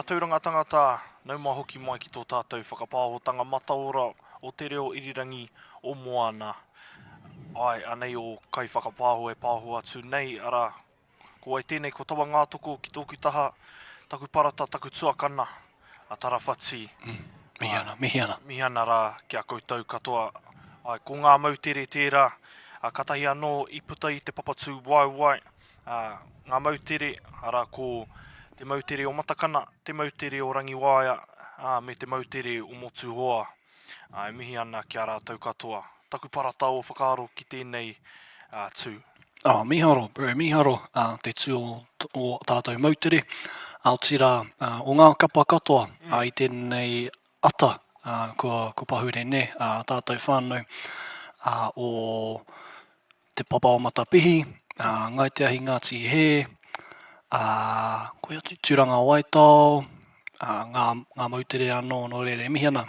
Speaker 2: Tauranga Tangata, nau mā hoki mai ki tō tātou whakapāhotanga mataora o te reo irirangi o Moana. Ai, anei o kai whakapāho e pāho atu nei, ara, ko ai tēnei ko tawa ngā toko ki tōku taha, taku parata, taku tuakana, a tarawhati. Mihana rā kia koutou katoa. Ai, ko ngā mautere tērā, katahi anō i puta i te papatū wai, ngā mautere, ara ko te mautere o matakana, te mautere o rangiwaia, me te mautere o motu hoa. Ai, mihi ana kia rātou katoa. Taku parata o whakaaro ki tēnei tū.
Speaker 3: Miharo, miharo, te tū o tātou mautere. Ao tira, o ngā kapa katoa, i tēnei ata, ko Ahurei ne, tātou whānau, o te papa o Matapihi, ngai te ahi Ngāti he, koe atu tūranga waitau, ngā mautere anō no rere mihi ana.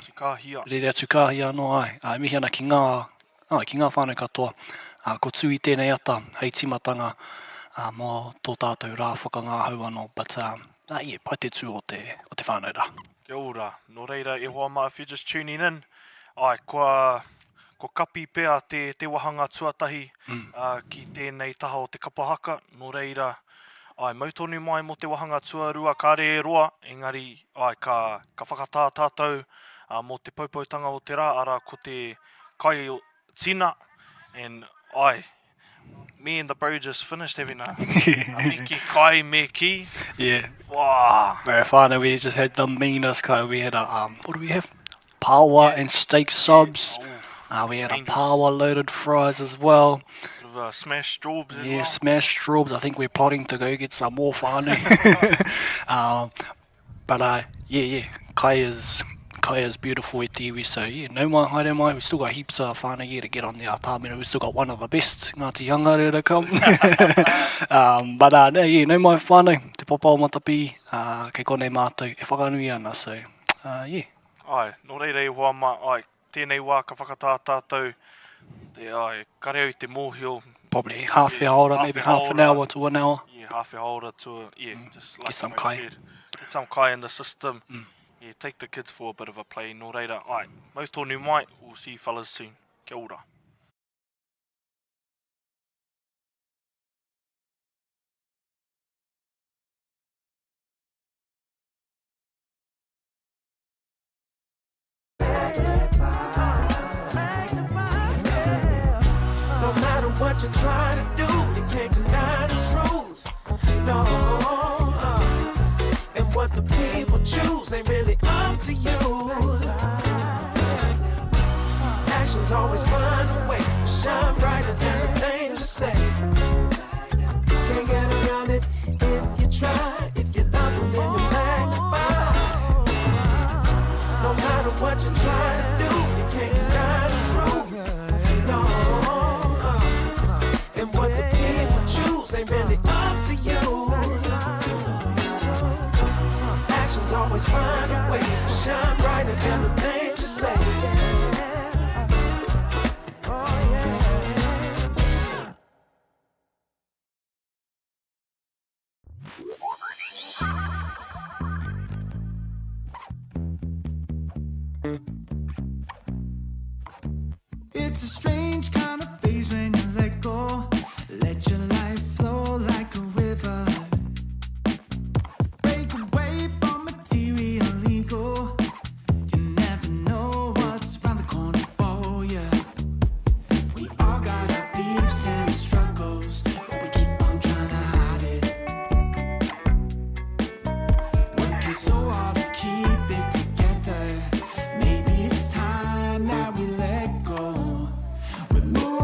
Speaker 3: Rere atu kāhia anō ai. Mihi ana ki ngā whānau katoa. Ko tū i tēnei ata, hei timatanga, mō tō tātou rā whakangāhau anō, but pai te tū o te whānau rā.
Speaker 2: Kia ora, no reira e hoa maa, if you're just tuning in, ko kapi pēr te wahanga tuatahi ki tēnei taha o te Kapa Haka, no reira, mautonu mai mo te wahanga tuarua kōrero, engari, ka whakatā tātou mo te paupautanga o te rā, ara ko te kai o tina, and me and the bro just finished having a miki kai me ki.
Speaker 3: Yeah.
Speaker 2: Wow.
Speaker 3: Whānau, we just had the meanest kai. We had what do we have? Power and steak subs. We had a power loaded fries as well.
Speaker 2: Bit of smashed straws as well.
Speaker 3: Yeah, smashed straws. I think we're plotting to go get some more whānau. But kai is beautiful e tiwi, so no mai haere mai, we still got heaps of whānau here to get on the tāmera, we still got one of the best Ngāti Hangare to come. But no mai whānau, te papa o Matapihi, kei konei mātou, e whakanui ana, so
Speaker 2: no reira e hoa ma, tēnei wā ka whakatā tātou, kareo i te mōhio.
Speaker 3: Probably half an hour, maybe half an hour to 1 hour.
Speaker 2: Yeah, half an hour to, just like
Speaker 3: get some kai.
Speaker 2: Get some kai in the system. Yeah, take the kids for a bit of a play. No reira, mau tōnu mai, we'll see you fellas soon. Kia ora.
Speaker 11: No matter what you try to do, you can't deny the truth. No. And what the people choose ain't really up to you. Actions always find a way to shine brighter than the things you say. Can't get around it if you try. If you love them, then you magnify. No matter what you try to do, you can't deny the truth. No. And what the people choose ain't really up to you. Actions always find a way to shine brighter than the things you say.
Speaker 12: It's a strange kind of phase when you let go. Let your life flow like a river. Break away from material ego. You never know what's around the corner for you. We all got our beefs and struggles, but we keep on trying to hide it. Working so hard to keep it together. Maybe it's time that we let go. Remove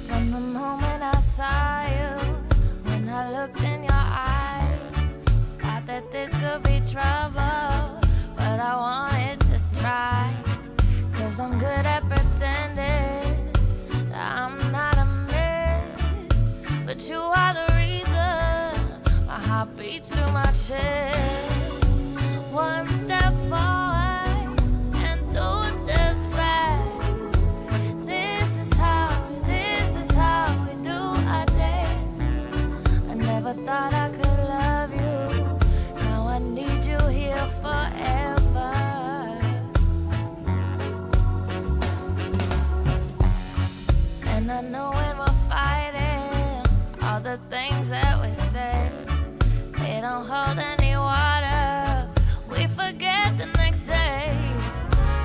Speaker 5: From the moment I saw you, when I looked in your eyes, thought that this could be trouble, but I wanted to try. 'Cause I'm good at pretending that I'm not a mess, but you are the reason my heart beats through my chest. One step forward and two steps back. This is how we do our dance. I never thought I could love you. Now I need you here forever. And I know when we're fighting, all the things that we say, they don't hold any water. We forget the next day.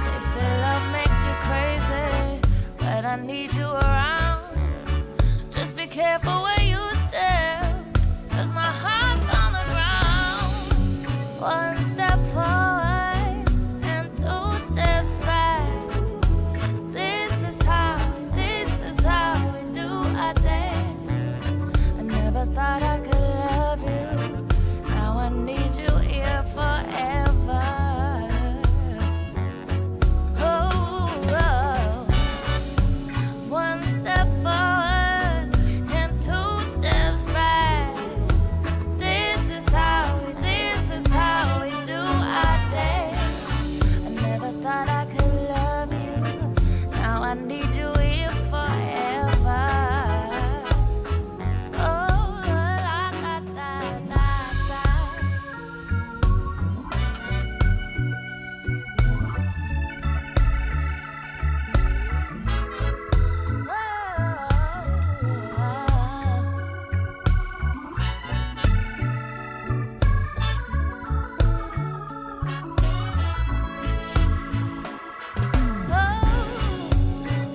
Speaker 5: They say love makes you crazy, but I need you around. Just be careful where you step, 'cause my heart's on the ground. One step forward and two steps back. This is how we do our dance. I never thought I could love you. Now I need you here forever. Oh, one step forward and two steps back. This is how we do our dance. I never thought I could love you. Now I need you here forever. Oh, la la la la la.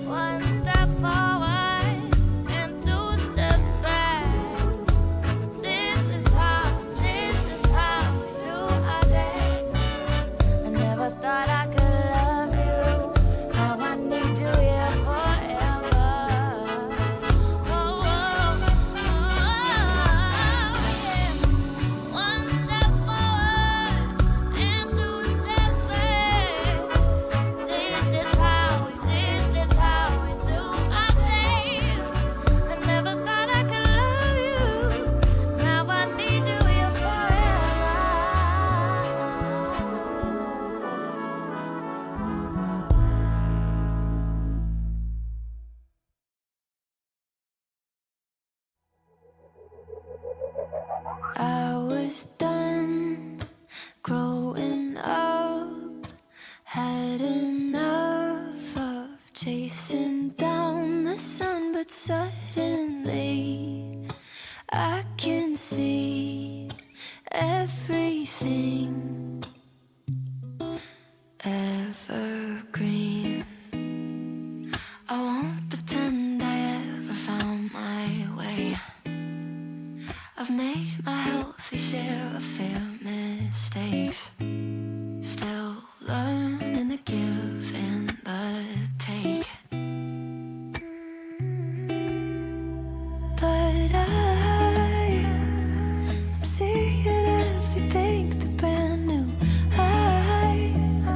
Speaker 5: One step forward and two steps back. This is how we do our dance. I never thought I could love you. Now I need you here forever. Yeah. One step forward and two steps back. This is how we do our dance. I never thought I could love you. Now I need you here forever. I was done growing up, had enough of chasing down the sun, but suddenly I can see everything evergreen. I won't pretend I ever found my way. I've made my healthy share of fair mistakes, still learning to give and the take. But I'm seeing everything through brand new eyes,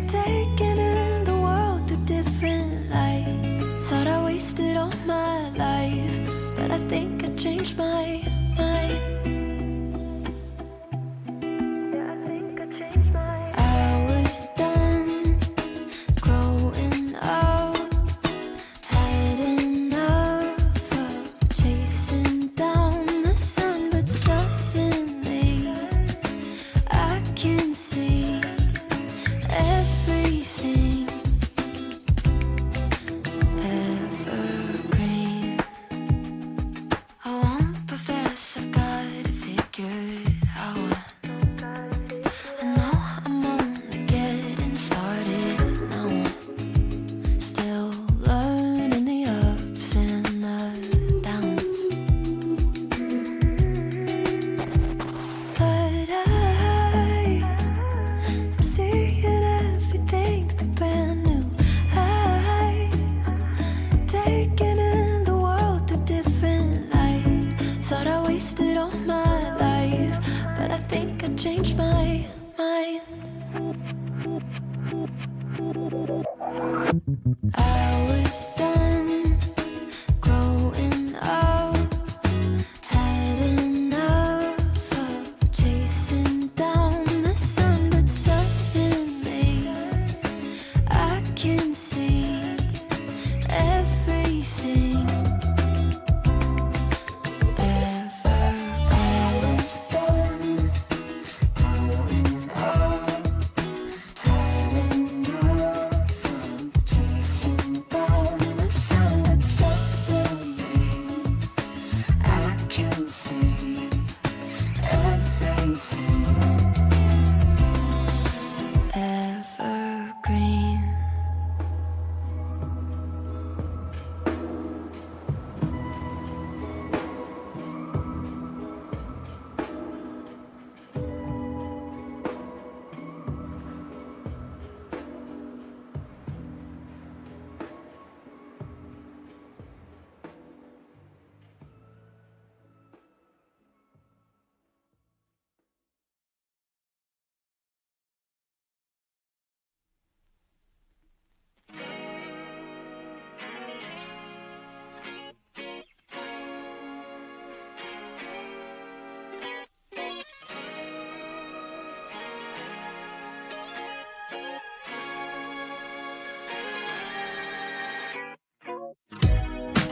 Speaker 5: taking in the world through different light. Thought I wasted all my life, but I think I changed my mind. I was done growing up, had enough of chasing down the sun, but suddenly I can see everything evergreen. I won't profess I've got think I changed my mind. I was done growing up, had enough of chasing down the sun, but suddenly I can see everything.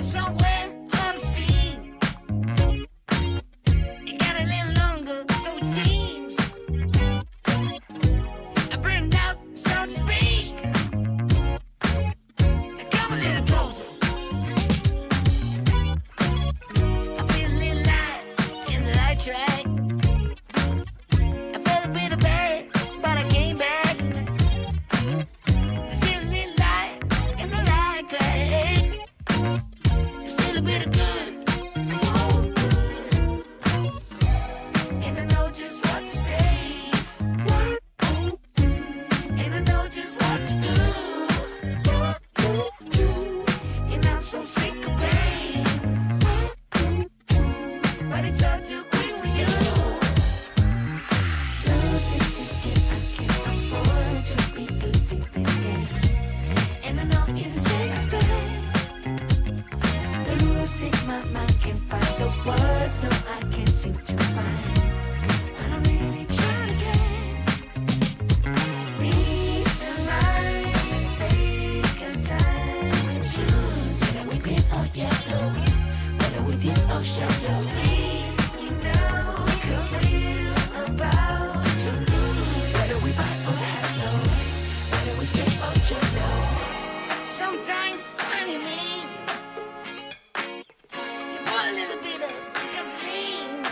Speaker 5: Somewhere on the sea, it got a little longer, so it seems. I burned out, so to speak. Now come a little closer. I feel a little light in the light track. I felt a bit of bad, but I came back. There's still a little light in the light track. Still a bit of good, so good. And I know just what to say. And I know just what to do. And I'm so sick of pain. But it's all too quick with you. Losing this game, I can't afford to be losing this game. And I know you're the safest bet. Losing my mind, can't find the words, no, I can't seem to find. But I'm really trying again. Reason rhyme and take our time and choose. Whether we win or yellow, whether we did or shallow. Please, we know, cause we're about to lose. Whether we buy or hello, whether we stay or jello. Sometimes, funny me. A little bit of gasoline.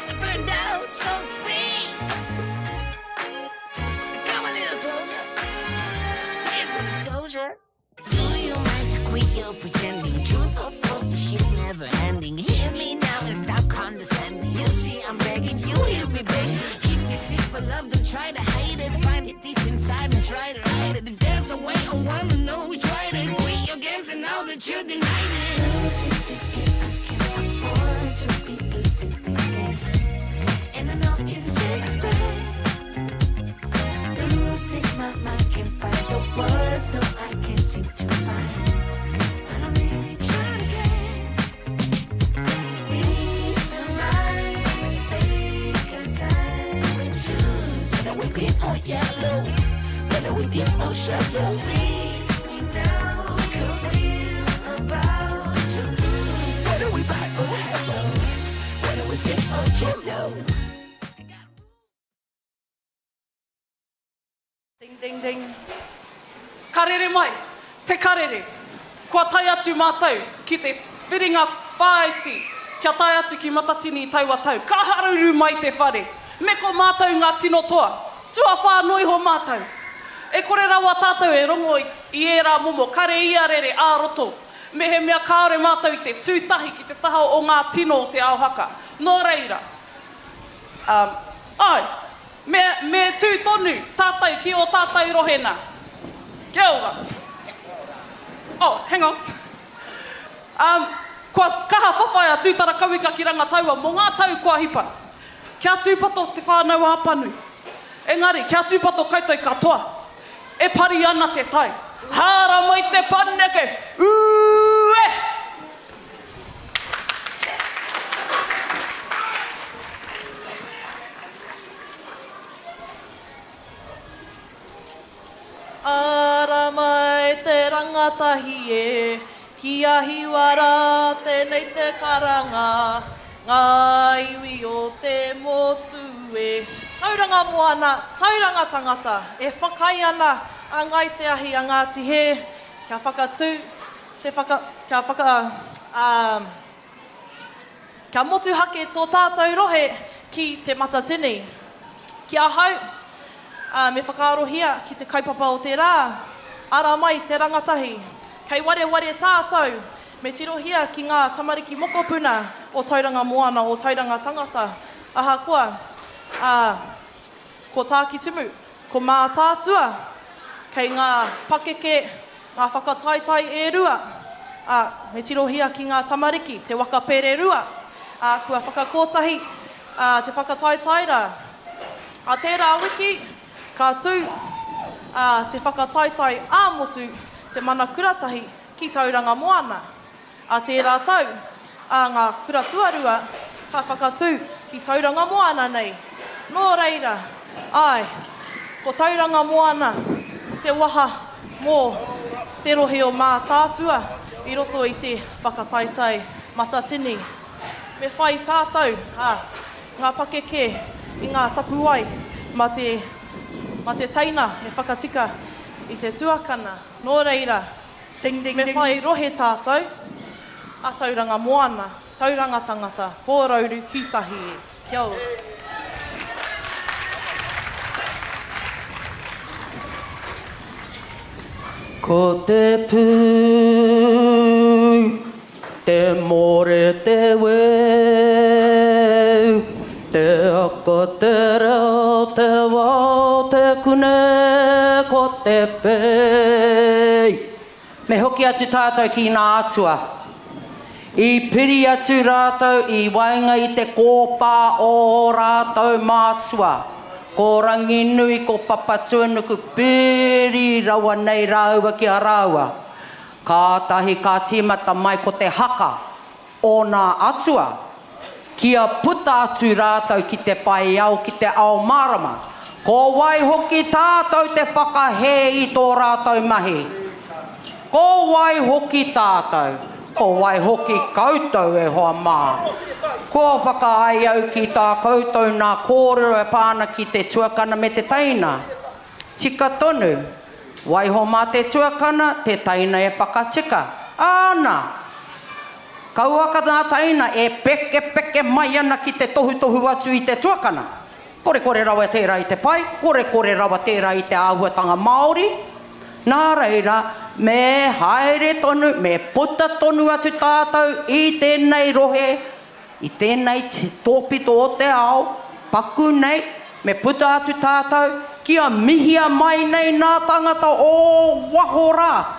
Speaker 5: I burned out, so to speak. Come a little closer. Here's some disclosure. Do you mind to quit your pretending? Truth or false, this shit never ending. Hear me now and stop condescending. You see, I'm begging, you hear me beg. If you seek for love, don't try to hide it. Find it deep inside and try to hide it. If there's a way, I wanna know we tried it. Quit your games and now that you denied it. Losing this game, I can't afford to be losing this game. And I know you're the safest bet. Losing my mind, can't find the words, no, I can't seem to find. But I'm really trying again. Reason rhyme and take our time and choose. Whether we win or yellow, whether we dip or shallow. Please, we know, cause we're about to lose. Whether we buy or hello, whether we stay or jello.
Speaker 6: Ding, ding, ding. Karere mai, te karere. Kua tai atu mātou ki te whiringa whāiti. Kia tai atu ki Matatini i taua tau. Ka haruru mai te whare. Me ko mātou ngā tino toa. Tua whānui ho mātou. E kore rawa tātou e rongo i ērā momo. Kare ia rere āroto. Me he mea kāore mātou i te tūtahi ki te taha o ngā tino o te Āra Haka. Nō reira. Me tū tonu tātou ki o tātou rohena. Kia ora. Oh, hang on. Kua kaha whawhaia tūtara kawika ki rangataua mō ngā tau kua hipa. kia tūpato te whānau āpanui. Engari, kia tūpato kaitai katoa. E pari ana te tai. Āra mai te paneke. Ue! Āra mai te rangatahi e, kia hiwara tēnei te karanga, ngā iwi o te motu e. Tauranga Moana Tauranga Tangata, e whakai ana a ngai te ahi a Ngāti he, kia whakatū, kia motu hake tō tātou rohe ki te matatini. Kia hau, me whakaarohia ki te kaupapa o te rā, Āra Mai Te Rangatahi, kei ware tātou, me tirohia ki ngā tamariki mokopuna o Tauranga Moana o Tauranga Tangata. Aha koa, ko tā ki tumu, ko mā tātua, kei ngā pakeke, ngā whakataitai e rua, me tirohia ki ngā tamariki, te wakapere rua, kua whakakotahi, te whakataitai rā. A tērā wiki, ka tū, te whakataitai āmotu, te mana kuratahi ki Tauranga Moana. A tērā tau, ngā kura tuarua, ka whakatū ki Tauranga Moana nei. Nō reira, ai, ko Tauranga Moana, te waha mō te rohe o mā tātua, i roto i te whakataitai matatini. Me whai tātou, ngā pakeke i ngā tapuai, ma te taina e whakatika i te tuakana. Nō reira, me whai rohe tātou, a Tauranga Moana, Tauranga Tangata, kōrero ki tahi e. Kia ora.
Speaker 13: Ko te pū, te more te weu, te ako te reo, te wao, te kune, ko te pei. Me hoki atu tātou ki ngā atua. I piri atu rātou i wainga i te kōpā o rātou mātua. Ko rangi nui, ko papatua nuku piri rawa nei rāua ki a rāua. Kātahi ka tīmata mai ko te haka o nā atua. Kia puta atu rātou ki te pai au, ki te ao marama. Ko wai hoki tātou te whakahe i tō rātou mahi. Ko wai hoki tātou. Ko wai hoki koutou e hoa mā. Ko whakaai au ki tā koutou nā kōrero e pāna ki te tuakana me te taina. Tika tonu. Wai ho mā te tuakana, te taina e whakatika. Āna. Kauaka nā taina e peke mai ana ki te tohu atu i te tuakana. Kore rawa tērā i te pai, kore rawa tērā i te āhuatanga Māori. Nā reira, me haere tonu, me puta tonu atu tātou i tēnei rohe, i tēnei tōpito o te ao, paku nei, me puta atu tātou, kia mihia mai nei nā tangata o wahora.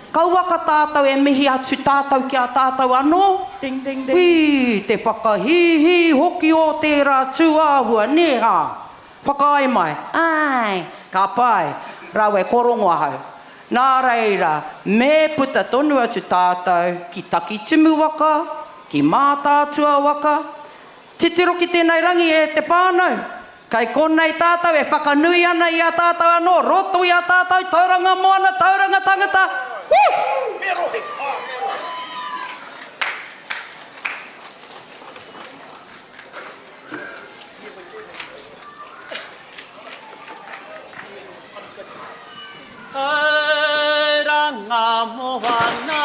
Speaker 13: Kauaka tātou e mihi atu tātou ki a tātou anō.
Speaker 6: Ding, ding, ding.
Speaker 13: Hui, te whakahihi hoki o tērā tuāhua, neha. Whakaai mai. Ai, ka pai. Rau e korongo ahau. Nā reira, me puta tonu atu tātou ki takitimu waka, ki mātātua waka. Titiro ki tēnei rangi e te pānau. Kai konei tātou e whakanui ana i a tātou anō, roto i a tātou, Tauranga Moana Tauranga Tangata.
Speaker 7: Tauranga Moana,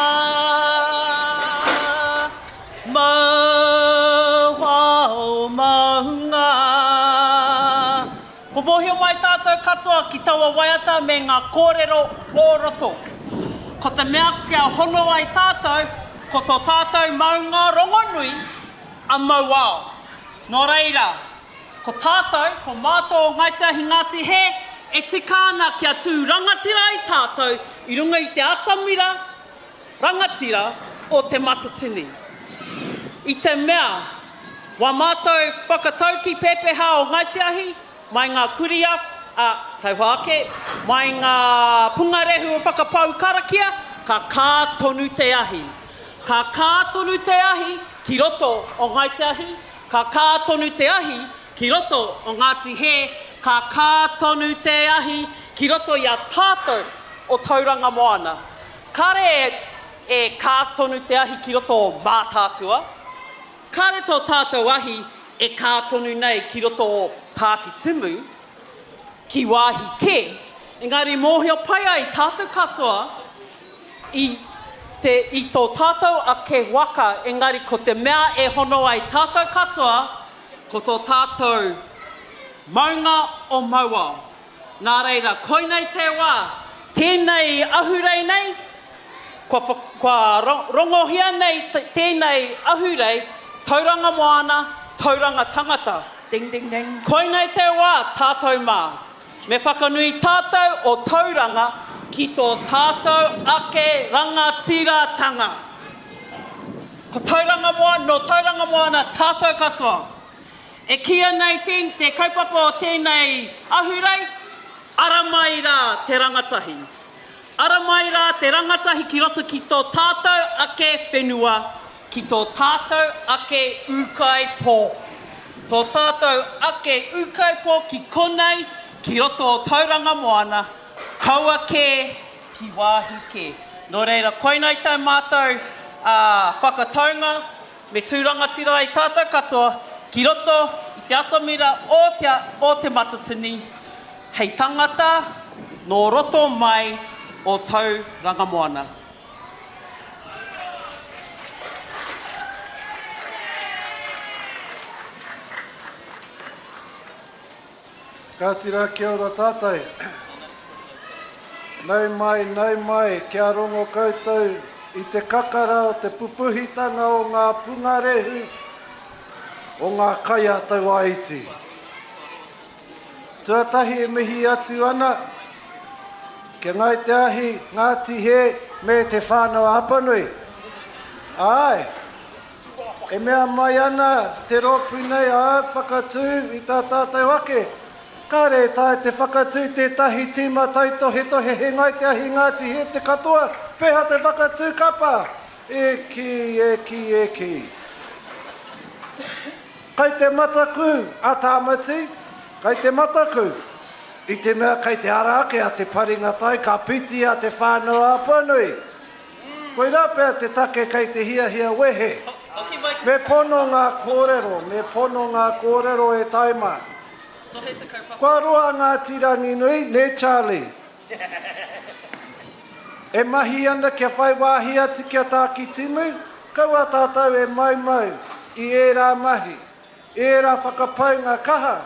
Speaker 7: mau maunga. Ko mohio mai tātou katoa ki taua waiata me ngā kōrero o roto. Ko te mea kia hono ai tātou, ko tō tātou maunga rongonui a mauao. Nō reira, ko tātou, ko mātou ngaitahi Ngāti he, e tikāna kia tū rangatira i tātou i runga i te atamira rangatira o te matatini. I te mea,
Speaker 10: Wa mātou whakatau ki pepeha o Ngaitiahi, mai ngā kuria, tau hake, mai ngā pungarehu o whakapau karakia, ka kātonu te ahi. Ka kātonu te ahi ki roto o Ngaitiahi, ka kātonu te ahi ki roto o Ngāti He, ka kātonu te ahi ki roto i a tātou o Tauranga Moana. Kare e kātonu te ahi ki roto o Mātātua. Kare tō tātou ahi e kātonu nei ki roto o Tāki Timu, ki wāhi ke. Engari mōhio pai ai tātou katoa i tō tātou a ke waka, engari ko te mea e hono ai tātou katoa, ko tō tātou maunga o maua. Nā reira, koinei te wā, tēnei ahurei nei, kua rongohia nei tēnei ahurei, Tauranga Moana Tauranga Tangata. Ding, ding, ding. Koinei te wā, tātou mā. Me whakanui tātou o tauranga ki tō tātou ake rangatiratanga. Ko Tauranga Moana, no Tauranga Moana tātou katoa. E kia nei te kaupapa o tēnei ahurei, Āra Mai Te Rangatahi. Āra Mai Te Rangatahi ki roto ki tō tātou ake whenua, ki tō tātou ake ukai pō. Tō tātou ake ukai pō ki konei, ki roto o Tauranga Moana, kaua ke, ki wāhi ke. Nō reira, koinei tau mātou whakataunga, me tūrangatira i tātou katoa, ki roto i te atamira o te matatini, hei tangata, nō roto mai o Tauranga Moana.
Speaker 8: Ka tira kia ora tātai. Nei mai, kia rongo koutou i te kakara o te pupuhitanga o ngā pungarehu o ngā kai atau aiti. Tuatahi e mihi atu ana, ke ngai te ahi, Ngāti He, me te whānau hapanui. Ai, e mea mai ana te ropu nei a whakatū i tā tātou ake. Kare tae te whakatū te tahi tīma taitohe he ngai te ahi Ngāti He te katoa, peha te whakatū kapa. Eki. Kai te mataku a tāmati, kai te mataku. I te mea kai te arake a te paringatai, ka piti a te whānau apanui. Koe rapea te take kai te hia wehe. Me pono ngā kōrero, e taima. Kua roa ngā tirangi nui, ne Charlie. E mahi ana kia whai wāhi atu kia tāki timu, kaua tātou e mau i ērā mahi, ērā whakapaunga kaha.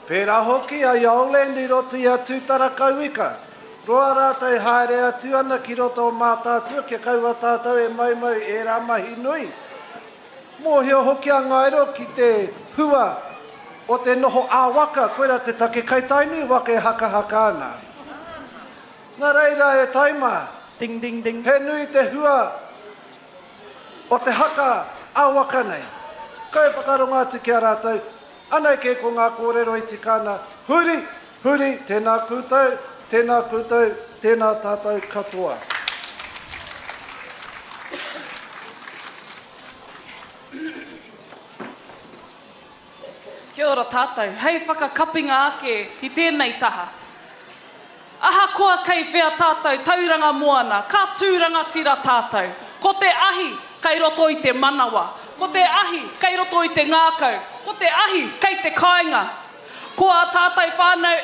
Speaker 8: Pērā hoki a Yauland i roto i a tūtara kauika. Roa rātou haere atu ana ki roto o mātātua kia kaua tātou e mau ērā mahi nui. Mōhio hoki a ngairo ki te hua o te noho āwaka, koera te take kaitainu wake haka ana. Nā reira e taima,
Speaker 10: Ding, ding, ding.
Speaker 8: he nui te hua o te haka āwaka nei. Kai whakaronga atu ki a rātou, anai ke ko ngā kōrero i tikana. Huri, tēnā koutou, tēnā tātou katoa.
Speaker 6: Kia ora tātou, hei whakakapinga ake i tēnei taha. Aha koa kei whea tātou, Tauranga Moana, ka tūrangatira tātou. Ko te ahi, kei roto i te manawa. Ko te ahi, kei roto i te ngākau. Ko te ahi, kei te kāinga. Ko a tātou whānau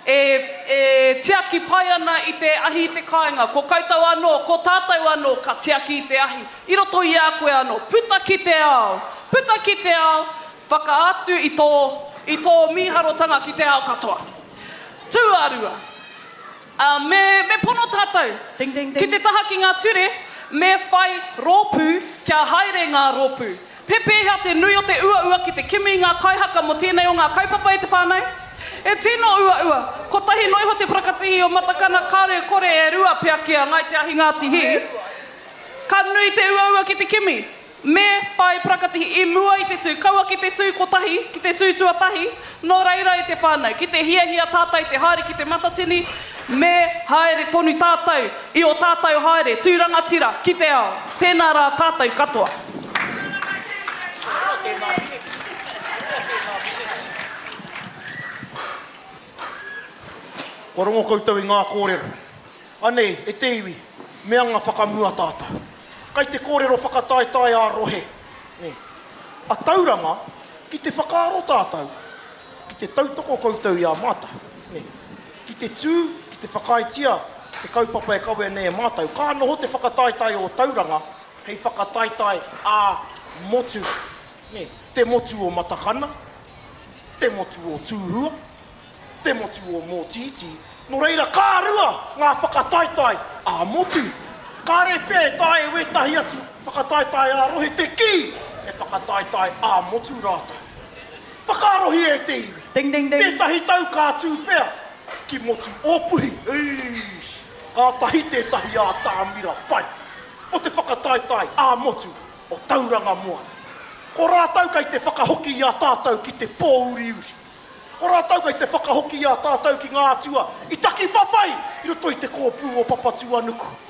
Speaker 6: e tiaki pai ana i te ahi i te kāinga. Ko koutou anō, ko tātou anō, ka tiaki i te ahi. I roto i a koe anō, puta ki te ao, whakaatu i tō miharotanga ki te ao katoa. Tūarua. Me pono tātou, ki te taha ki ngā ture, me whai rōpū kia haere ngā rōpū. Pepehea te nui o te ua ki te kimi ngā kaihaka mo tēnei o ngā kaupapa i te whānau. E tino ua, ko tahi noiho te prakatihi o matakana kāre kore e rua pia kia ngai te ahi Ngāti He. Ka nui te ua ki te kimi, me whai prakatihi Matapihi, I mua i te tū, kaua ki te tū kotahi, ki te tū tuatahi, nō reira i te whānau, ki te hia tātou, i te haere ki te matatini, me haere tonu tātou, i o tātou haere, tūrangatira, ki te ao. Tēnā rā tātou katoa.
Speaker 14: Ko rongo koutou i ngā kōrero. Anei, e te iwi, mea ngā whakamua tātou. Kai te kōrero whakataetai a rohe. A tauranga, ki te whakaaro tātou, ki te tautoko koutou i a mata. Ki te tū, ki te whakaitia, te kaupapa e kawe nei e mātou. Ka noho te whakataetai o tauranga, hei whakataetai a motu. Te motu o matakana, te motu o tūhua, te motu o mōtiti. No reira, kā rua ngā whakataetai a motu. Kā re pē tae e wetahi atu, whakataetai a rohe te ki, e whakataetai a motu rātou. Whakarohi e te iwi.
Speaker 6: Ding, ding, ding.
Speaker 14: Tētahi tau kā tūpea, ki motu ōpuhi. Kā tahi tētahi a tāmira pai. O te whakataetai a motu o Tauranga Moana. Ko rātau kai te whakahoki i a tātou ki te pōuriuri. O rātau kai te whakahoki i a tātou ki ngā atua. I taki whawhai, i roto i te kōpū o papatua nuku.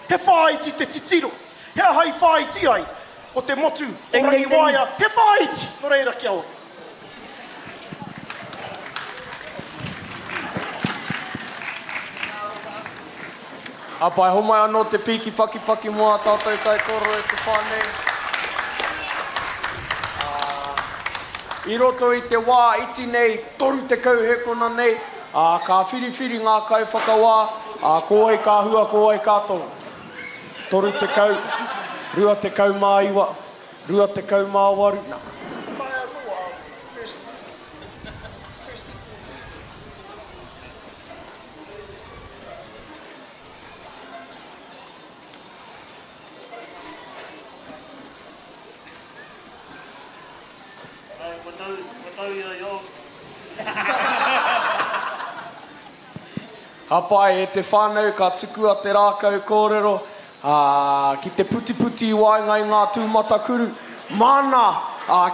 Speaker 14: He whāiti te titiro, he ahai whāiti ai. Ko te motu o rangi waia, he whāiti. No reira kia ora.
Speaker 9: Apai homai anō te piki paki paki moa tātou kai kōrero e te whānei. I roto i te wā iti nei, toru te kauhekona nei, ka whiriwhiri ngā kai whakawā, kōhei ka hua, kōhei ka tō. Toru te kau, rua te kau mā iwa, rua te kau mā waru. Hapai, e te whānau ka tuku a te rākau kōrero, ki te puti puti wainga i ngā tūmata kuru. Mana,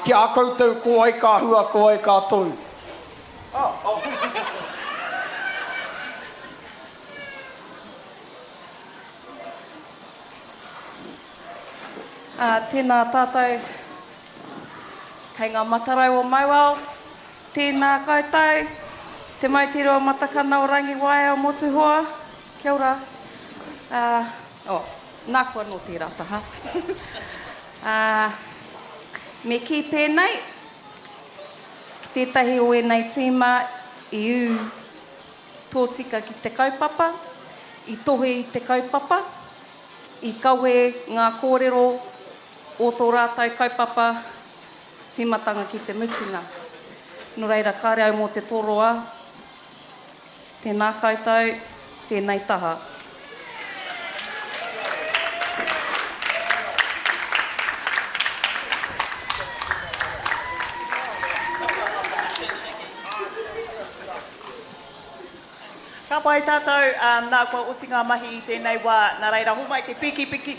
Speaker 9: ki a koutou kōhei ka hua, kōhei ka toru.
Speaker 6: Tēnā tātou, kei ngā matarau o Maiwao, tēnā koutou, te maitiro matakana o rangi waia o motuhoa, kia ora. Nā kua no te rataha. Me ki pēnei, ki tētahi o enei tīma i u tōtika ki te kaupapa, i tohe i te kaupapa, i kawe ngā kōrero o tō rātou kaupapa, tīmatanga ki te mutunga. No reira, kāre au mō te toroa, tēnā koutou, tēnei taha.
Speaker 7: Ka pai tātou, nā kua uti ngā mahi i tēnei wā, nā reira humai te piki paki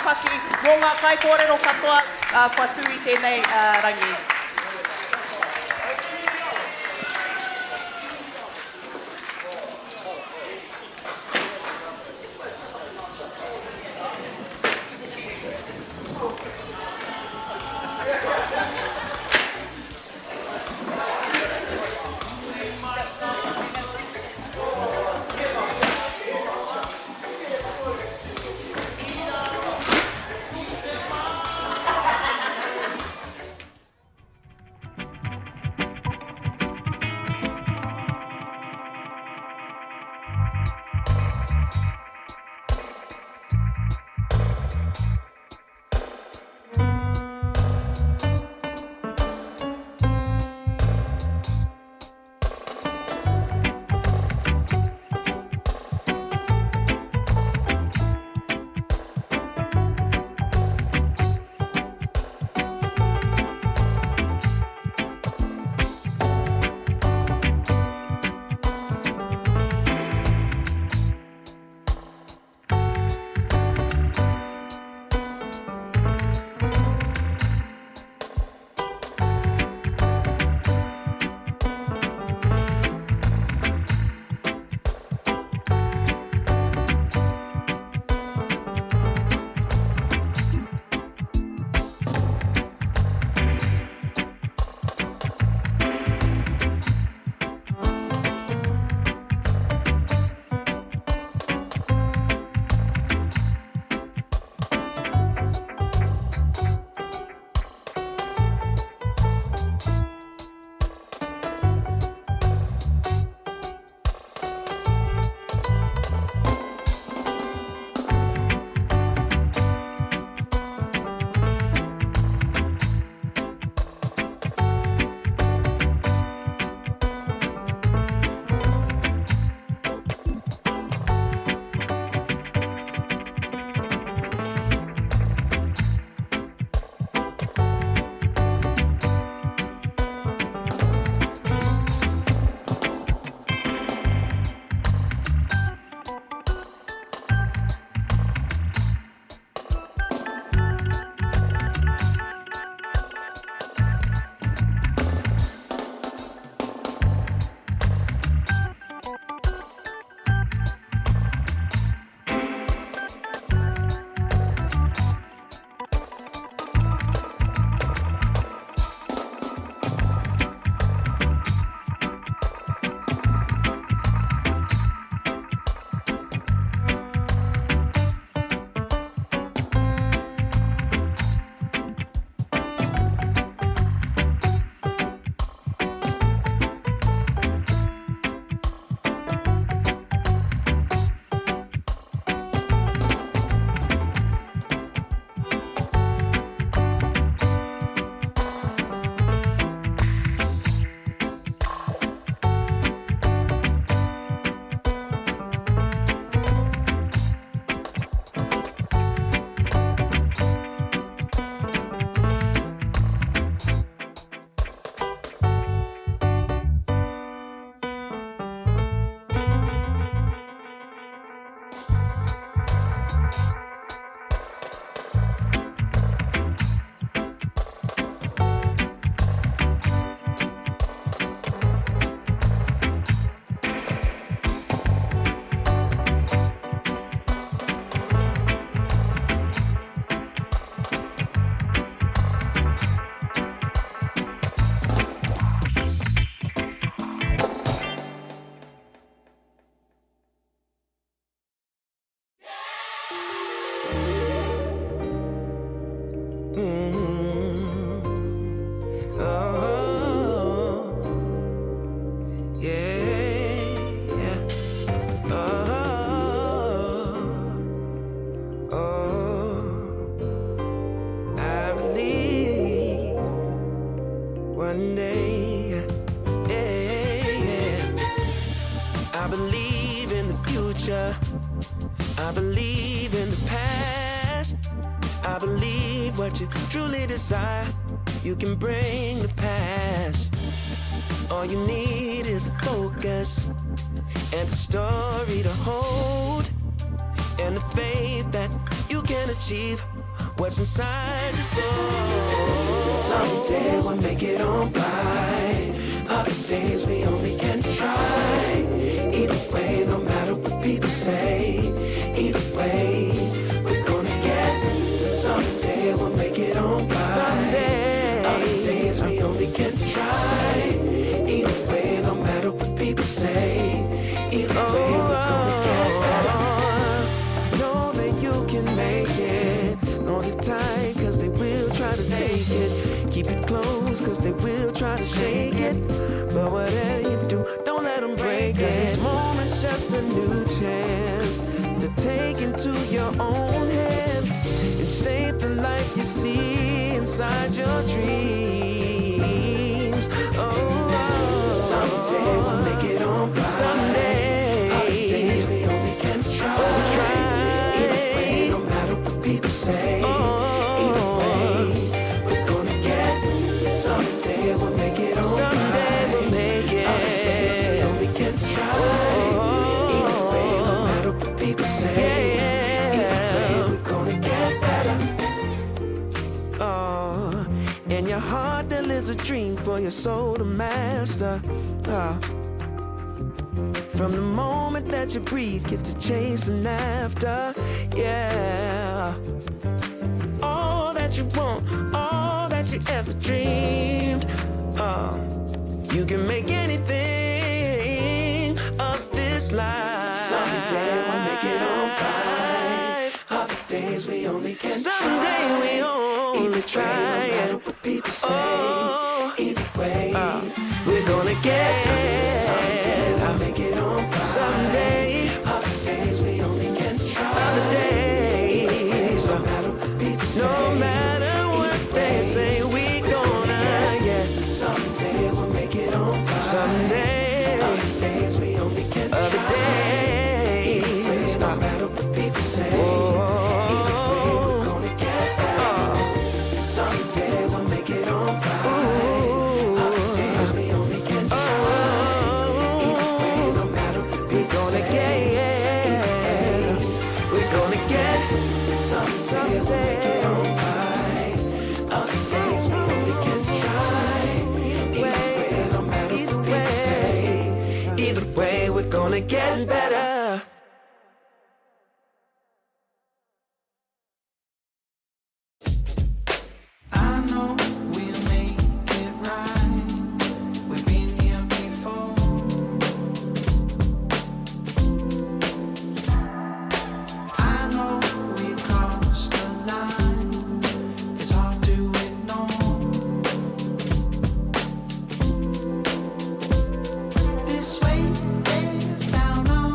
Speaker 7: mō ngā kai kōrero katoa, kua tū i tēnei rangi.
Speaker 11: one day. I believe in the future. I believe in the past. I believe what you truly desire, you can bring the past. All you need is a focus and a story to hold, and the faith that you can achieve what's inside your soul. Someday we'll make it on by. Other days we only can try. Either way, no matter what people say, either way, we're gonna get. Someday we'll make it on by. Someday. Other days we only can try. Either way, no matter what people say, either way, we're gonna get better. Know that you can make it. Hold it tight, cause they will try to take it. Keep it close, cause they will try to shake it. But whatever you do, don't let them break it. Cause these moments just a new chance to take into your own hands and shape the life you see inside your dreams. Someday we'll make it on by. Someday. Other days we only can try. Either way, no matter what people say. Either way, we're gonna get. Someday we'll make it on by. Someday we'll make it. Other days we only can try. Either way, no matter what people say. Either way, we're gonna get better. In your heart there lives a dream for your soul to master. From the moment that you breathe, get to chasing after. Yeah. All that you want, all that you ever dreamed. You can make anything of this life. Someday we'll make it on by. Other days we only can try. Someday we only try. No matter what people say. Either way, we're gonna get. Someday we'll make it on by. Someday. Other days we only can try. Other days. No matter what people say. No matter what they say, we gonna get. Someday we'll make it on by. Someday. Other days we only can try. Other days. No matter what people say. Either way, we're gonna get better. Someday we'll make it on by. Other days we only can try. Either way, no matter what people say. Either way, we're gonna get. Someday we'll make it on by. Other days we only can try. Either way, no matter what people say. Either way, we're gonna get better.
Speaker 12: I know we'll make it right. We've been here before. I know we crossed the line. It's hard to ignore. This way is down on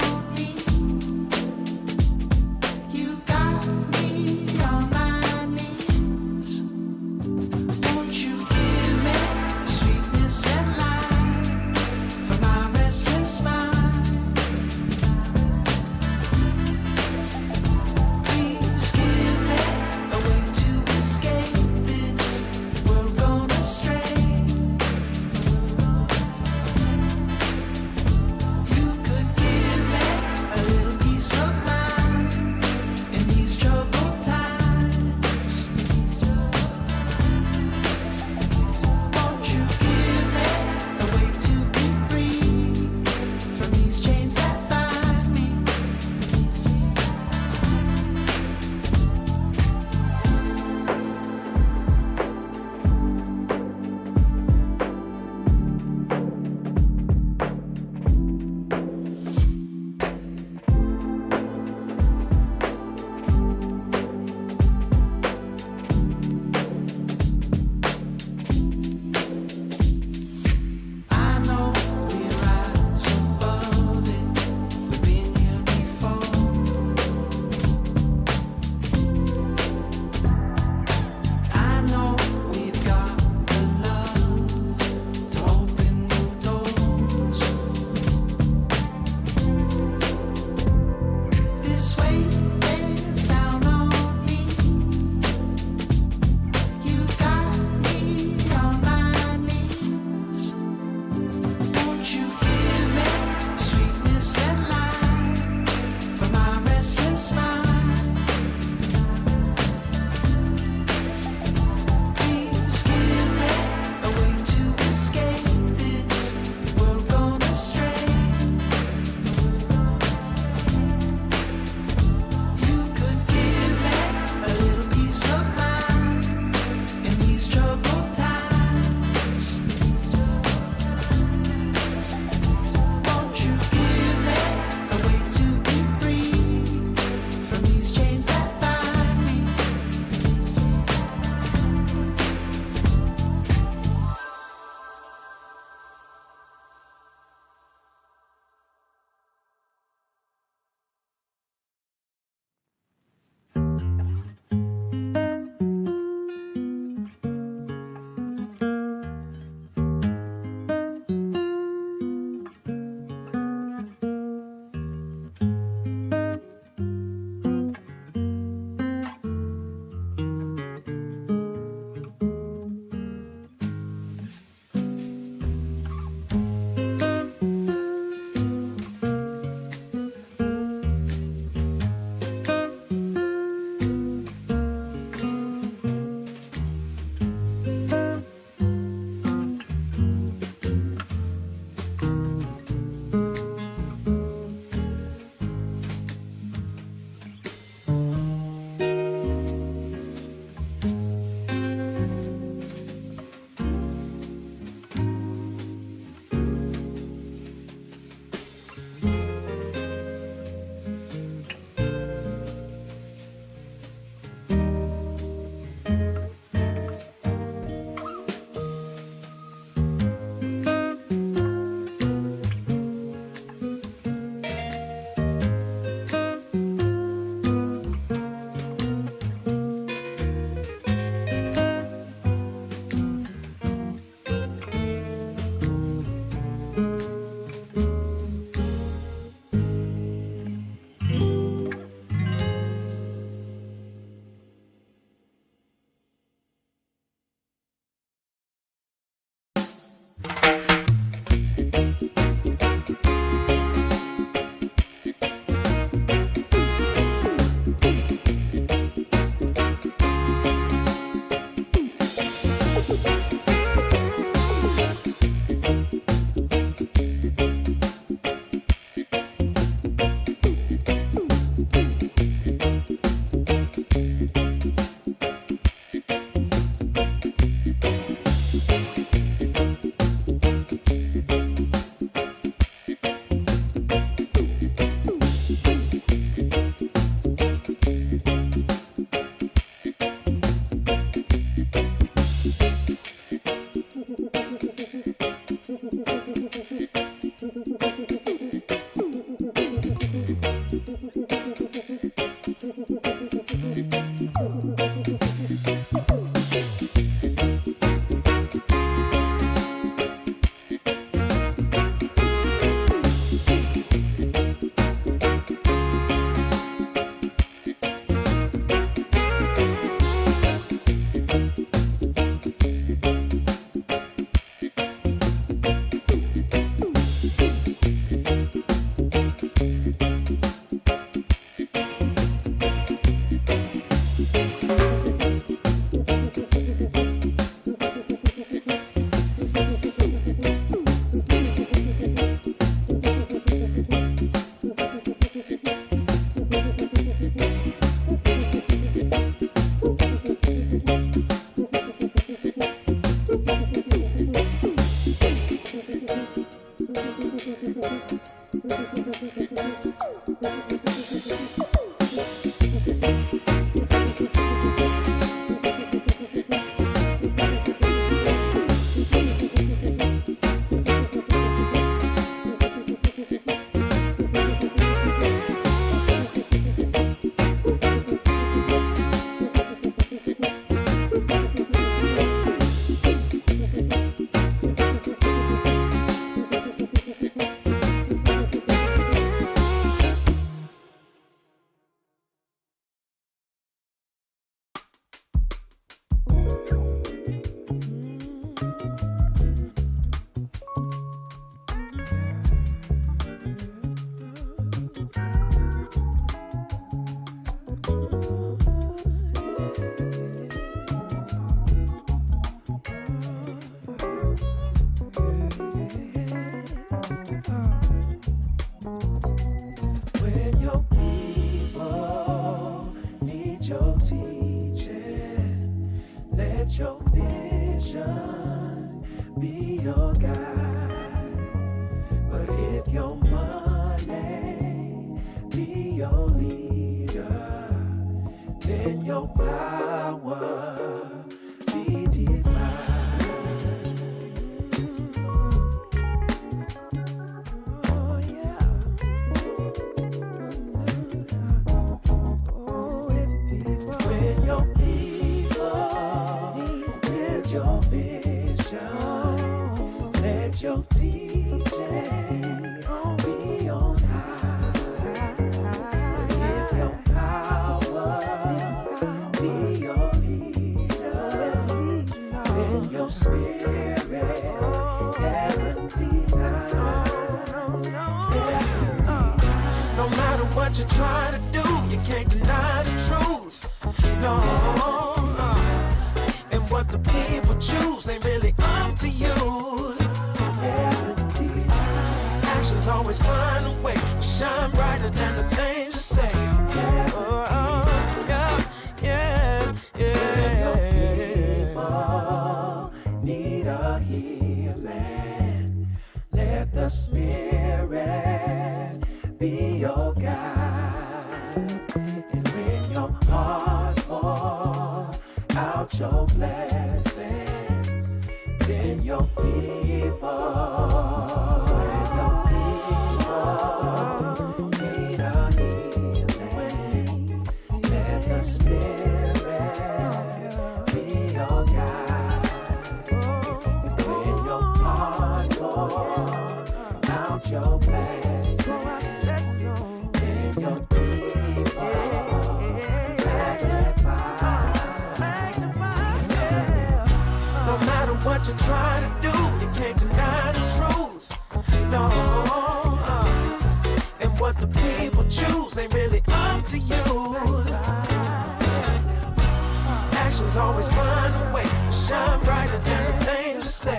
Speaker 11: Actions always find a way to shine brighter than the things you say.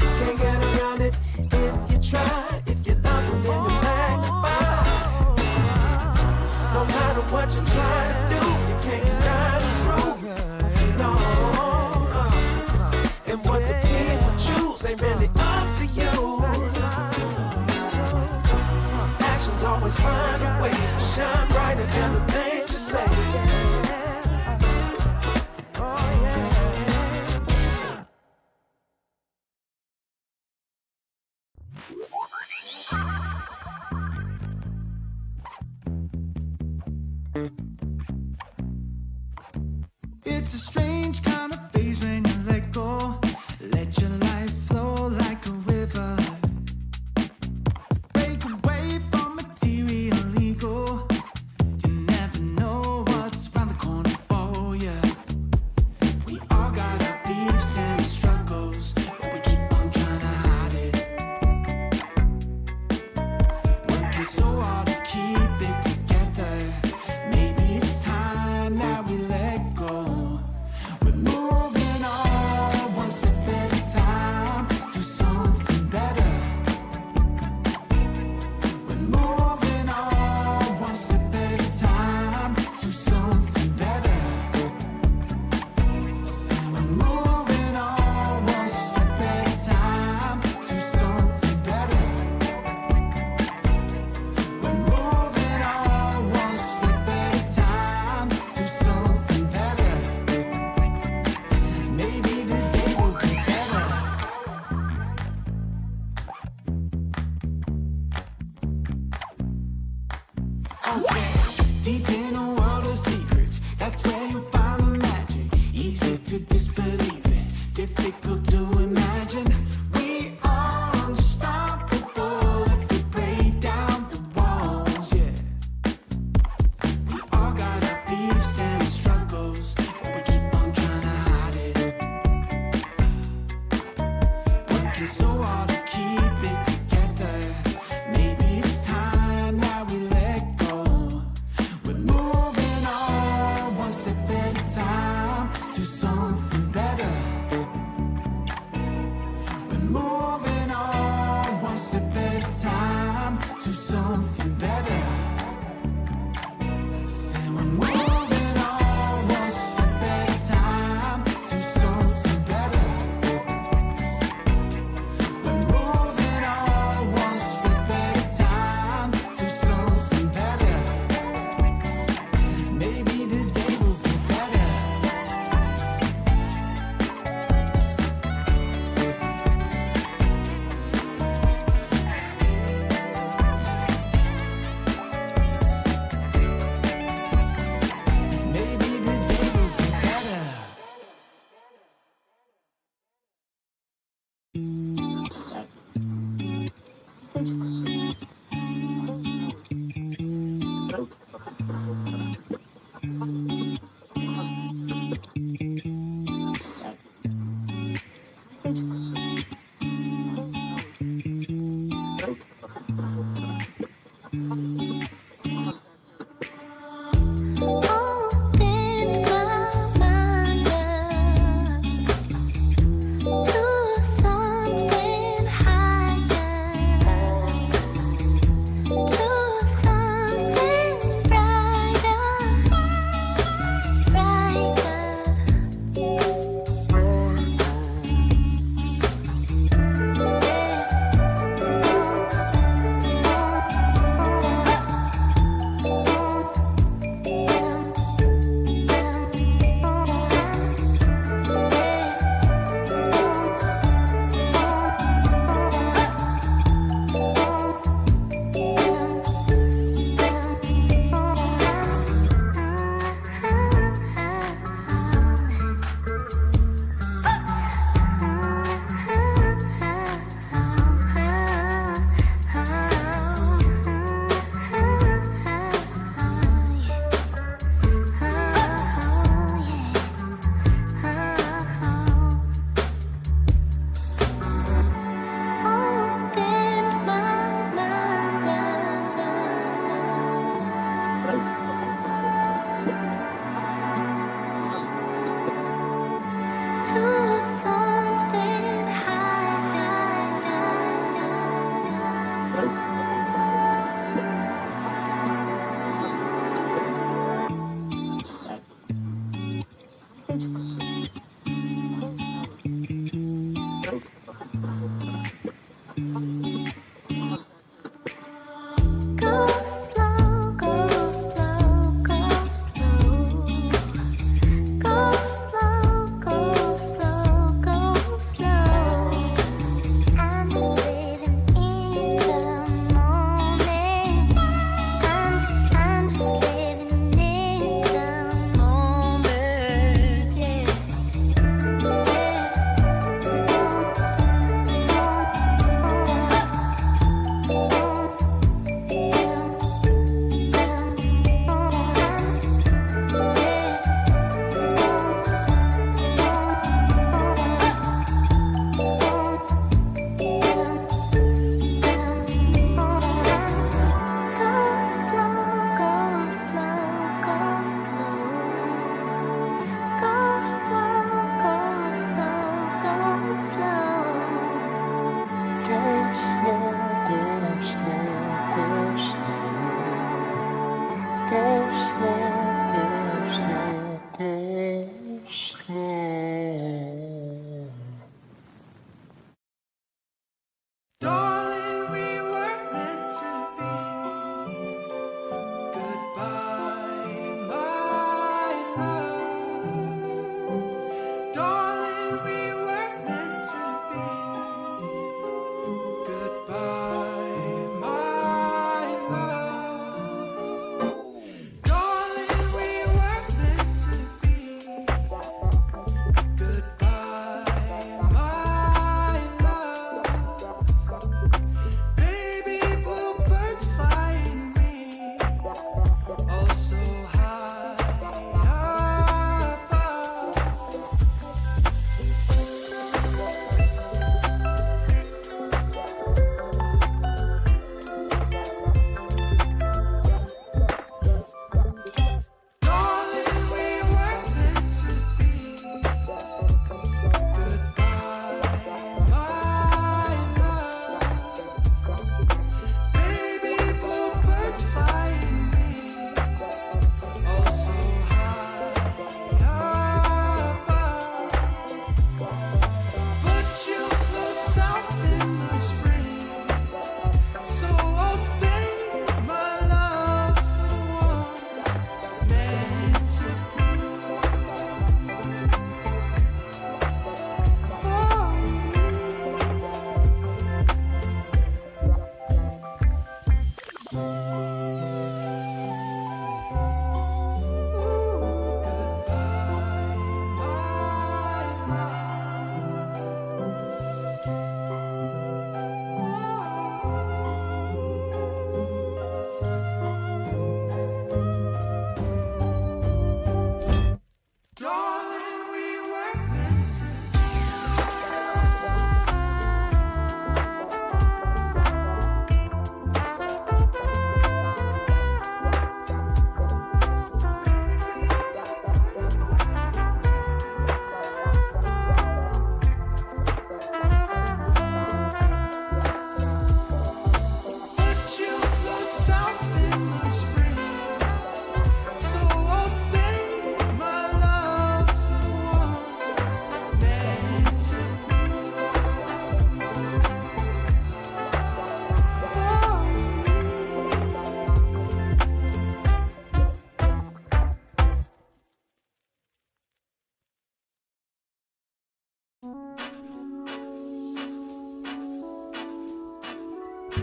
Speaker 11: Can't get around it if you try. If you love them, then you magnify. No matter what you try to do, you can't deny the truth. No, and what the people choose ain't really up to you. Actions always find a way to shine brighter than the things you say.
Speaker 12: It's a strange kind of phase when you let go. Let your life flow like a river. Break away from material ego. You never know what's around the corner for you. We all got our beefs and struggles, but we keep on trying to hide it. Working so hard to keep it together. Maybe it's time that we let go. We're moving on one step at a time to something better. We're moving on one step at a time to something better. So we're moving on one step at a time to something better. We're moving on one step at a time to something better. Maybe the day will be better. Okay, deep in a world of secrets, that's where you find the magic. Easy to disbelieve it, difficult to imagine. We are unstoppable if we break down the walls, yeah. We all got our beefs and struggles, but we keep on trying to hide it. Working so hard to keep it together. Maybe it's time that we let go. We're moving on one step at a time to something better.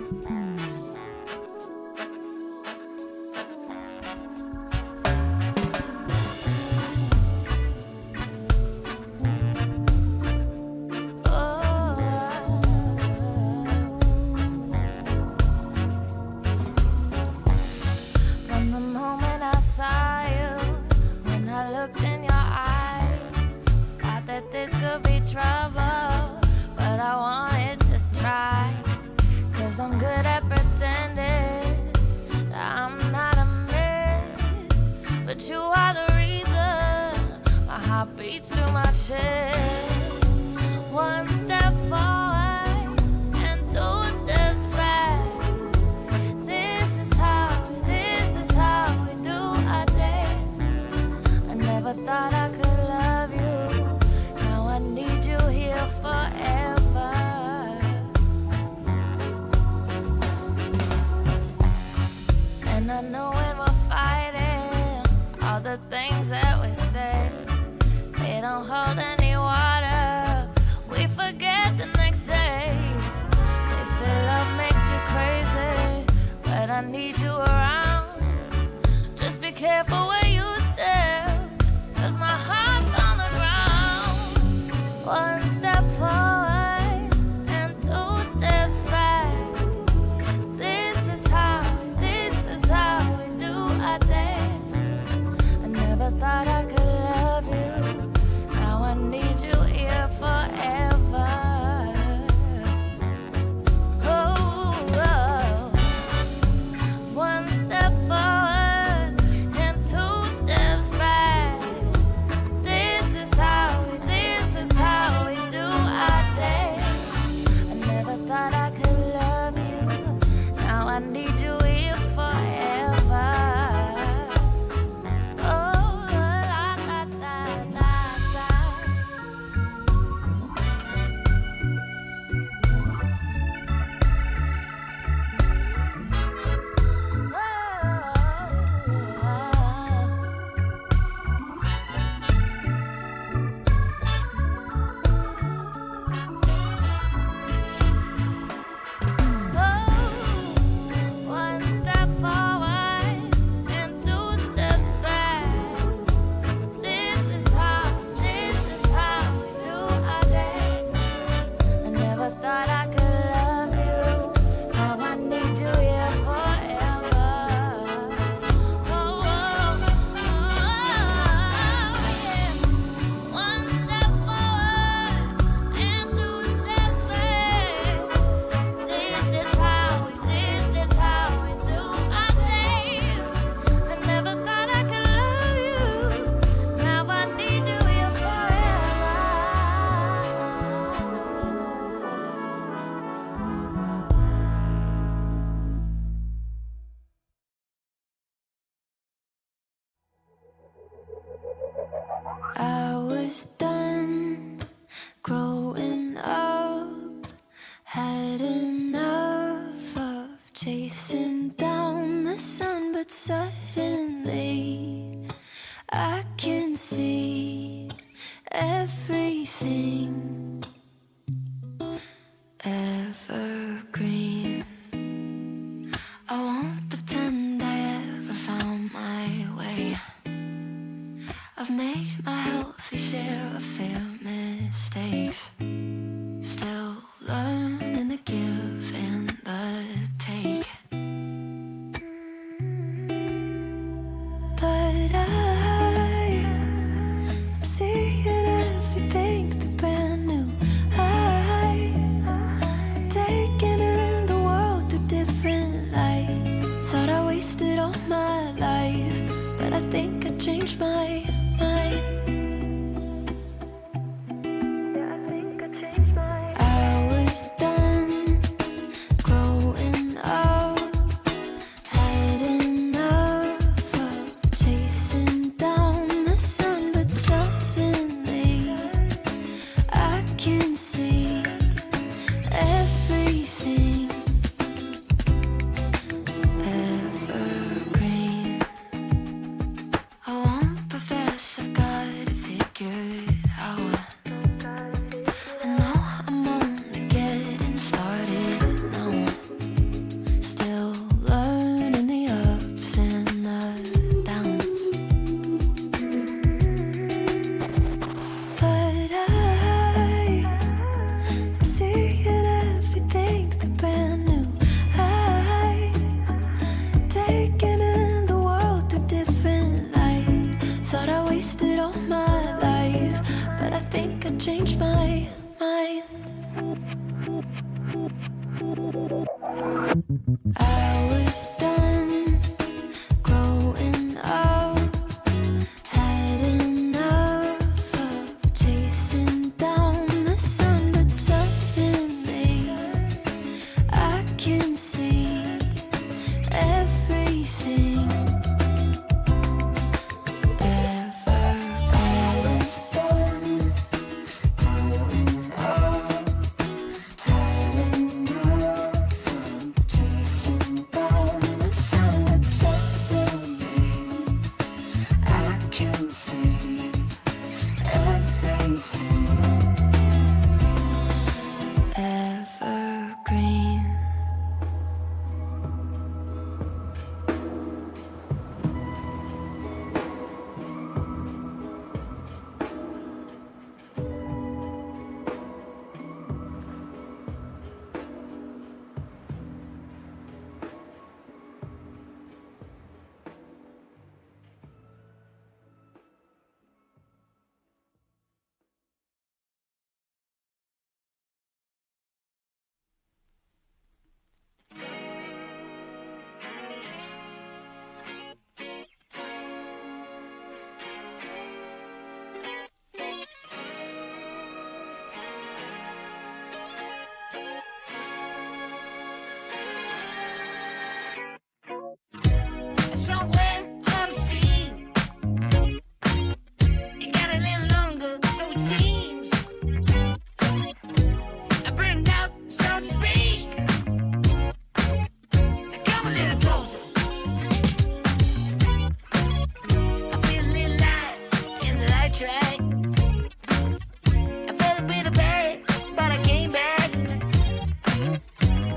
Speaker 5: From the moment I saw you, when I looked in your eyes, thought that this could be trouble, but I wanted to try, 'cause I'm good at pretending that I'm not a mess, but you are the reason my heart beats through my chest. One step forward and two steps back. This is how we do our dance. I never thought I could love you. Now I need you here forever. And I know when we're fighting, all the things that we say, they don't hold any water. We forget the next day. They say love makes you crazy, but I need you around. Just be careful where you step, 'cause my heart's on the ground. One step forward and two steps back. This is how we do our dance. I never thought I could love you. Now I need you here forever. Oh, one step forward and two steps back. This is how we do our dance. I never thought I could love you. Now I need you here forever. Oh, la la la la la. One step forward and two steps back. This is how we do our dance. I never thought I could love you. Now I need you here forever. Oh, yeah. One step forward and two steps back. This is how we do our dance. I never thought I could love you. Now I need you here forever. I was done growing up, had enough of chasing down the sun, but suddenly I can see everything evergreen. I won't pretend I ever found my way. I've made my healthy share of fair mistakes, still learning the give and the take. But I'm seeing everything through brand new eyes, taking in the world through different light. Thought I wasted all my life, but I think I changed my mind. I was done growing up, had enough of chasing down the sun, but suddenly I can see everything evergreen. I won't profess I've got it figured out. I know I'm only getting started now. my mind. I was done growing up, had enough of chasing down the sun, but suddenly I can see everything. Somewhere on the sea, it got a little longer, so it seems. I burned out, so to speak. Now come a little closer. I feel a little light in the light track. I felt a bit of bad, but I came back.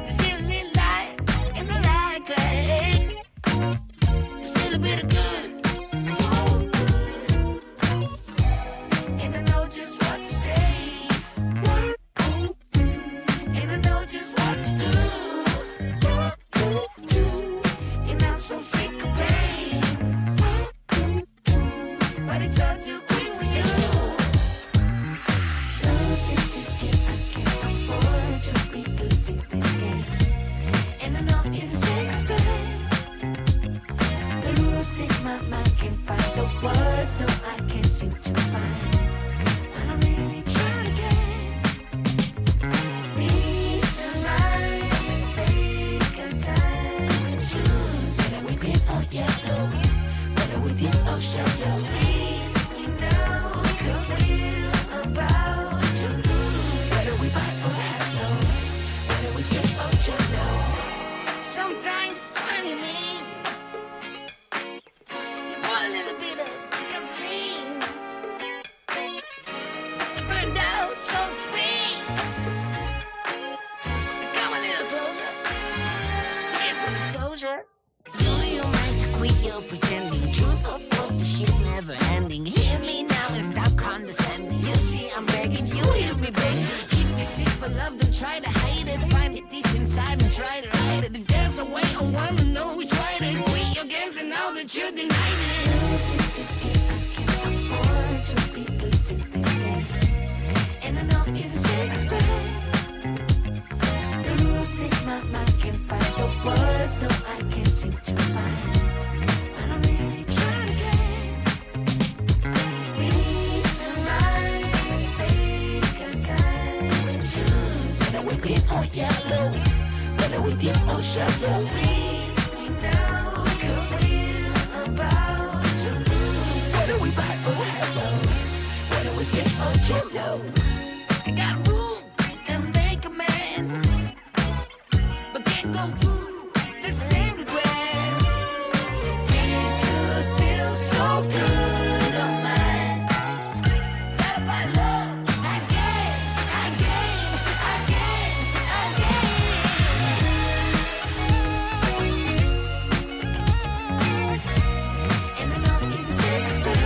Speaker 5: There's still a little light in the light track. Still a bit of good, so good. And I know just what to say. And I know just what to do. And I'm so sick of pain. But it's all too quick with you. Losing this game, I can't afford to be losing this game. And I know it's safe bad. The rules in my mind can't find the words, no, I can't seem to find. But I'm really trying to get reason, rhyme, and take our time and choose whether we win or yellow, whether we dip or shallow. Please me now, 'cause we're about to lose, whether we buy or hello, whether we stay or jello. Sometimes funny me. A little bit of gasoline. I burned out, so to speak. Come a little closer. Here's some disclosure. Do you mind to quit your pretending? Truth or false, the shit never ending. Hear me now and stop condescending. You see, I'm begging you, hear me begging. If you're sick for love, don't try to hide it. Find it deep inside and try to hide it. If there's a way, I wanna know we tried it. Quit your games and now that you denied it. Losing this game, I can't afford to be losing this game. And I know it's safe bad. The rules in my mind can't find the words, no, I can't seem to find. But I'm really trying to get reason, rhyme, and take our time and choose whether we win or yellow, whether we dip or shallow. Please me now, 'cause we're about to lose, whether we buy or hello, whether we stay or jello. I got room and make amends, but can't go through the same regrets. It could feel so good on mine. Lullaby love, again, again, again, again. And I know it's safe bad.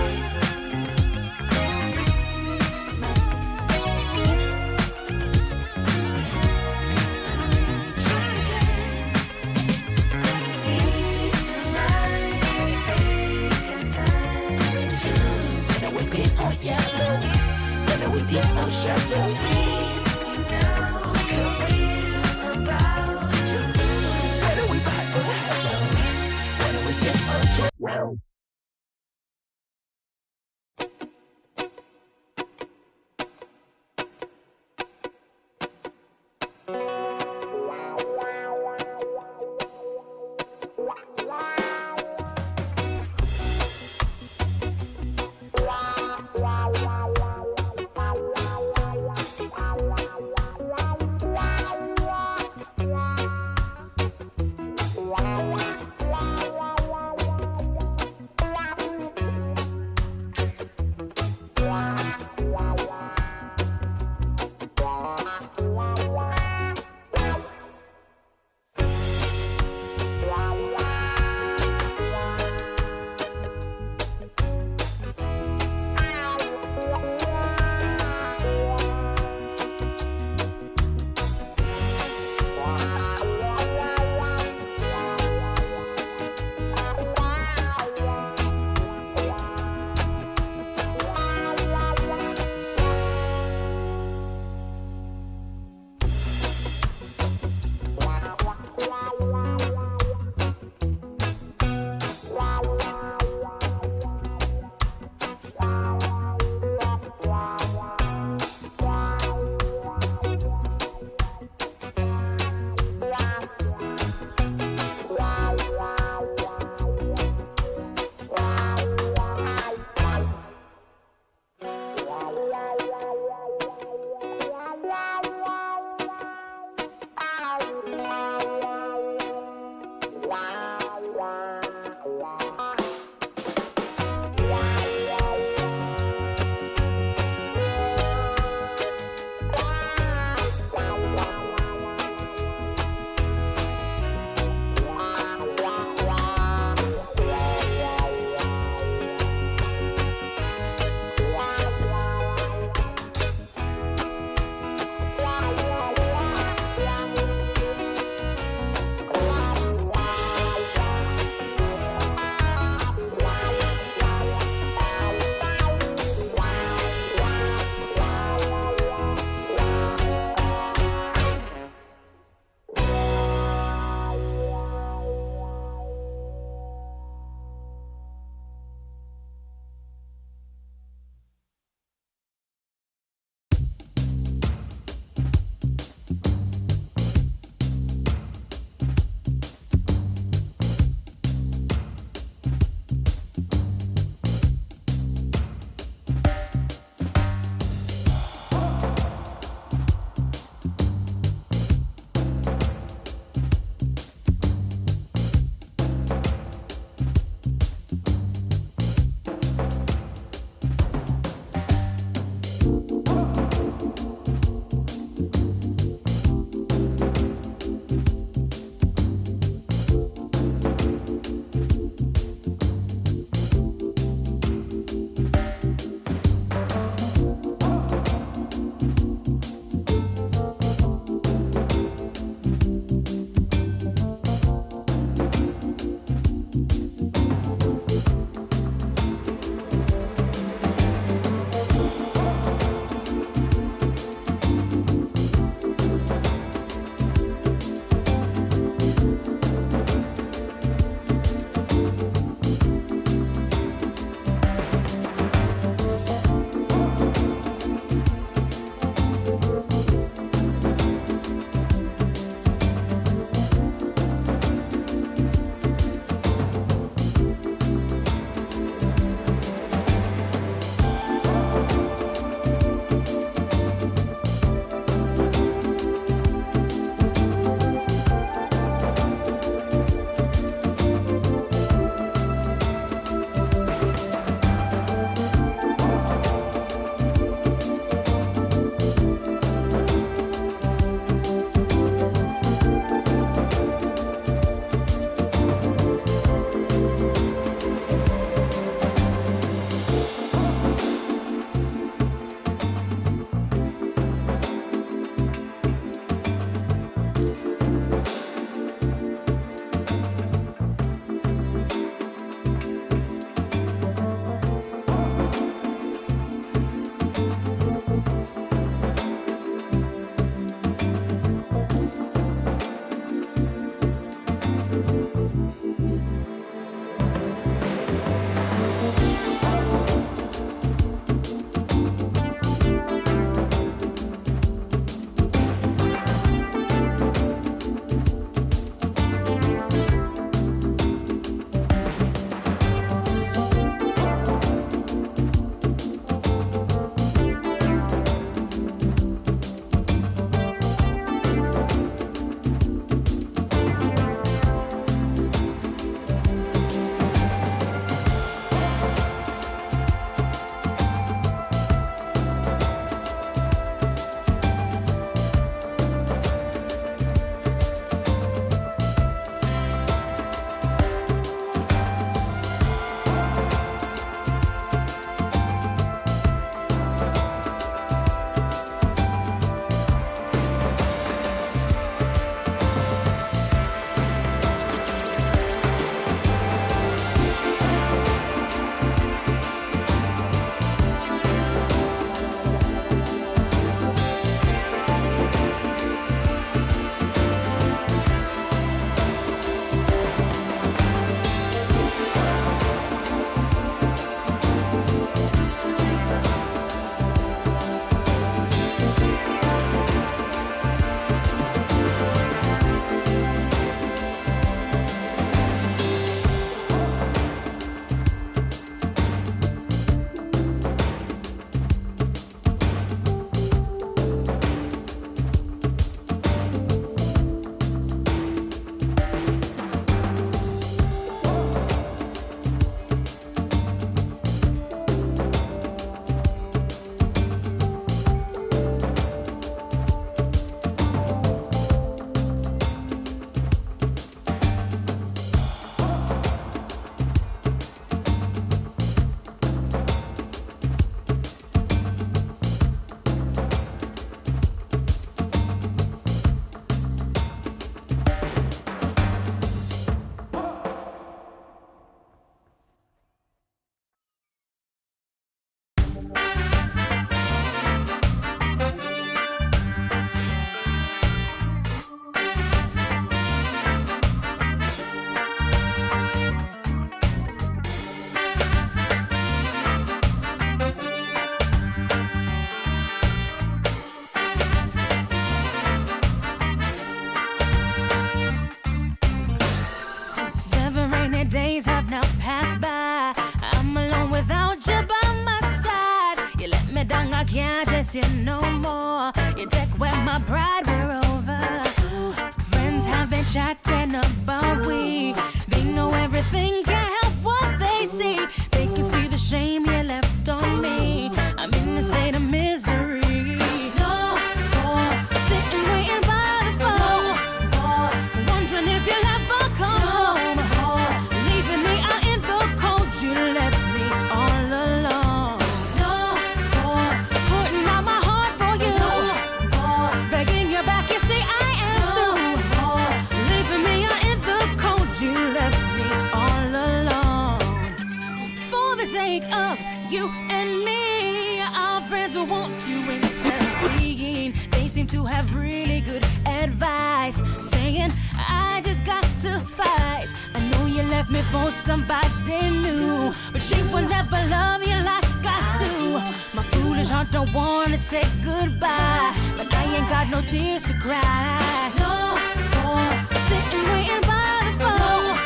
Speaker 5: seem to have really good advice, saying I just got to fight. I know you left me for somebody new, but she will never love you like I do. My foolish heart don't wanna say goodbye, but I ain't got no tears to cry. No more sitting waiting by the phone,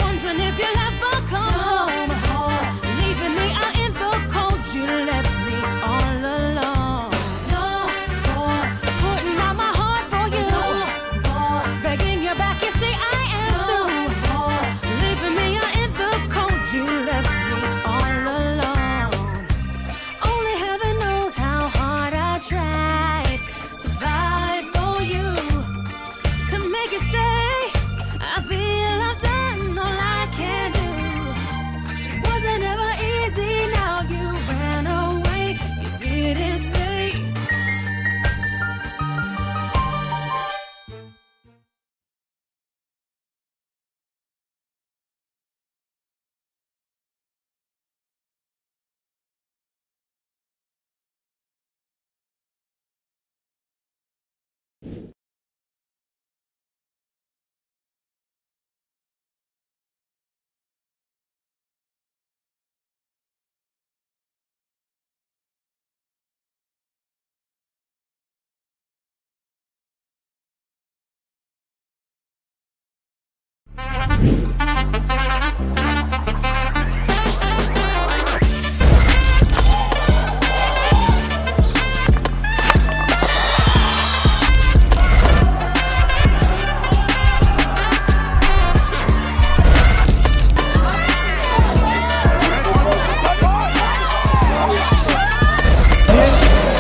Speaker 5: wondering if you'll ever come home. Leaving me out in the cold, you left me all alone. No more putting out my heart for you, begging you back, you see I am through. Leaving me out in the cold, you left me all alone. Only heaven knows how hard I tried to fight for you, to make you stay. I feel I've done all I can do. Wasn't ever easy, now you ran away, you didn't stay.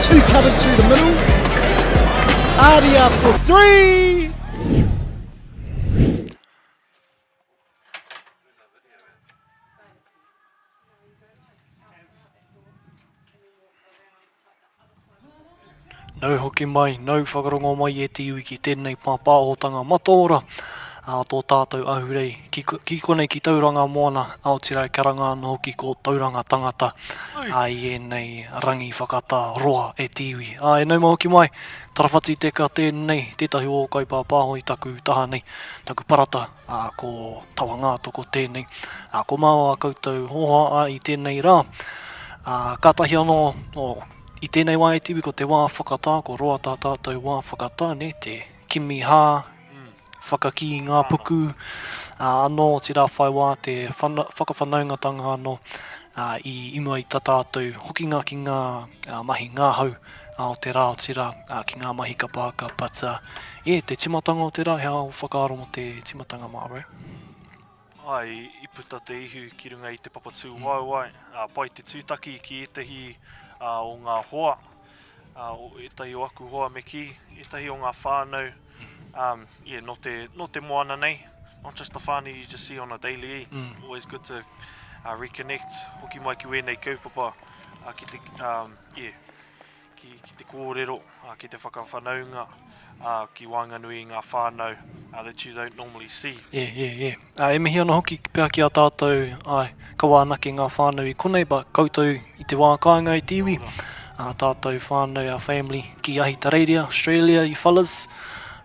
Speaker 1: Two cutters through the middle. Aria for 3.
Speaker 3: Nau hoki mai, nau whakarongo mai e te iwi ki tēnei pāpāhotanga mataora. Tō tātou ahurei, ki konei ki Tauranga Moana, Aotearoa karanga anō hoki ko Tauranga Tangata. I ēnei rangi whakata roa e te iwi. E nau ma hoki mai, tarawhati teka tēnei, tētahi o kai pāpāho i taku taha nei, taku parata, ko tawangāto ko tēnei. Ko māua koutou hoha i tēnei rā. Kātahi anō, i tēnei wā e te iwi ko te wā whakatā, ko roa tā tātou wā whakatā, ne, te kimi hā, whakaki ngā puku, anō te rā whai wā te whakawhanaungatanga anō i imua i tā tātou hoki ngā ki ngā mahi ngā hau o te rā ki ngā mahi Kapa Haka, but te timatanga o te rā, he au whakaaro mo te timatanga marae.
Speaker 2: Ai, i puta te ihu ki runga i te papatū wai, pai te tūtaki ki etahi o ngā hoa, etahi o aku hoa me ki, etahi o ngā whānau, no te moana nei, not just the whānau you just see on a daily, always good to reconnect, hoki mai ki wēnei kaupapa, ki te kōrero, ki te whakawhanaunga, ki wānganui ngā whānau that you don't normally see.
Speaker 3: E mihi ana hoki pēr ki a tātou, ka wānake ngā whānau i konei, but koutou i te wā kāinga i te iwi, tātou whānau, our family, ki ahi tareiria, Australia, you fellas,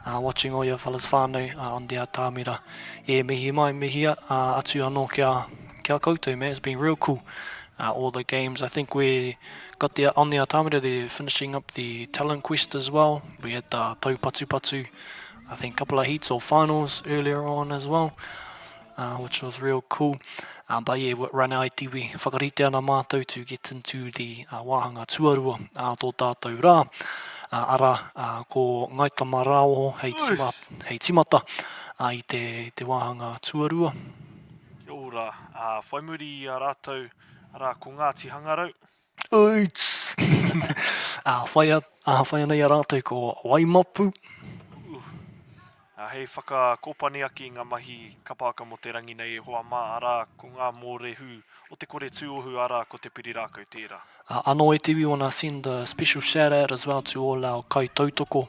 Speaker 3: watching all your fellas whānau on te tāmira. Mihi mai, mihia, atu anō kia koutou, man, it's been real cool. All the games, I think we got on the tāmira, they're finishing up the talent quest as well. We had the tau patu, I think a couple of heats or finals earlier on as well, which was real cool. But rana i tiwi, whakarite ana mātou to get into the wāhanga tuarua tō tātou rā. Ara ko ngaita marao hei timata i te wāhanga tuarua.
Speaker 2: Kia ora, whai muri a rātou, ara ko Ngāti Hangarau.
Speaker 3: Uits! Whai ana i a rātou ko Waimapu.
Speaker 2: Hei whakakopani aki ngā mahi Kapa Haka mo te rangi nei e hoa mā ara ko ngā mōrehu o te kore tūohu ara ko te piri rākau tērā.
Speaker 3: Anō e te iwi, wanna send a special shout out as well to all our kai tautoko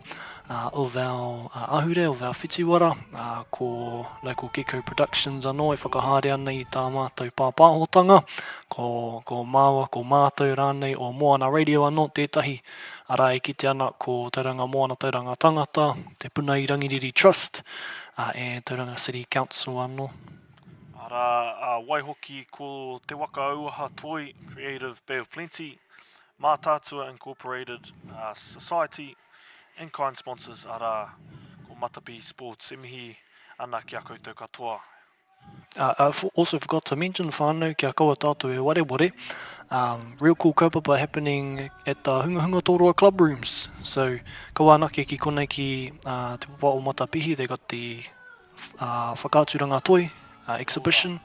Speaker 3: of our ahurea, of our whitiwara, ko Local Gecko Productions anō, e whakahaere ana I tā mātou pāpāhotanga, ko māua, ko mātou rānei o Moana Radio anō, tētahi ara e kite ana ko Tauranga Moana Tauranga Tangata, Te Puna I Rangiriri Trust, e Tauranga City Council anō.
Speaker 2: Ara waihoki ko Te Waka Auaha Toi, Creative Bay of Plenty, Mātātua Incorporated, Society, and kind sponsors ara ko Matapihi Sports, e mihi ana ki a koutou katoa.
Speaker 3: I also forgot to mention whānau kia kaua tātou e wareware. Real cool kaupapa happening at the Hunga Tōroa club rooms. So kaua anake ki konei ki Te Papa o Matapihi, they got the whakaturanga toi exhibition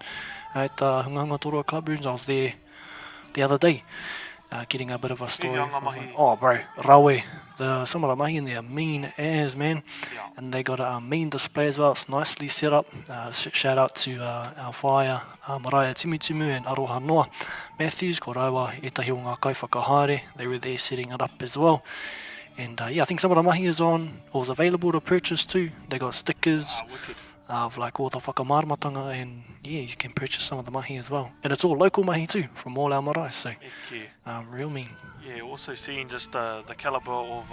Speaker 3: at the Hunga Tōroa club rooms. I was there the other day. Getting a bit of a story. Oh, bro, rawe. Some of the mahi in there are mean as, man.
Speaker 2: Yeah.
Speaker 3: And they got a mean display as well. It's nicely set up. Shout out to our whaia, marae Timutumu and Aroha Noa Matthews, ko rauā etahi o ngā kai whakahaere. They were there setting it up as well. And yeah, I think some of the mahi is on, or is available to purchase too. They got stickers of like all the whakamaramatanga, and yeah, you can purchase some of the mahi as well. And it's all local mahi too, from all our marae, so real mean.
Speaker 2: Yeah, also seeing just the calibre of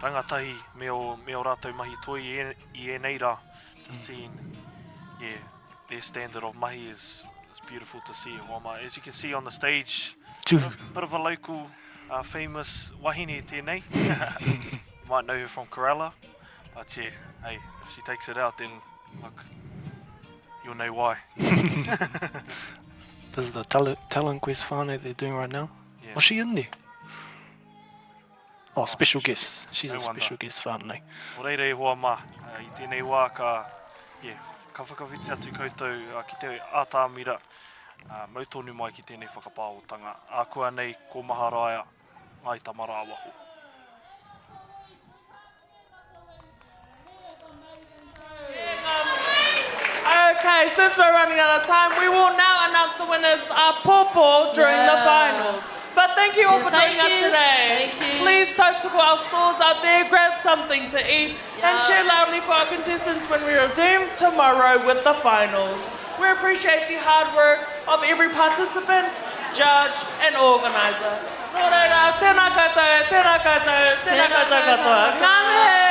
Speaker 2: rangatahi me o rātou mahi toi I e neira. Just seeing, yeah, their standard of mahi is beautiful to see. As you can see on the stage, bit of a local famous wahine tēnei. You might know her from Kerala, but yeah, hey, if she takes it out, then look, you'll know why.
Speaker 3: This is the talent quest whānau they're doing right now.
Speaker 2: Yeah.
Speaker 3: Was she in there? Oh, special guest. She's a special guest whānau.
Speaker 2: O reire hoa mā, I tēnei wā ka, ka whakawhiti atu koutou ki te ātāmira, mautonu mai ki tēnei whakapāotanga. Ākua nei ko maharaia ai ta mara waho.
Speaker 7: Okay, since we're running out of time, we will now announce the winners pōpō during the finals. But thank you all for joining us today. Please tote to our stores out there, grab something to eat, and cheer loudly for our contestants when we resume tomorrow with the finals. We appreciate the hard work of every participant, judge, and organizer. Nō reira, tēnā koutou, tēnā koutou, tēnā koutou katoa. Ngā mihi!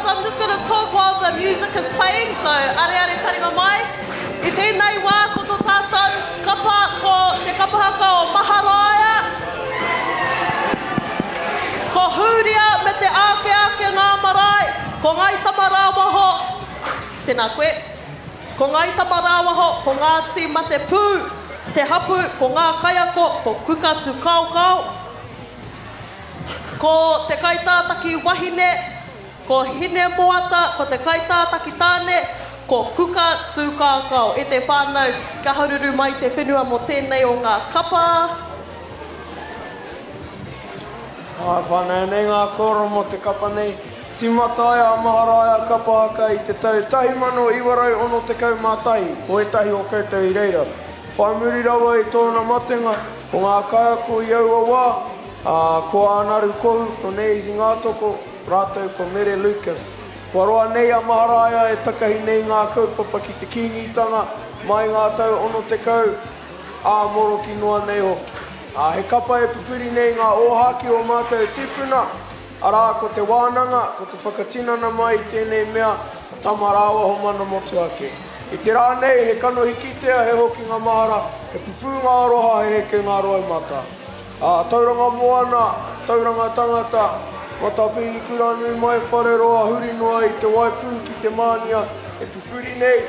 Speaker 7: I'm just going to talk while the music is playing, so are taringa mai. I tēnei wā ko tō tātou kapa ko te Kapa Haka o maharaia. Ko hūria me te ake ngā marae, ko ngai tamarāwaho, tēnā koe, ko ngai tamarāwaho, ko ngā tī mate pū, te hapū, ko ngā kaiako, ko kukatu kaukau,
Speaker 6: Ko te kaitātaki wahine, ko hine moata, ko te kaitātaki tāne, ko kuka tūkākau. E te whānau, ka haururu mai te whenua mo tēnei o ngā kapa.
Speaker 9: Whānau nei ngā kōrero mo te kapa nei. Timatai a maharaia Kapa Haka i te tau 1912, ko etahi o koutou i reira. Whai muri rawa i tōna matenga o ngā kaiako i aua wā, ko ānaru kohu, ko nei isi ngā toko, rātou ko Mere Lucas. Kua roa nei a maharaia e takahi nei ngā kaupapa ki te kingitanga, mai ngā tau ono te kau, a moro ki noa nei hoki. He kapa e pupuri nei ngā ōhaki o mātou tūpuna, arā ko te wānanga, ko te whakatinana mai i tēnei mea, tamarawa ho mana motu ake. I te rā nei, he kano hikitea, he hoki ngā mahara, he pupu ngā roha, he heke ngā roa mata. Tauranga Moana Tauranga Tangata, Matapihi kura nui mai whārero ahuri noa i te waipū ki te mānia, he pupuri nei,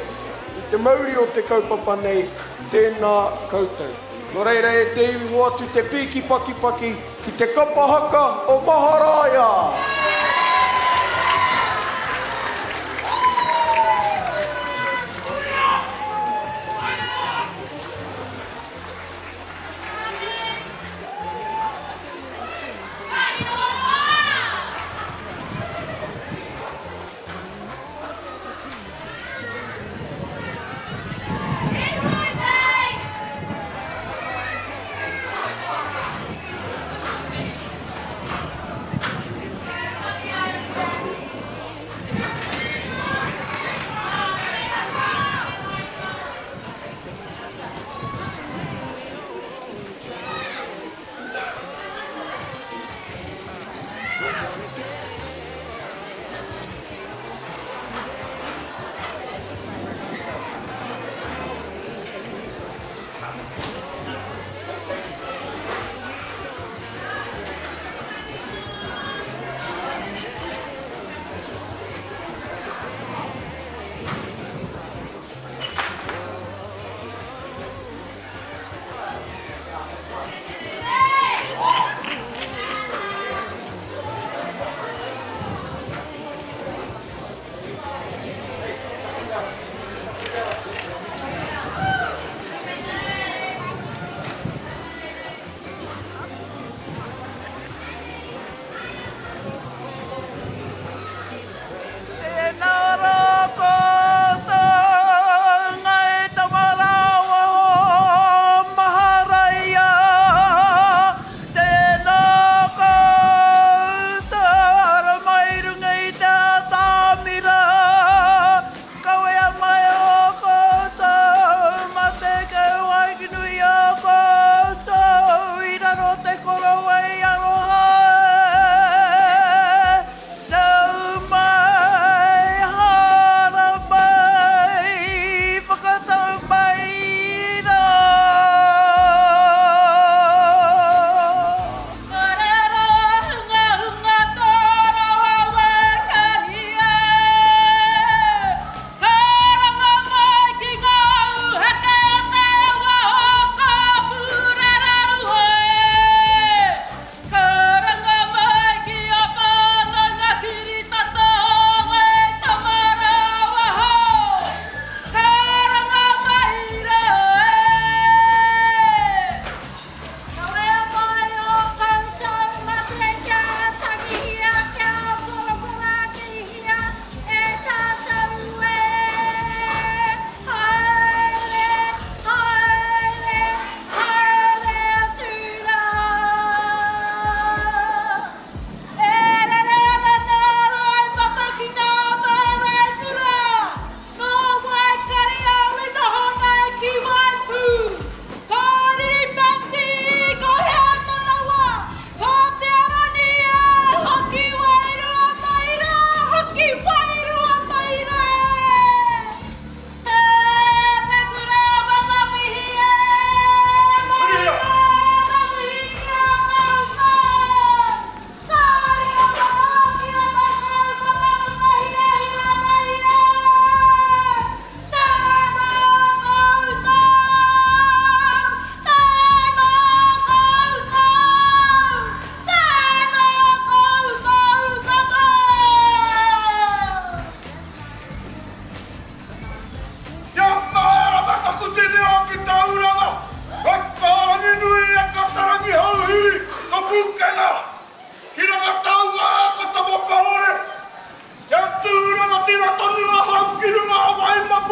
Speaker 9: i te mauri o te kaupapa nei, tēnā koutou. No reira e te iwi watu te piki paki paki ki te Kapa Haka o Maharaia.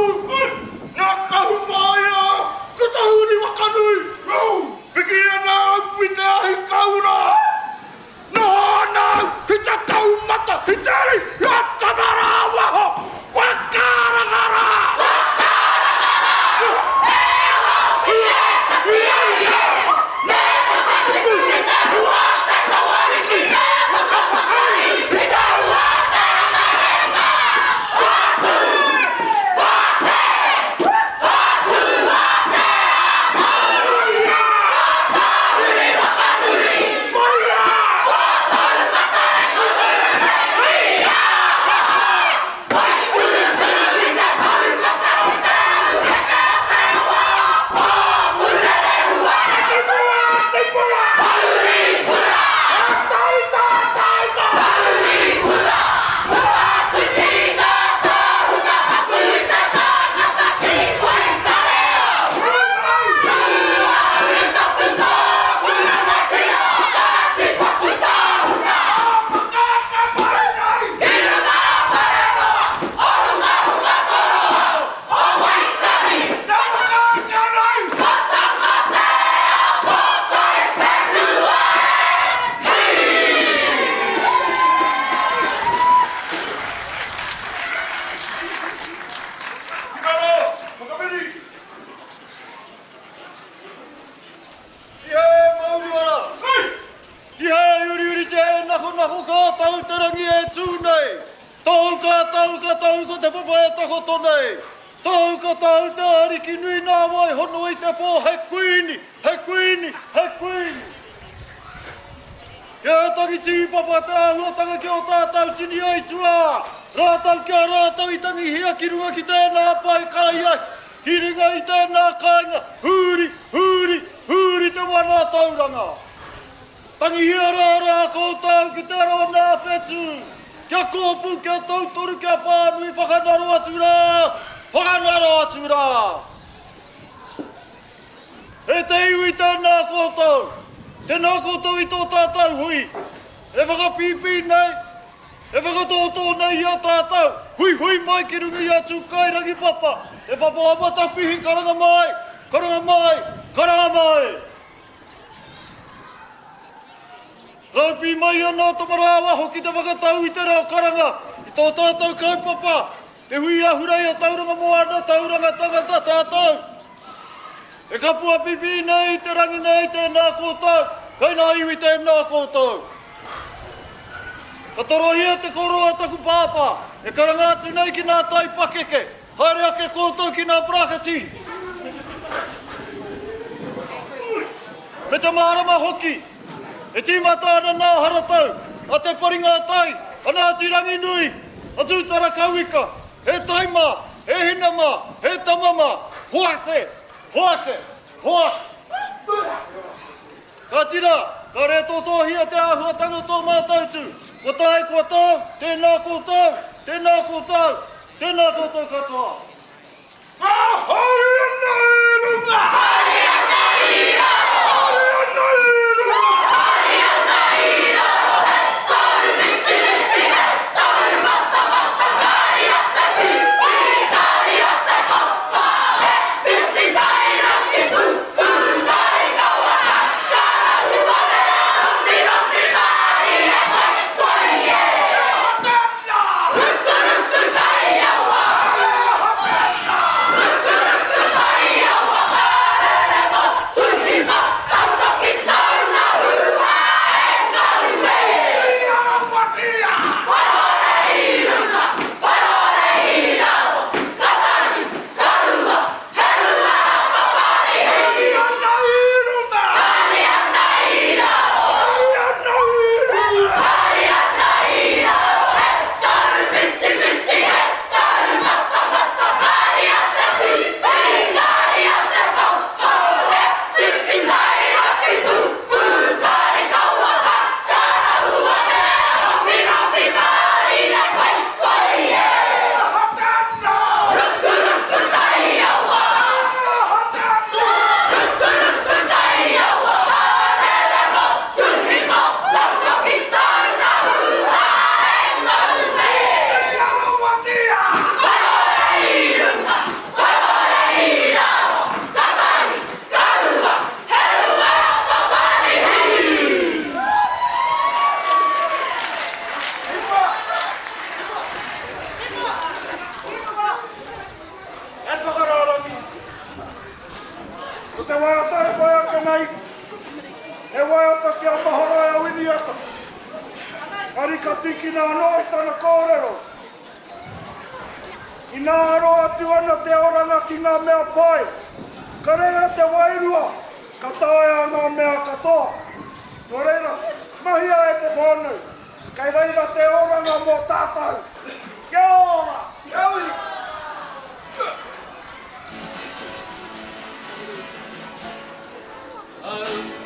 Speaker 10: hapū. Nā kahu māia, ko tahuri whakanui. Piki ana upi te ahi kaura. Nō nau, hi ta taumata, hi teri, ia tamara waho. Whakarangara! Matapihi, Tauranga Moana Raupi mai ana tamarawa hoki te whakatau I te reo karanga I tō tātou kaupapa te hui ahurei a Tauranga Moana Tauranga Tangata tātou E kapua pipi nei te rangi nei tēnā kōtou Kaina iwi tēnā kōtou Ka toro ia te koroa taku pāpā E karanga atu nei ki nā tai pakeke Haere ake kōtou ki nā prakati Me te marama hoki E tīmata nā haratau, a te paringa tai, a nā tirangi nui, a tūtara kawika, he taima, he hinama, he tamama, hoate, hoake, hoake. Ka tira, ka re tōtohia te āhuatanga tō mātautu, ko tai kua tau, tēnā kōtau, tēnā kōtau, tēnā kōtau katoa. Ahurei nei runga! Ahurei nei runga!
Speaker 8: Tata kia mahara e wini ata. Arika tiki nā noi tana kōrero. I nā aroa atu ana te oranga ki ngā mea pai. Ka reira te wairua, ka tāia ngā mea katoa. Nō reira, mahia e te whānau. Kei reira te oranga mō tātou. Kia ora! Kia ui!
Speaker 11: Ahurei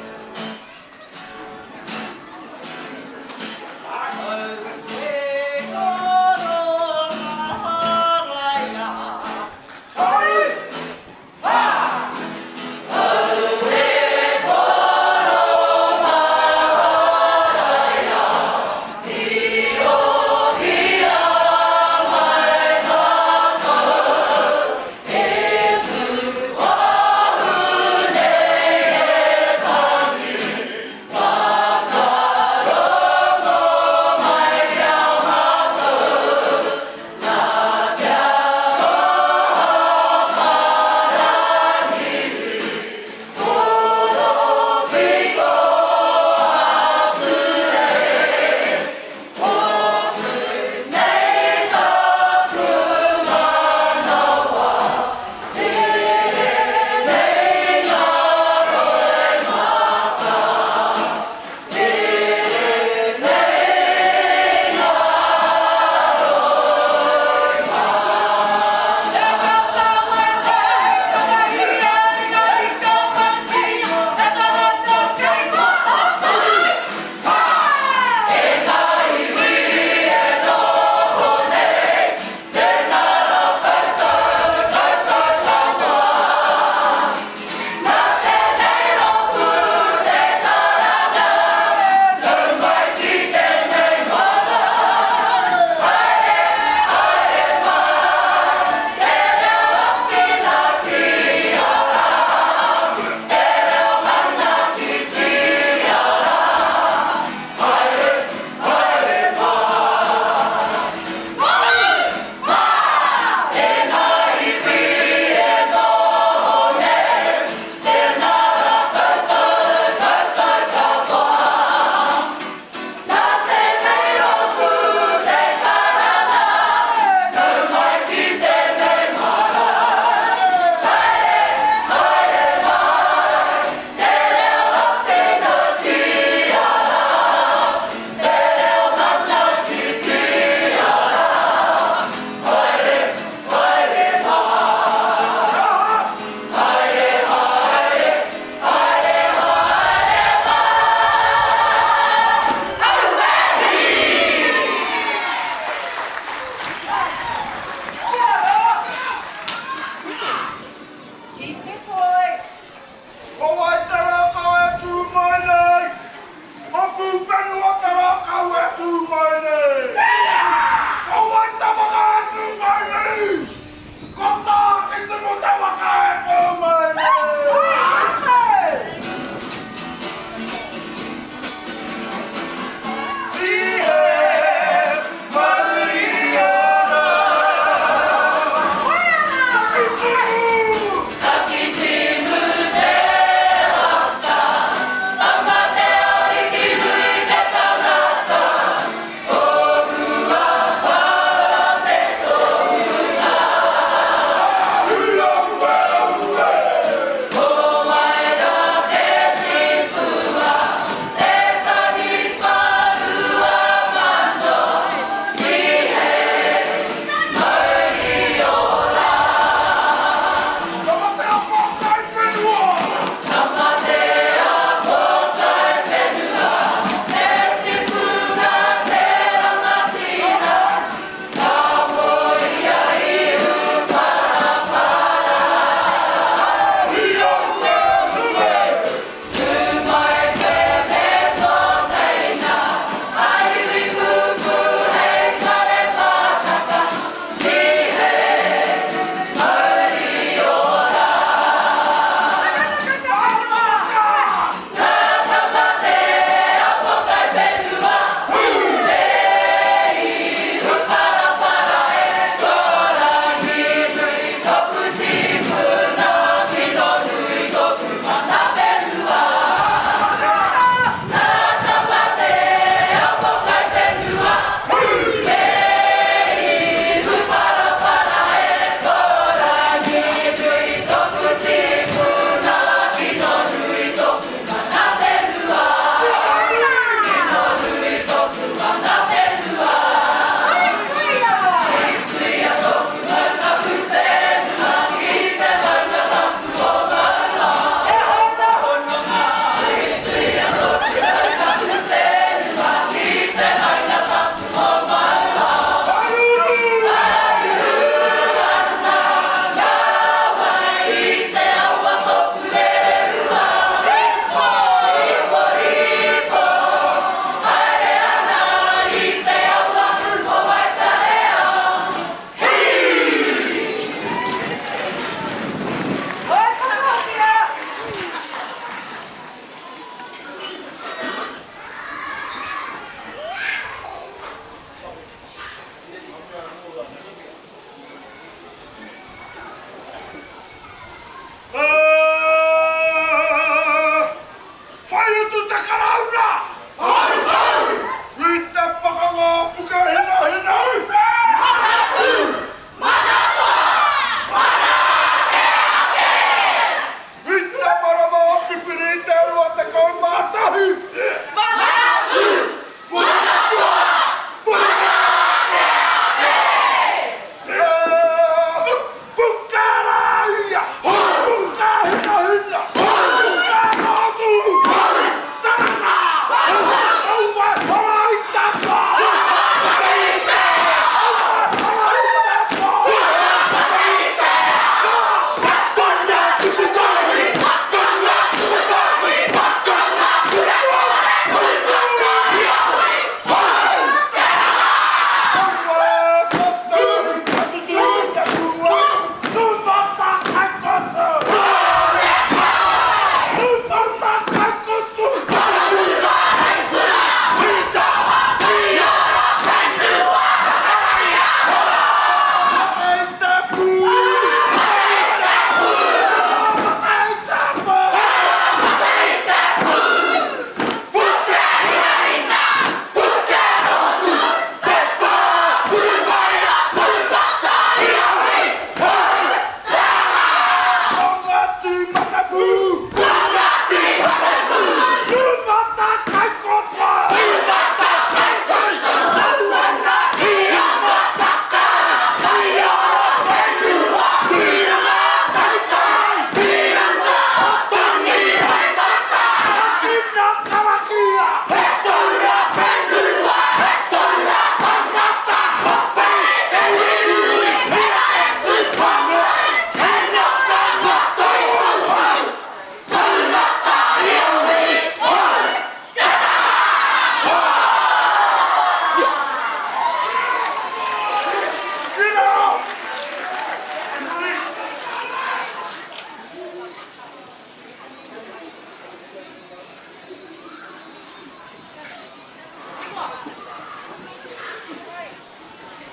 Speaker 4: te karauna! I te pakanga puka hina hina! I te marama o pipiri i te arua te kaumātahi!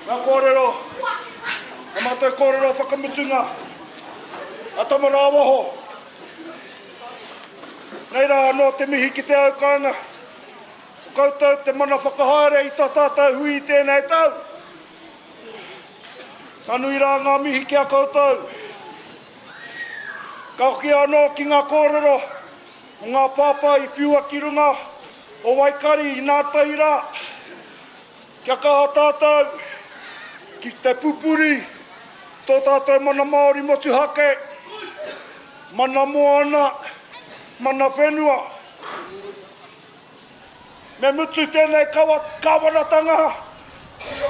Speaker 4: Ngā kōrero, e mātai kōrero whakamutunga, a tamara awaho. Nei rā anō te mihi ki te aukanga, o koutou te mana whakahaere i tā tātou hui i tēnei tau. Ka nui rā ngā mihi ki a koutou. Ka hoki anō ki ngā kōrero, o ngā pāpā i whiua ki runga, o waikari i nā taira. Kia kaha tātou, ki te pupuri, tō tātou mana Māori motu hake, mana moana, mana whenua. Me mutu tēnei kawanatanga,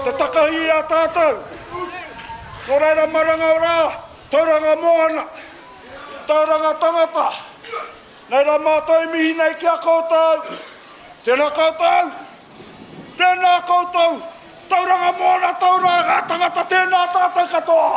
Speaker 4: te takahi a tātou. Nō reira maranga ora, Tauranga Moana, Tauranga Tangata. Nei rā mātou mihi nei ki a koutou. Tēnā koutou, tēnā koutou. Tauranga Moana Tauranga Tangata, tēnā tātou katoa!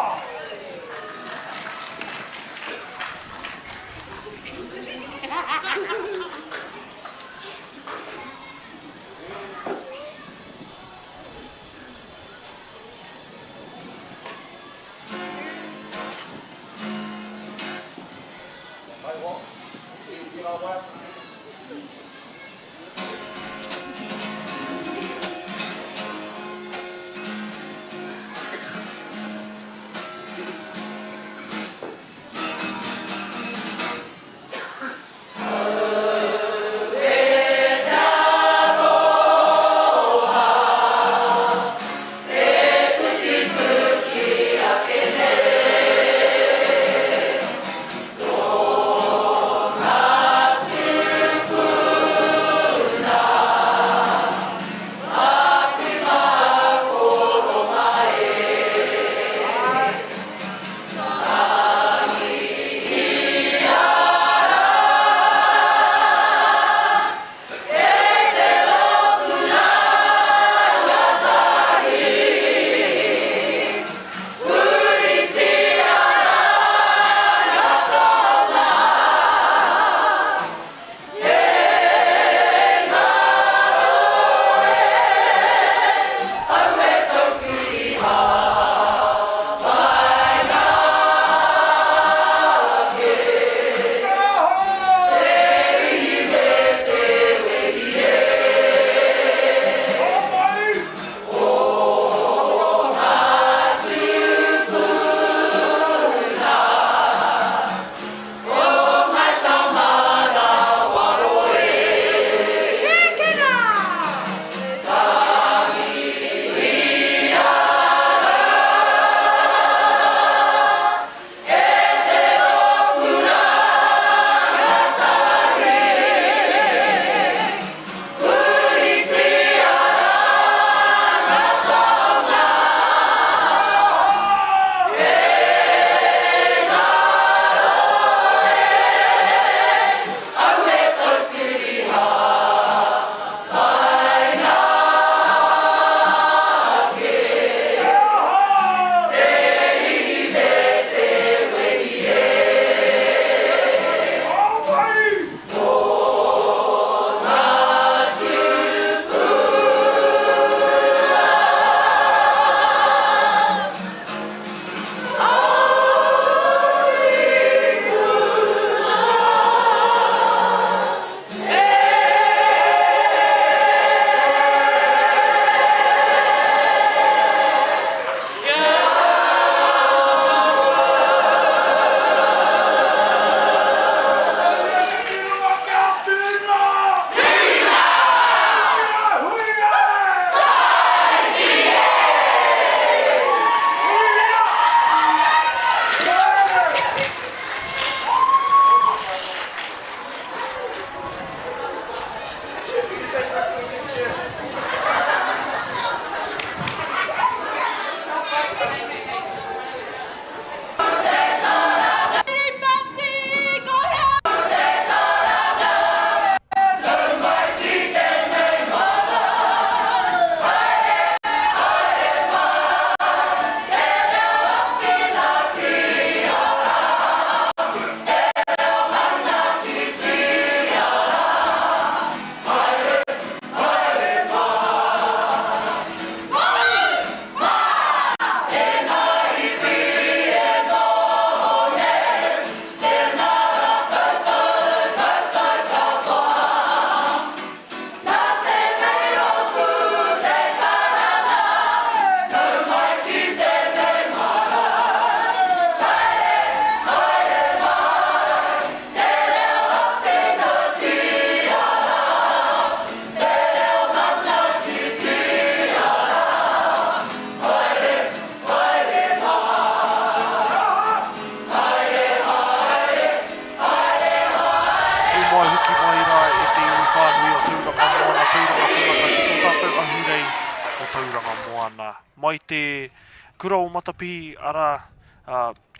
Speaker 2: moana. Mai te kura o Matapihi, ara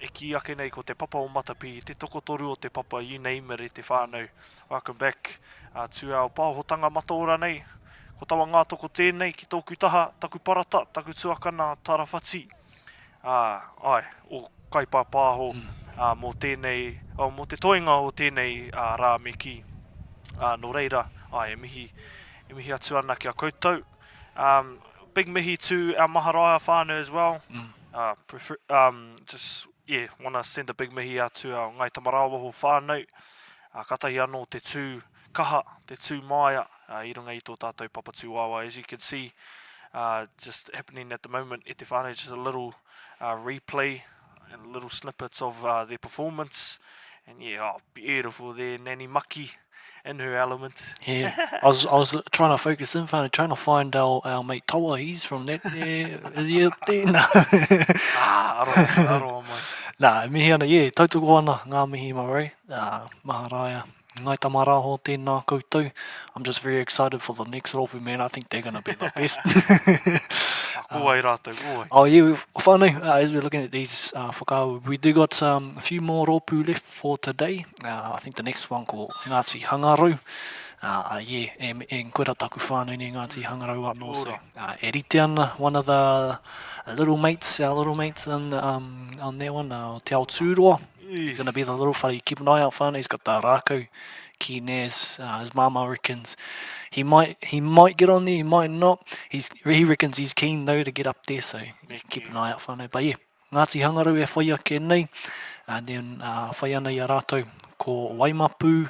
Speaker 2: e ki ake nei ko te papa o Matapihi, te tokotoru o te papa, you name it, te whānau. Welcome back to our pāhotanga mataora nei. Ko tawa ngā toko tēnei ki tōku taha, taku parata, taku tuakana, tarawhati. Ai, o kaipa pāho mō tēnei, mō te toinga o tēnei rā me ki. No reira, e mihi atu ana ki a koutou. Big mihi to our maharaia whānau as well. Want to send a big mihi out to our ngai tamarawa ho whānau. Katahi anō te tū kaha, te tū maia, I runga I tō tātou papatū wawa. As you can see, just happening at the moment, e te whānau, just a little replay and little snippets of their performance. And beautiful there, Nani Maki in her element.
Speaker 3: Yeah, I was trying to focus in, trying to find our mate Tawa. He's from that there. Is he up there? No.
Speaker 2: Aroa mai.
Speaker 3: Nah, mihi ana, tautoko ana, ngā mihi marae, maharaia. Ngai tamaraho tēnā koutou. I'm just very excited for the next ropu, man. I think they're going to be the best.
Speaker 2: Kua i rātou, kua.
Speaker 3: Oh yeah, whānau, as we're looking at these whakau, we do got a few more ropu left for today. I think the next one called Ngāti Hangarau. E koera taku whānau ne Ngāti Hangarau anō. So, e rite ana, one of the little mates, our little mates on that one, Te Ao Tūroa. He's going to be the little fella. You keep an eye out, whānau. He's got the rākau ki Naz. His mama reckons he might get on there, he might not. He reckons he's keen though to get up there, so keep an eye out, whānau. But Ngāti Hangarau e whai ake nei. And then whai ana I a rātou ko Waimapu.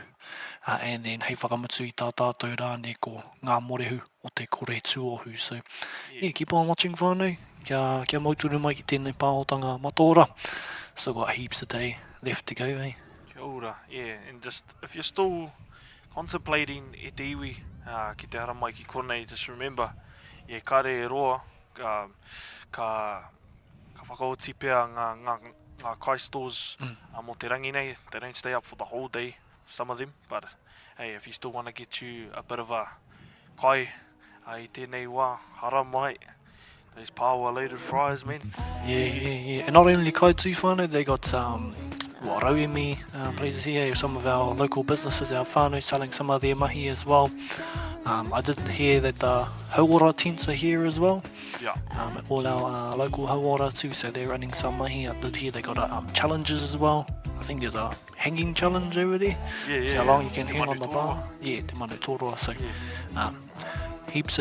Speaker 3: And then hei whakamutu I tā tātou rāne ko ngā morehu o te kore tuohu. So keep on watching, whānau. Kia mauturu mai ki tēnei pāhotanga mataora. Still got heaps a day left to go, eh?
Speaker 2: Kia ora, and just, if you're still contemplating e te iwi, ki te hara mai ki konei, just remember, kare e roa, ka whakaoti pēr ngā kai stores mō te rangi nei. They don't stay up for the whole day, some of them, but hey, if you still want to get you a bit of a kai, I tēnei wā, hara mai, those power-loaded fries, man.
Speaker 3: Yeah. And not only kai tū whānau, they got Rauemi places here, some of our local businesses, our whānau selling some of their mahi as well. I did hear that the hauora tents are here as well.
Speaker 2: Yeah.
Speaker 3: All our local hauora too, so they're running some mahi. I did hear they got challenges as well. I think there's a hanging challenge over there.
Speaker 2: Yeah.
Speaker 3: How long you can hang on the bar. Yeah, te manu tōroa. So, heaps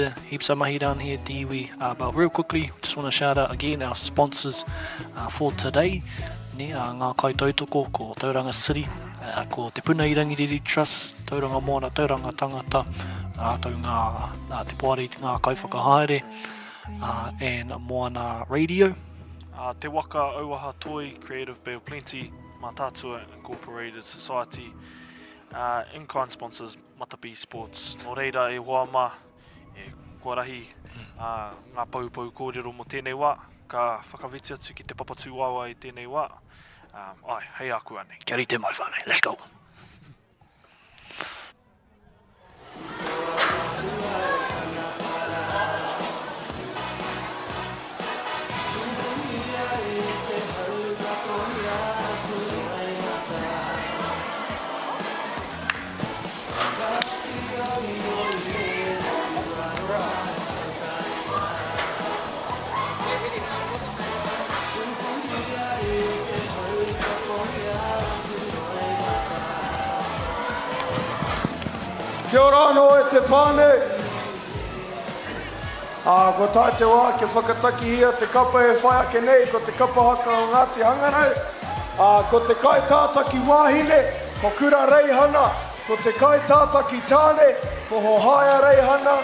Speaker 3: of mahi down here, Tiwi. But real quickly, just want to shout out again our sponsors for today. Ngā kai tautoko ko Tauranga City, ko Te Puna I Rangiriri Trust, Tauranga Moana Tauranga Tangata, rātou ngā te poare ngā kai whakahaere, and Moana Radio.
Speaker 2: Te Waka Auaha Toi, Creative Bay of Plenty, Matatua Incorporated Society, in-kind sponsors Matapihi Sports. Nō reira e hoa mā, kua rahi ngā paupau kōrero mo tēnei wā, ka whakawiti atu ki te papatū wawa I tēnei wā. Hei aku ane.
Speaker 3: Kia rite mai whānau, let's go!
Speaker 9: Kia ora anō e te whānau. Ko tai te wā ke whakataki hia te kapa e whai ake nei, ko te Kapa Haka o Ngāti Hangarau. Ko te kai tātaki wāhine, ko kura reihana. Ko te kai tātaki tāne, ko ho haia reihana.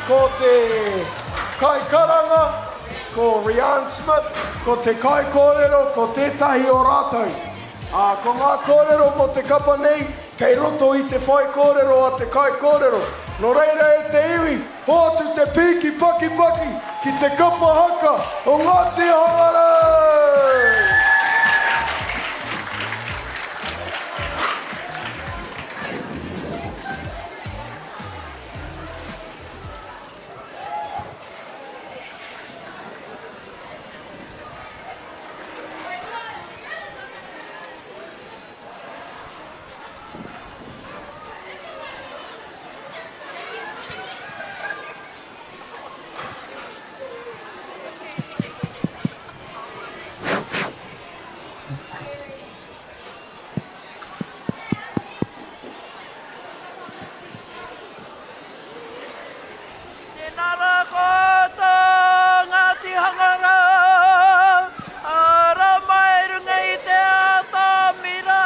Speaker 9: Ko te kai karanga, ko Rian Smith. Ko te kai kōrero, ko tētahi o rātou. Ko ngā kōrero mo te kapa nei, kei roto I te whai kōrero a te kai kōrero. Nō reira e te iwi, hoatu te piki paki ki te Kapa Haka o Ngāti Hangarau.
Speaker 10: nara koutou ngāti hangara. Āra mai runga i te atamira.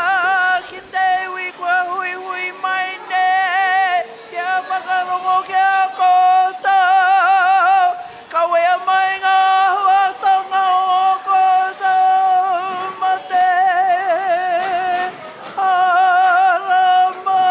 Speaker 10: Ki te iwi kua hui hui mai ne. Kia whakarongo kia koutou. Kawe a mai ngā huatonga o koutou mate. Āra mai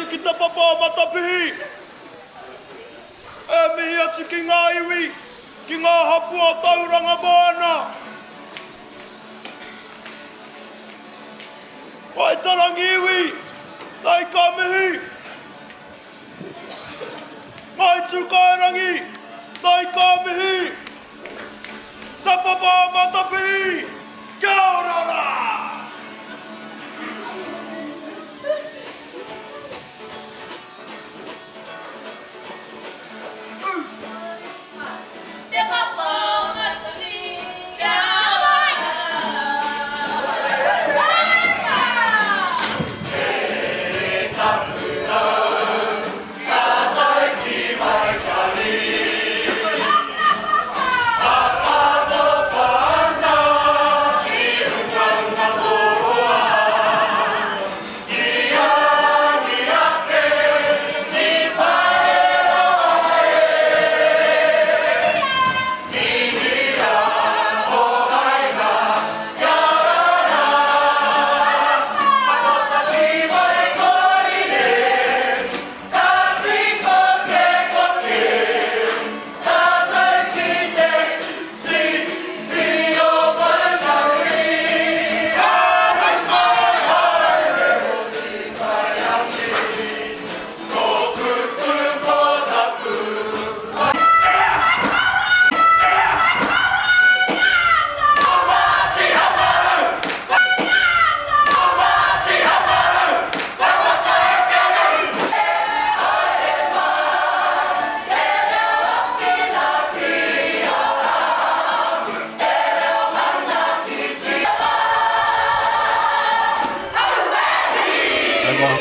Speaker 10: atu ki te papa o Matapihi. E mihi atu ki ngā iwi, ki ngā hapū o Tauranga Moana. Wai tarangi iwi, tai ka mihi. Mai tūkairangi, tai ka mihi. Te papa o Matapihi, kia orara!
Speaker 5: Te papa o Matapihi, kia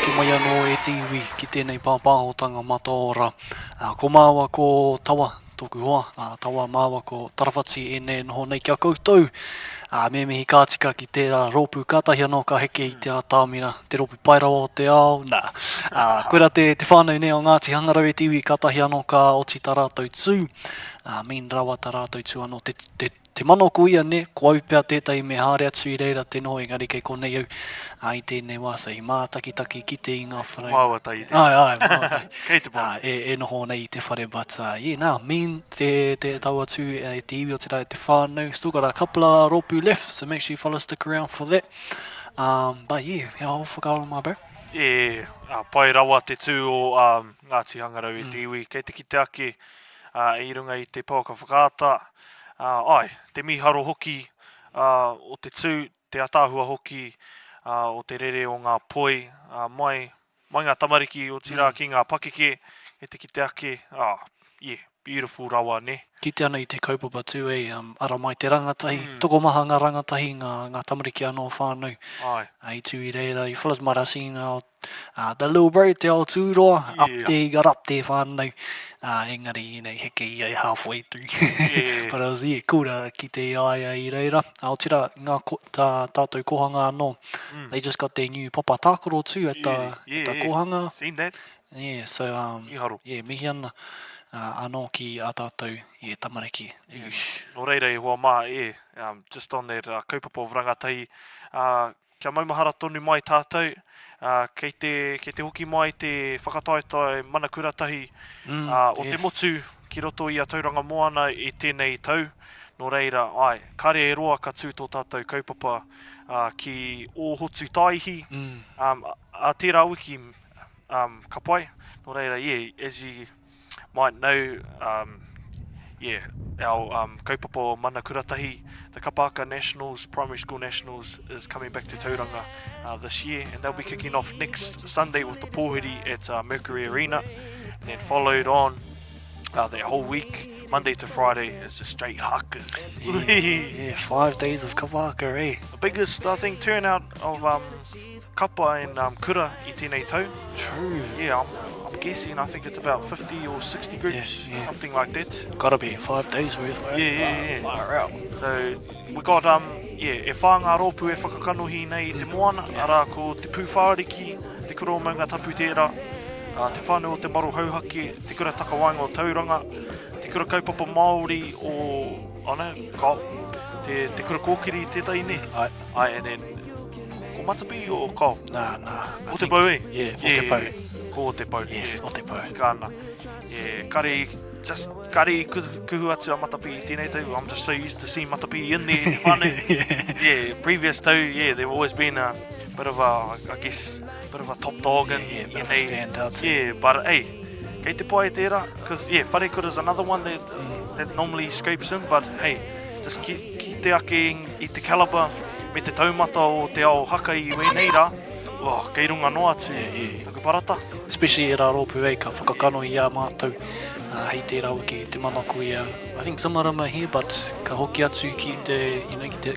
Speaker 3: Ki mai anō e te iwi ki tēnei pāpāhotanga mataora. Ko māua ko tawa tōku hoa, tawa māua ko tarawhati e ne noho nei kia koutou. Me mihi kātika ki tērā rōpū kātahi anō ka heke i te tāmina, te rōpū pairawa o te ao. Koera te whānau nei o Ngāti Hangarau e te iwi kātahi anō ka oti tā rātou tū. Min rawa tā rātou tū anō te mano ko ia ne, ko aupea tētai me hāre atu I reira te noho engari kei konei au. I tēnei wāsa, I mātakitaki ki te inga whanau.
Speaker 2: Māwatai.
Speaker 3: Māwatai.
Speaker 2: Kei te pō.
Speaker 3: E noho nei te whare, but mean te tau atu e te iwi o te rai te whānau. Still got a couple of rōpū left, so make sure you follow stick around for that. But yeah, hau whakaora mā bro.
Speaker 2: Pai rawa te tū o Ngāti Hangarau e te iwi. Kei te ki te ake I runga I te pauka whakaata. Te miharo hoki o te tū, te atāhua hoki o te rere o ngā poi, mai ngā tamariki o tira ki ngā pakeke, e te ki te ake, beautiful rawa ne.
Speaker 3: Ki te ana I te kaupapa tū Āra Mai Te Rangatahi, toko maha ngā rangataki, ngā tamariki anō whānau. I tū I reira, I fellas might have seen the little bro, te ao tūroa, up there, got up there whānau. Engari, heke I halfway through. But I was kura ki te aia I reira. O tira, ngā tātou kohanga anō, they just got their new papa tākoro tū at the kohanga.
Speaker 2: Seen that?
Speaker 3: Yeah, so, mihi ana. Anō ki a tātou I tamariki.
Speaker 2: No reira I hoa mā just on that kaupapa o Rangatahi, kia maumahara tonu mai tātou, kei te hoki mai te whakataetai mana kuratahi o te motu ki roto I a Tauranga Moana I tēnei tau. No reira, kare e roa ka tū tō tātou kaupapa ki o hotu taihi, a tērā wiki ka pai. No reira, as you might know, our kaupapa o mana kuratahi, the Kapa Haka Nationals, Primary School Nationals, is coming back to Tauranga this year, and they'll be kicking off next Sunday with the pōhiri at Mercury Arena, and then followed on their whole week, Monday to Friday, is the straight hakas.
Speaker 3: 5 days of Kapa Haka,
Speaker 2: The biggest, I think, turnout of kapa and kura I tēnei tau.
Speaker 3: True.
Speaker 2: I'm guessing, I think it's about 50 or 60 groups, something like that.
Speaker 3: Gotta be 5 days worth, right?
Speaker 2: Yeah.
Speaker 3: Far out.
Speaker 2: So, we got, e whāngā rōpū e whakakanohi nei I te moana, ara ko te pūwhāriki, te kura o maunga tapu tērā, te whānau o te maru hauhake, te kura takawainga o Tauranga, te kura kaupapa Māori o, te kura kōkiri tētai ne. And then, ko Matapihi o ko?
Speaker 3: Nah.
Speaker 2: O te pau e?
Speaker 3: Yeah, o te pau.
Speaker 2: Ko te pau.
Speaker 3: Yes, o te pau.
Speaker 2: Kāna. Kari kuhu atu a Matapihi tēnei tau. I'm just so used to seeing Matapihi in there, whānau. Yeah, previous tau, yeah, there always been a bit of a, I guess, bit of a top dog and
Speaker 3: bit of a standout.
Speaker 2: Yeah, but hey, kei te pai tērā, because yeah, wharekura is another one that normally scrapes in, but hey, just ki te ake I te caliber, me te taumata o te ao haka I wēnei rā, kei runga noa atu, taku parata.
Speaker 3: Especially e rā rōpu ei, ka whakakanui I a mātou, hei tērā wiki te manako I a, I think some of them are here, but ka hoki atu ki te,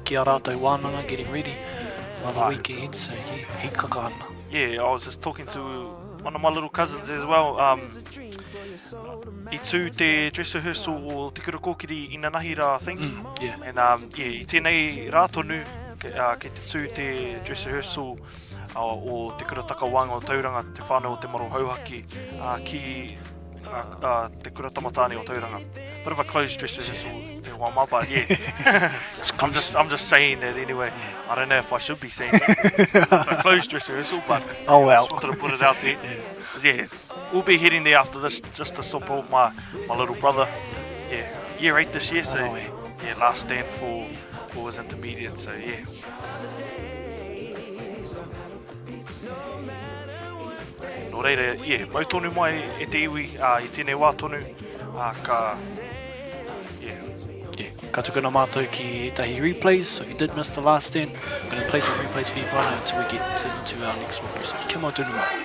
Speaker 3: ki a rātou wānanga, getting ready, another week ahead, so yeah, hei kaka ana.
Speaker 2: Yeah, I was just talking to one of my little cousins as well. I tū te dress rehearsal o Te Kura kōkiri I Nanahi rā, I think.
Speaker 3: Yeah.
Speaker 2: And yeah, I tēnei rā tonu, kei te tū te dress rehearsal o Te Kura takawanga o Tauranga, te whānau o te maro hauhaki, ki Te Kura tamatāne o Tauranga. Bit of a closed dress rehearsal, but yeah. I'm just saying that anyway. I don't know if I should be saying that. It's a closed dress rehearsal, but
Speaker 3: oh well.
Speaker 2: I just wanted to put it out there. Yeah, we'll be heading there after this just to support my little brother. Yeah, year 8 this year, so yeah, last stand for his intermediate, so yeah. Nō reira, yeah, mau tonu mai e te iwi, I tēnei wā tonu, ka...
Speaker 3: Yeah, ka tukuna mātou ki tahi replays, so if you did miss the last stand, I'm going to play some replays for you whānau until we get into our next walk. So kia mau tonu mai.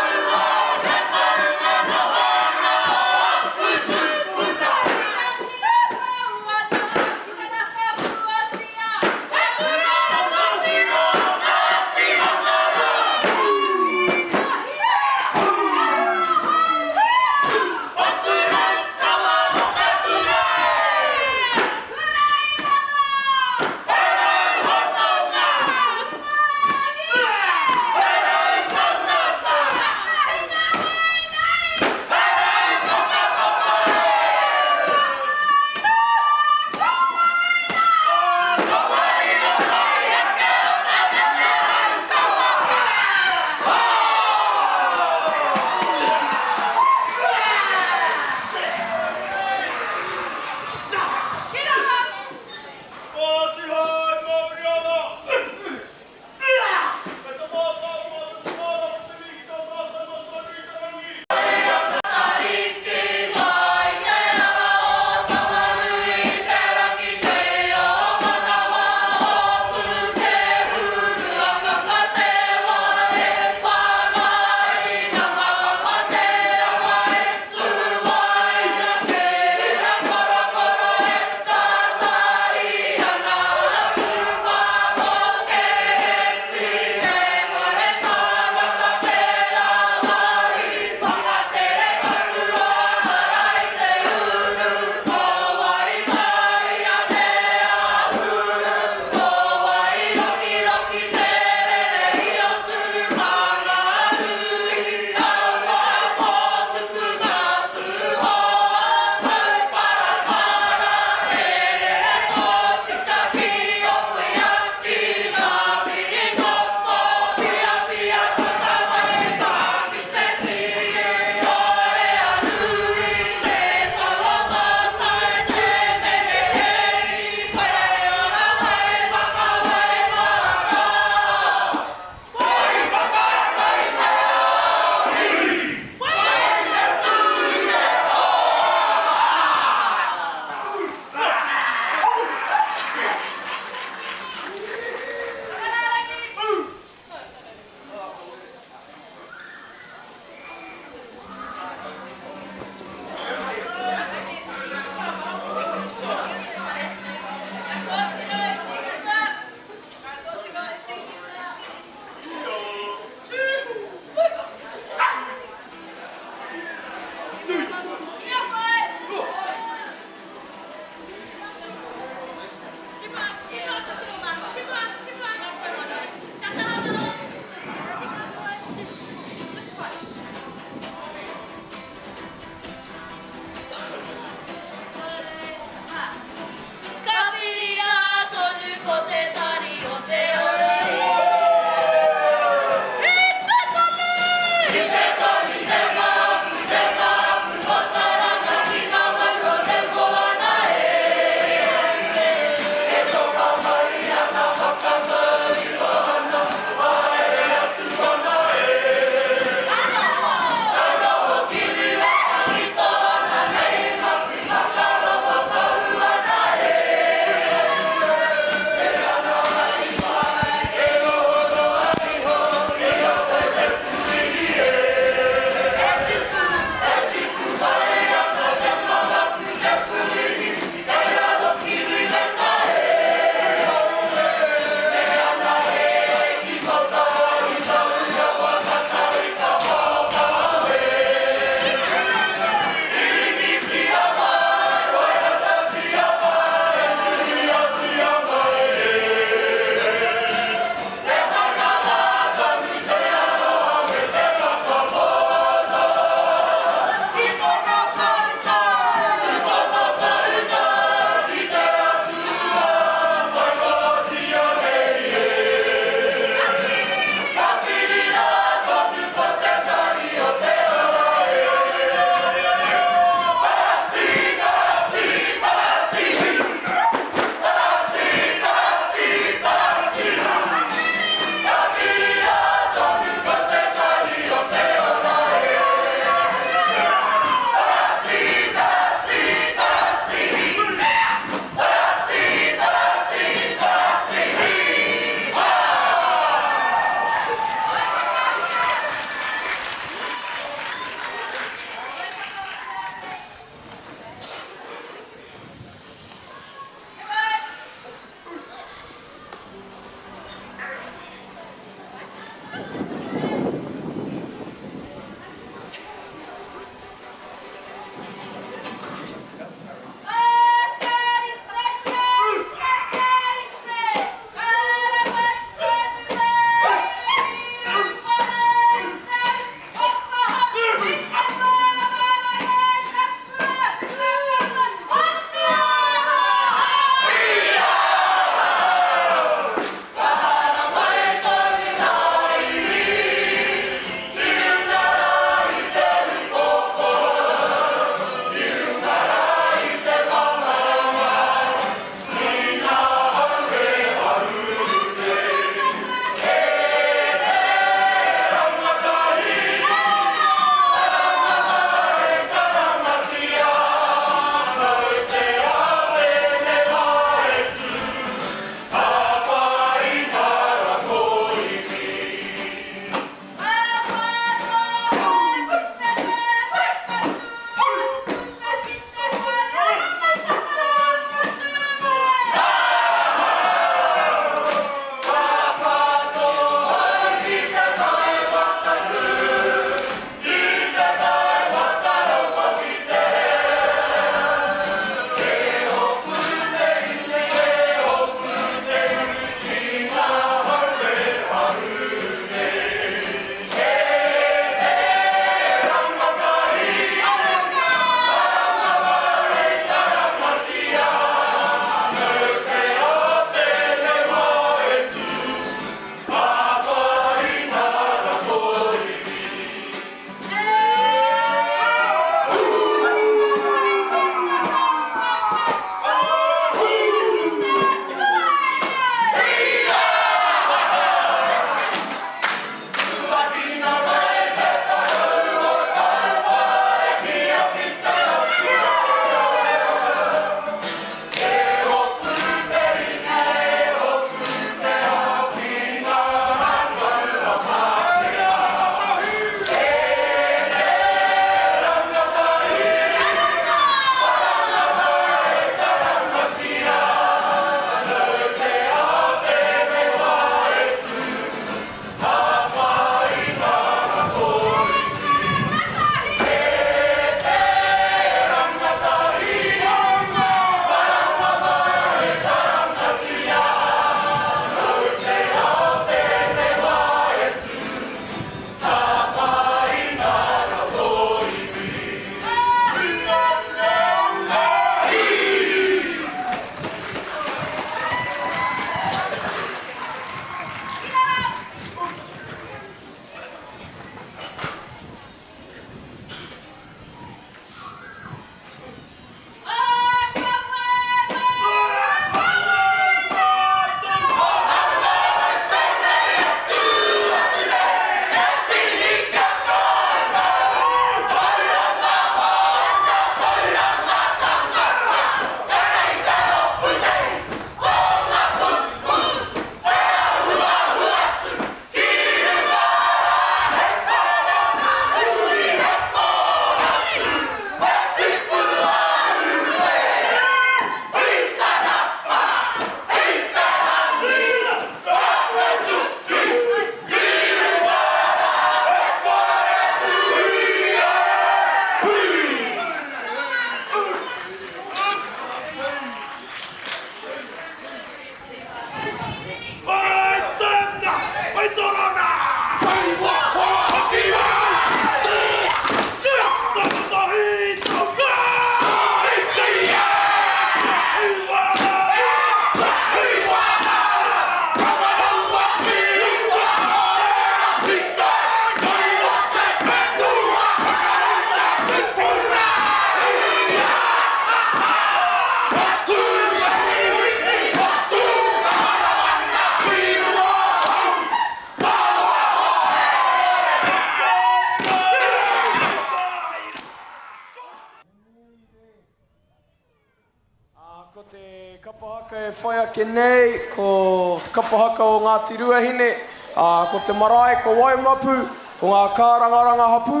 Speaker 9: Kapa Haka e whai ake nei, ko Kapa Haka o Ngāti Ruahine, ko te marae, ko Waimapu, ko ngā kārangaranga hapū,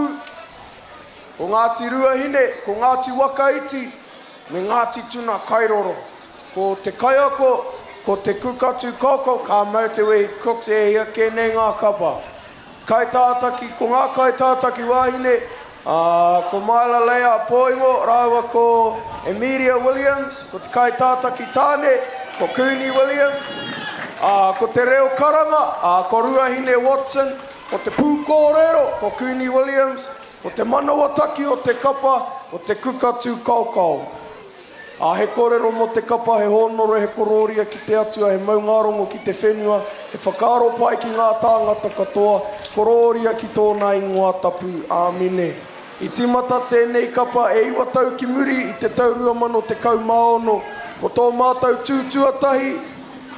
Speaker 9: ko Ngāti Ruahine, ko Ngāti Wakaiti, me Ngāti Tuna Kairoro, ko te kaiako, ko te kukatu koko, ka mau te wei kokse e ake nei ngā kapa. kai tātaki, ko ngā kai tātaki wāhine, ko Maila Lea Poingo, rāua ko Emilia Williams, ko te kai tātaki tāne, ko Cooney Williams, ko te reo karanga, ko Ruahine Watson, ko te pū kōrero, ko Cooney Williams, ko te manawa taki o te kapa, ko te kukatu kaukau. He kōrero mo te kapa, he honoro, he kororia ki te atua, he maungarongo ki te whenua, he whakaro pai ki ngā tāngata katoa, kororia ki tōna ingoa tapu. Āmine. I timata tēnei kapa e iwa tau ki muri i te taurua mano te kaumaono, ko tō mātou tūtuatahi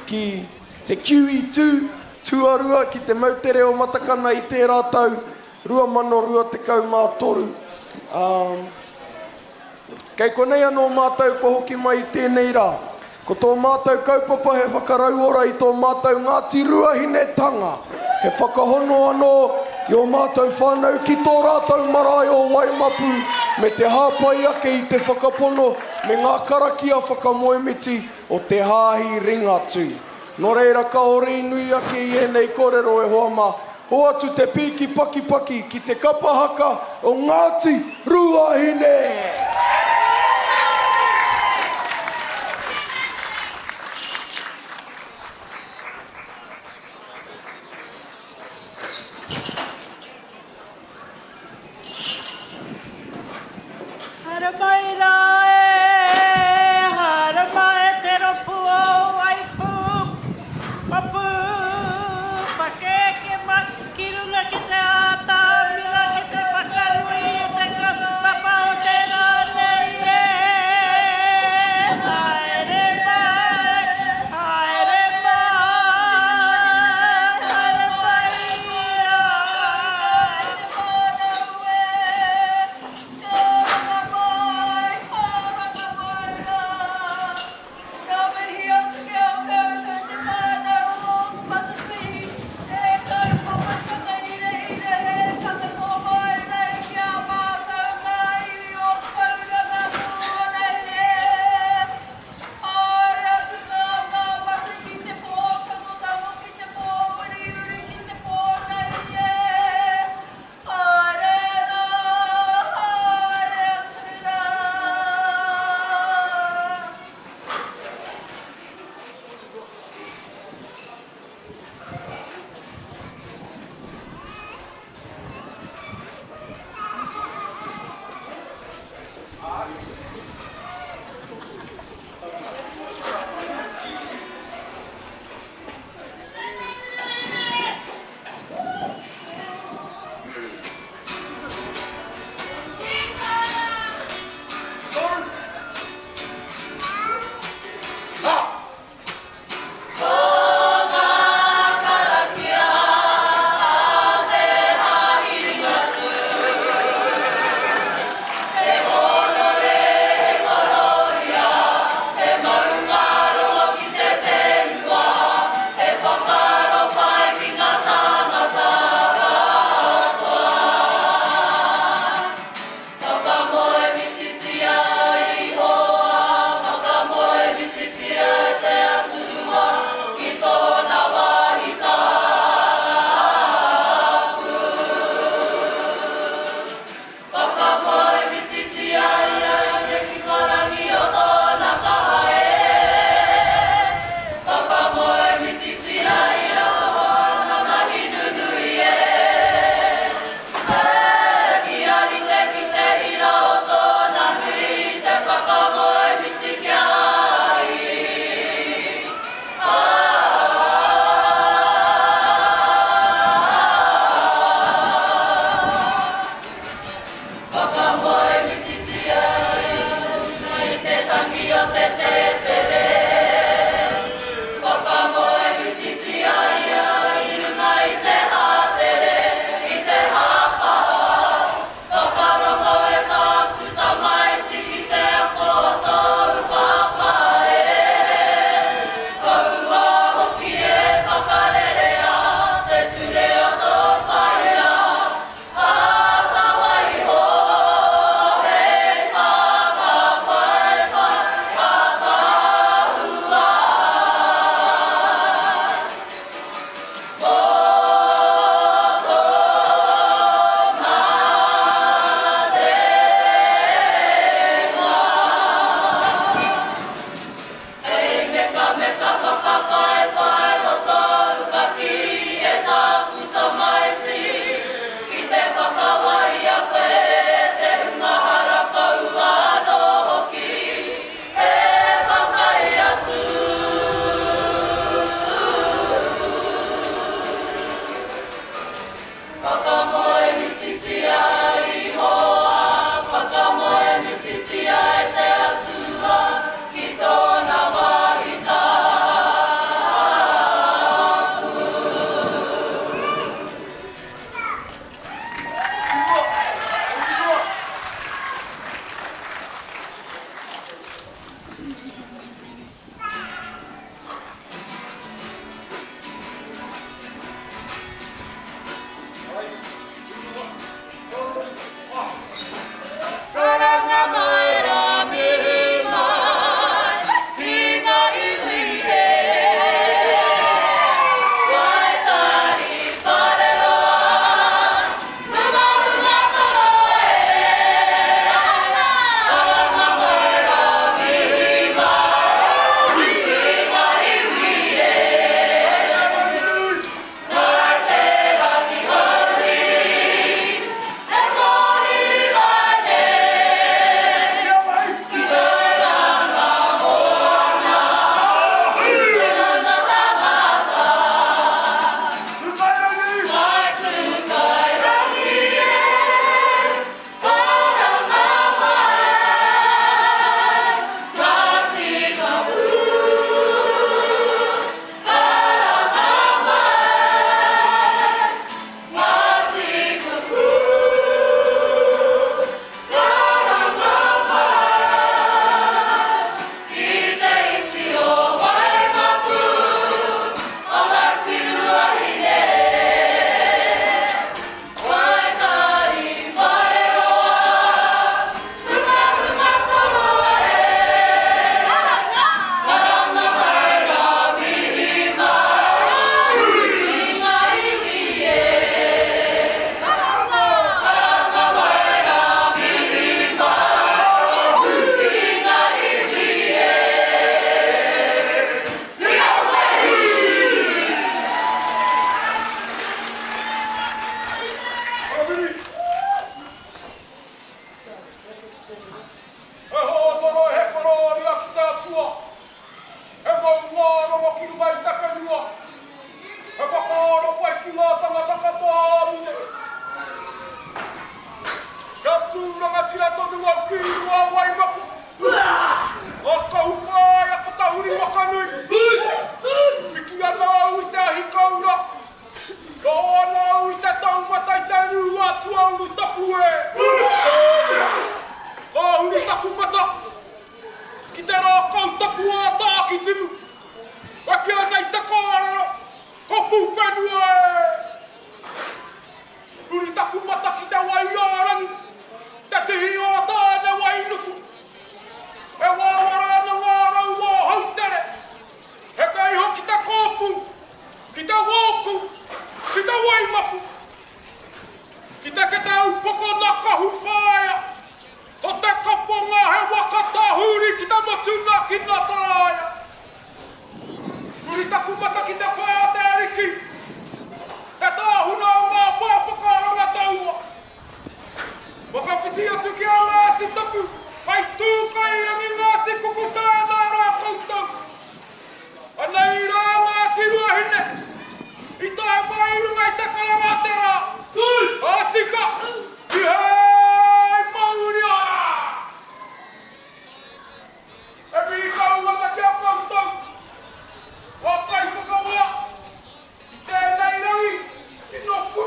Speaker 9: ki te QE2, tuarua ki te mautere o matakana i tērā tau, rua mano rua te kaumātoru. Kei konei anō mātou ko hoki mai i tēnei rā. Ko tō mātou kaupapa he whakarauora i tō mātou Ngāti Ruahinetanga. He whakahono anō i o mātou whānau ki tō rātou marae o Waimapu me te hāpai ake i te whakapono me ngā karakia whakamoemiti o te hāhi ringatu. Nō reira ka Ahurei nui ake i enei kōrero e hoa mā. Ho atu te piki paki paki ki te Kapa Haka o Ngāti Ruahine.
Speaker 7: Āra mai āra mai te ropu o waipu, hapū, pakeke mai, ki runga ki te āta, mira ki te whakanui, te kapa o tēnei.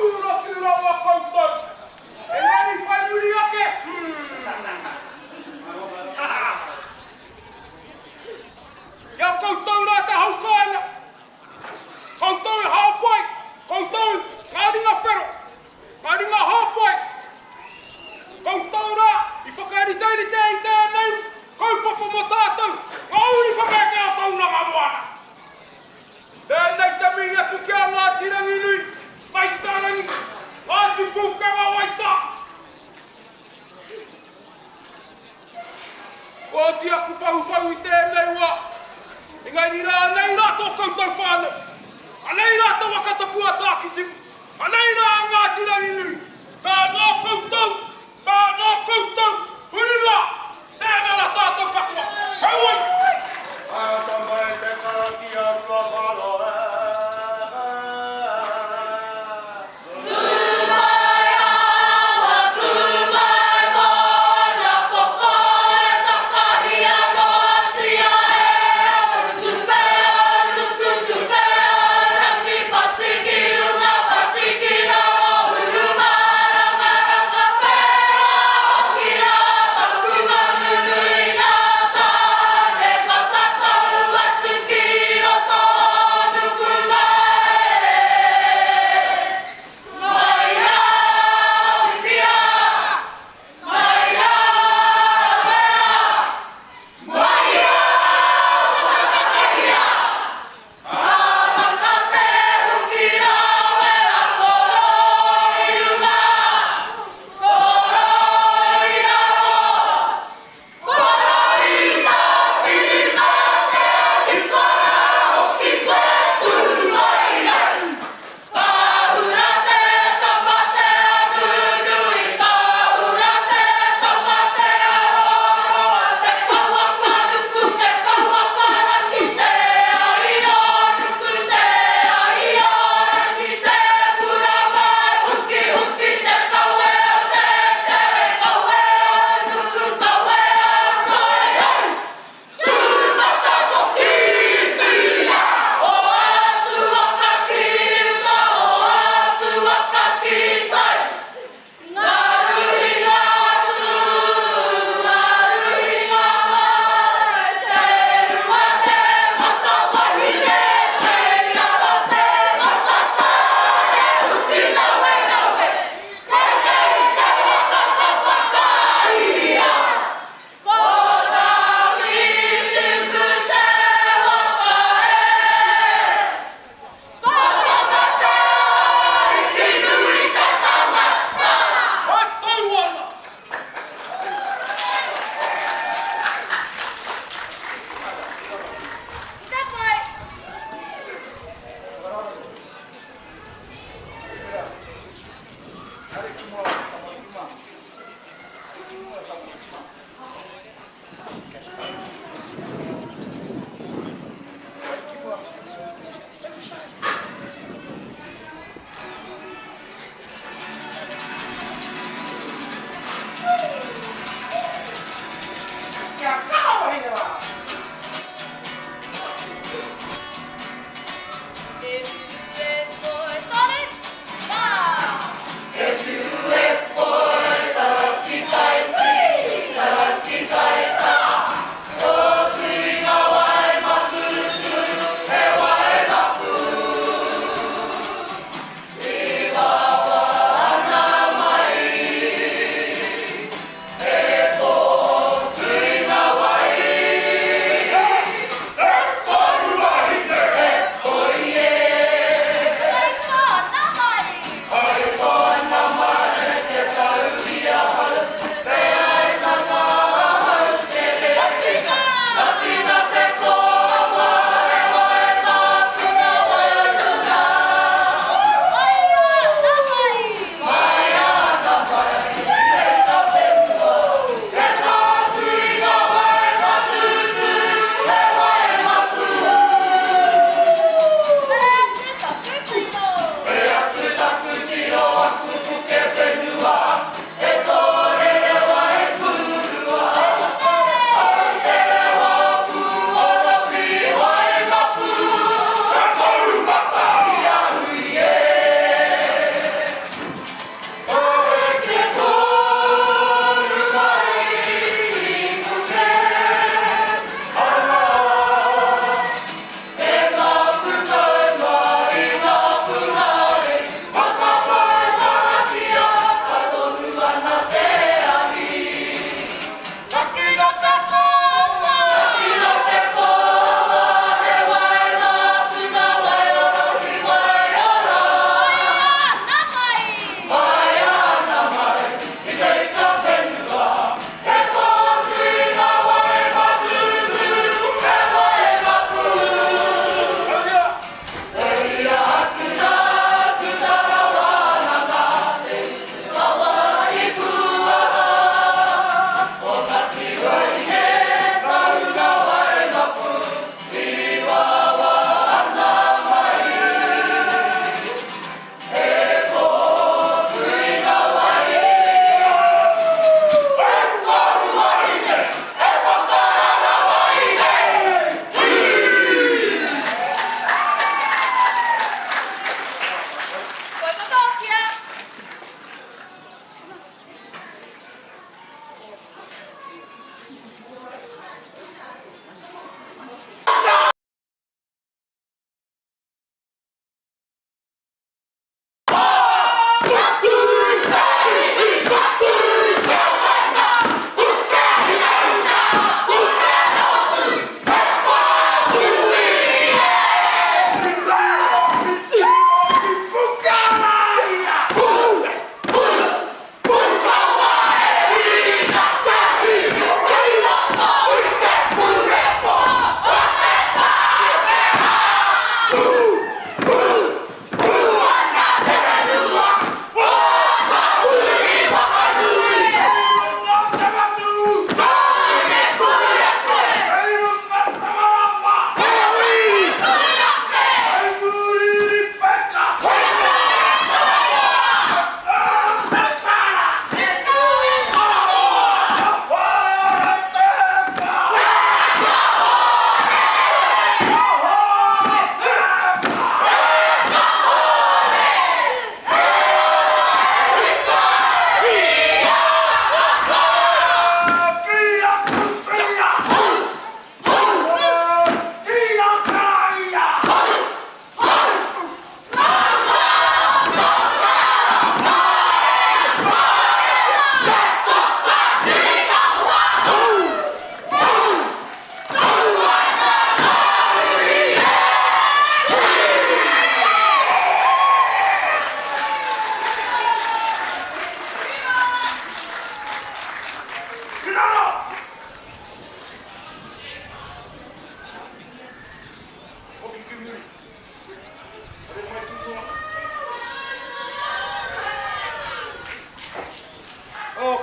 Speaker 10: tūra tūra wa koutou. E nani whanuri ake? Ia koutou rā te haukaina. Koutou e haupai. Koutou ngā ringa whero. Ngā ringa haupai. Koutou rā i whakaeriteiri te i tēnei. Kaupapa mo tātou. Ngā uri whakaeke a Tauranga Moana. Tēnei te minga tu kia ngā tirangi nui. Mai tārangi. Ngā tu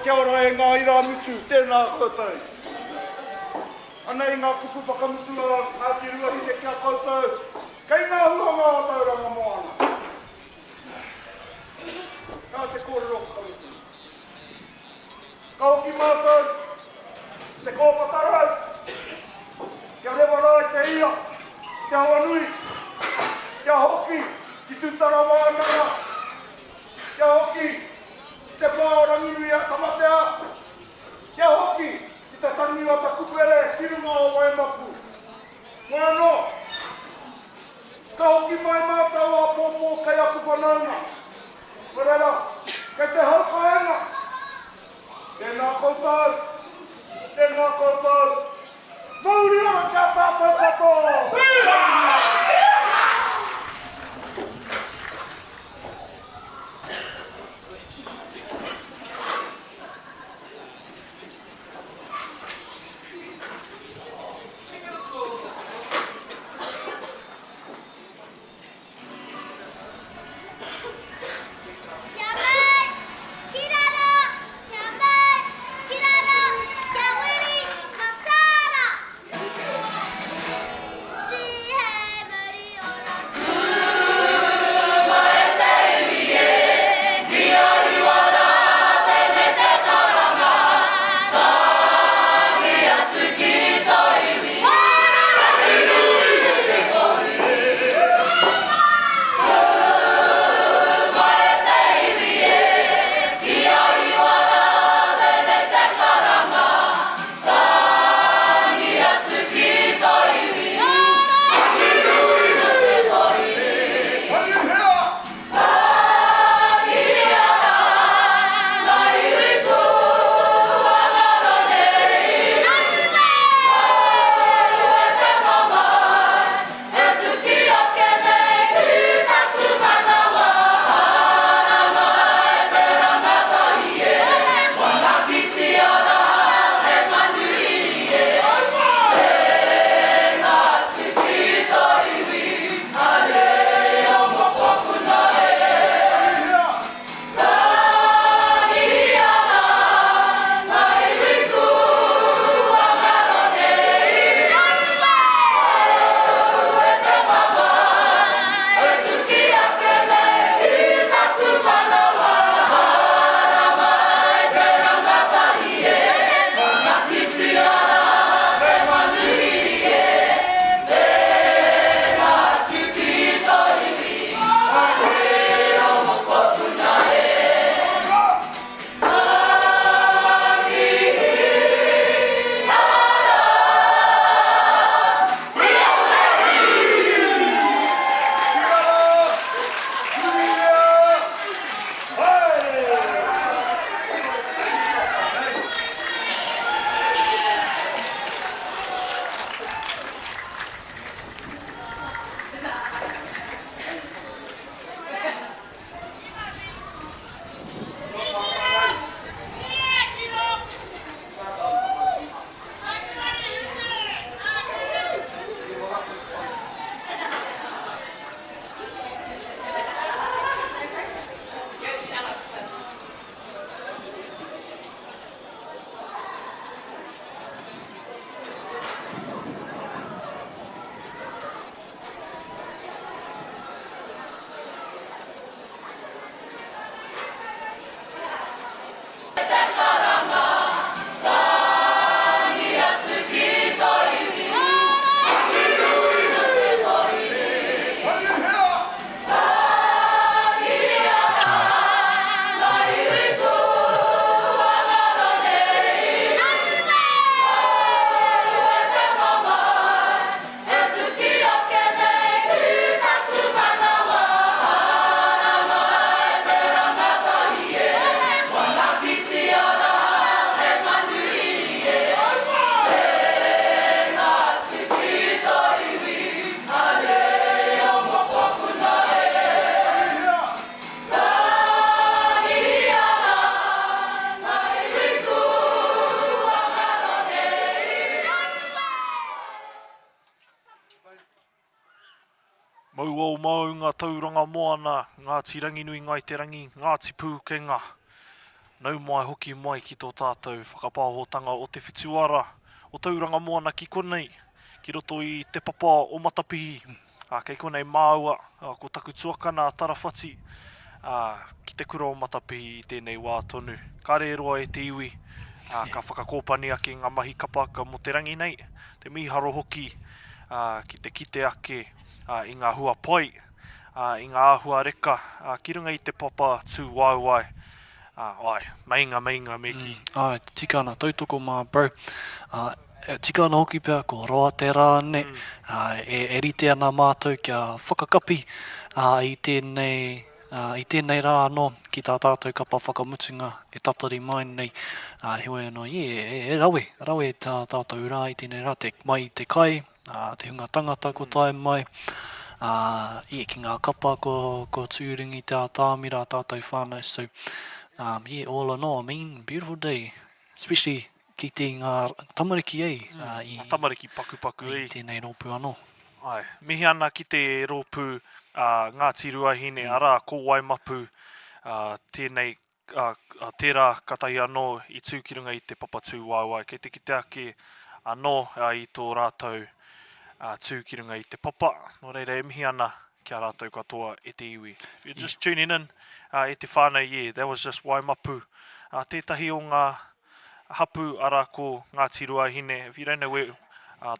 Speaker 8: kia ora e ngā ira mutu, tēnā koutou. Anei ngā kupu whakamutu a ngā tirua hite kia koutou. Kei ngā huanga o Tauranga Moana. Kā te kōrero whakamutu. Ka hoki mātou, te kōpatarau. Kia rewa rai te ia, kia whanui. Kia hoki, ki tūtara wānanga. Kia hoki, ki te whārangiwi a tamatea. Kia hoki, ki te tangiwa ta kupere, kirunga o waimaku. Moe no, ka hoki mai mātou a pōpō kai aku whanaunga. Morera, kei te haukaenga. Tēnā koutou, tēnā koutou. Mauri ora kia tātou katoa!
Speaker 2: Mau mau ngā tauranga moana, ngā tirangi nui ngai te rangi, ngā tipu kenga. nau mai hoki mai ki tō tātou whakapāhotanga o te whituara o Tauranga Moana ki konei, ki roto i te papa o Matapihi. Kei konei māua, ko taku tuakana tarawhati, ki te kura o Matapihi i tēnei wā tonu. Kōrero e te iwi, ka whakakōpani ake ngā mahi Kapa Haka mo te rangi nei, te miharo hoki, ki te kite ake, i ngā hua pai, i ngā āhua reka, ki runga i te papa tū waiwai. Mainga meki.
Speaker 3: Tikana, tautoko mā, bro. Tikana hoki pia, ko roa te rāne, e rite ana mātou kia whakakapi i tēnei rā anō, ki tā tātou kapa whakamutunga, e tatari mai nei, heoi anō, rawe tā tātou rā i tēnei rā, mai te kai, te hunga tangata ko tae mai, ki ngā kapa ko tūringi tā tāmira tātou whānau, so, all in all, I mean, beautiful day, especially ki te ngā tamariki
Speaker 2: tamariki paku
Speaker 3: i tēnei rōpū anō.
Speaker 2: Mihi ana ki te rōpū Ngāti Ruahine, ara ko Waimapu, tēnei tērā katahi anō i tūkirunga i te papa tū waiwai. Kei te kite ake anō i tō rātou tūkirunga i te papa. Nō reira e mihi ana kia rātou katoa e te iwi. If you're just tuning in, e te whānau, that was just Waimapu. Tētahi o ngā hapū ara ko Ngāti Ruahine. If you don't know where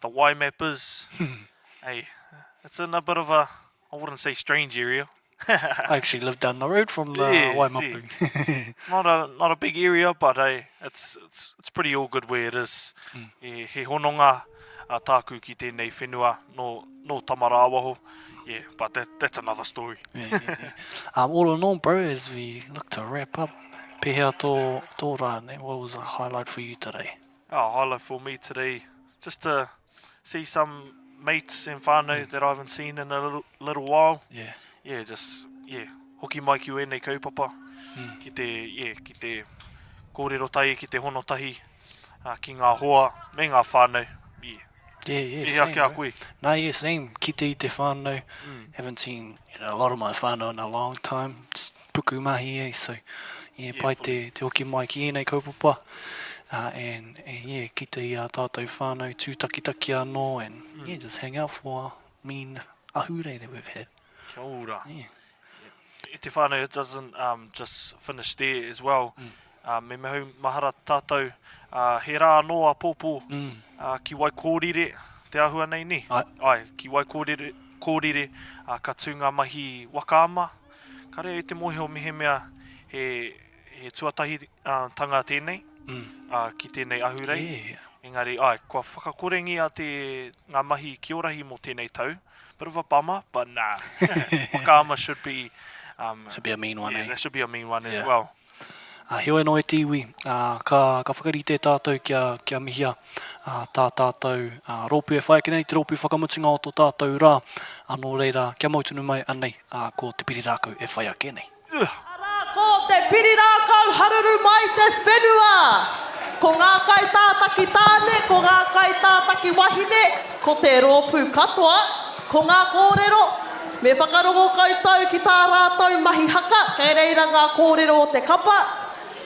Speaker 2: the Waimap is, hey, it's in a bit of a, I wouldn't say strange area.
Speaker 3: I actually live down the road from the Waimapu.
Speaker 2: Not a big area, but it's pretty all good where it is. He hononga tāku ki tēnei whenua no tamara awaho. Yeah, but that's another story.
Speaker 3: All in all, bro, as we look to wrap up, pehea tō rāne, what was a highlight for you today?
Speaker 2: Highlight for me today, just to see some mates and whānau that I haven't seen in a little while. Hoki mai ki wēnei kaupapa, ki te kōrero tai, ki te hono tahi, ki ngā hoa, me ngā whānau.
Speaker 3: Same, bro. No, same. Ki te i te whānau. Haven't seen a lot of my whānau in a long time. Just puku mahi, so pai te hoki mai ki ēnei kaupapa. And ki te tātou whānau tūtakitaki anō, and just hang out for ahurei that we've had.
Speaker 2: Kia ora. I te whānau, it doesn't just finish there as well. Me mehu mahara tātou, he rā noa pōpō, ki wai kōrere, te ahua nei ni? Ki wai kōrere, ka tūnga mahi wakaama. Ka rea i te mohi o mehemea, he tuatahi tanga tēnei, ki tēnei ahurei. Engari, kua whakakorengi a ngā mahi kiorahi mo tēnei tau. Bit of a bummer, but nah. Wakaama should be
Speaker 3: a mean one,
Speaker 2: that should be a mean one as well.
Speaker 3: Heoi no e te iwi, ka whakarite tātou kia mihia tā tātou rōpū e whae nei, te rōpū whakamutunga o tō tātou rā, anō reira, kia mautunu mai anei, ko te piri rākau e whae ake nei.
Speaker 6: Ara ko te piri rākau haruru mai te whenua, ko ngā kai tātaki tāne, ko ngā kai tātaki wahine, ko te rōpū katoa, ko ngā kōrero, me whakarongo koutou ki tā rātou mahi haka, kei reira ngā kōrero o te kapa.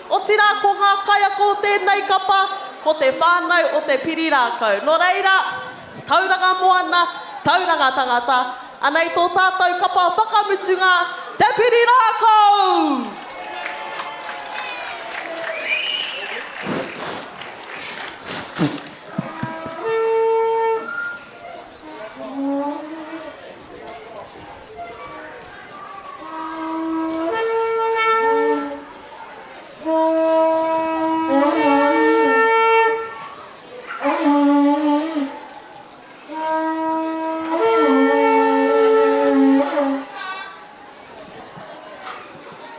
Speaker 6: O tira ko ngā kaia ko tēnei kapa, ko te whānau o te piri rākau. Nō reira, Tauranga Moana Tauranga Tangata, anei tō tātou kapa whakamutunga, te piri rākau!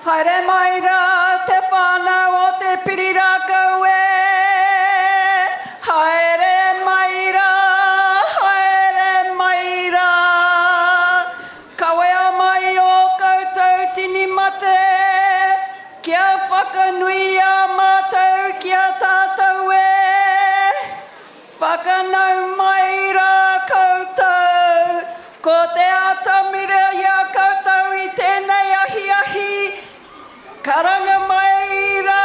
Speaker 13: Haere mai rā te whānau o te piri rākau e. Haere mai rā, haere mai rā. Kawe a mai o koutou tini mate. Kia whakanui a mātou kia tātou e. Whakanau mai rā koutou. Ko te atamira ia koutou i tēnei ahi ahi. Karanga mai rā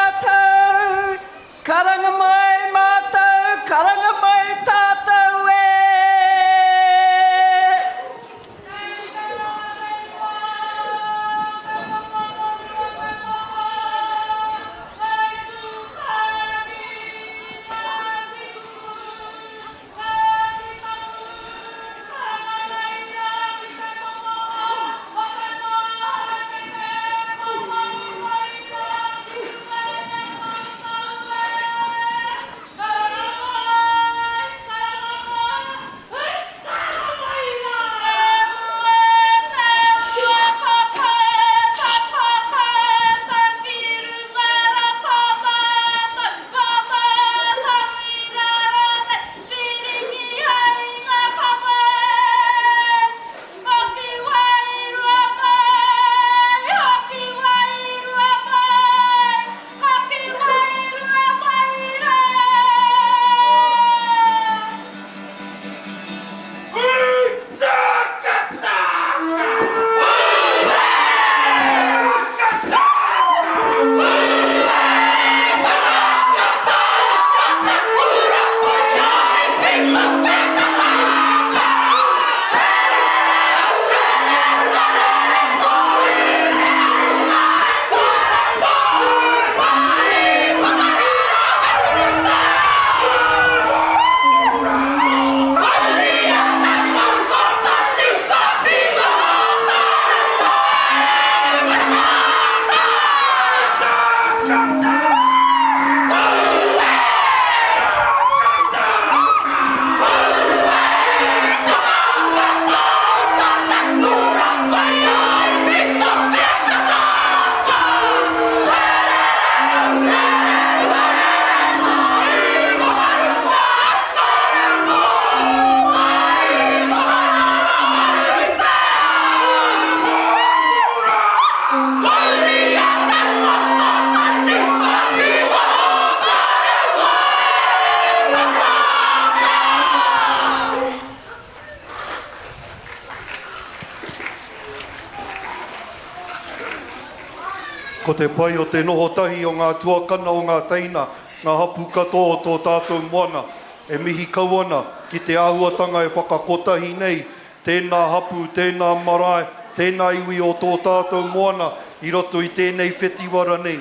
Speaker 15: ko te pai o te noho tahi o ngā tuakana o ngā teina, ngā hapū katoa o tō tātou moana, e mihi kauana ki te āhuatanga e whakakotahi nei, tēnā hapū, tēnā marae, tēnā iwi o tō tātou moana, i roto i tēnei whetiwara nei.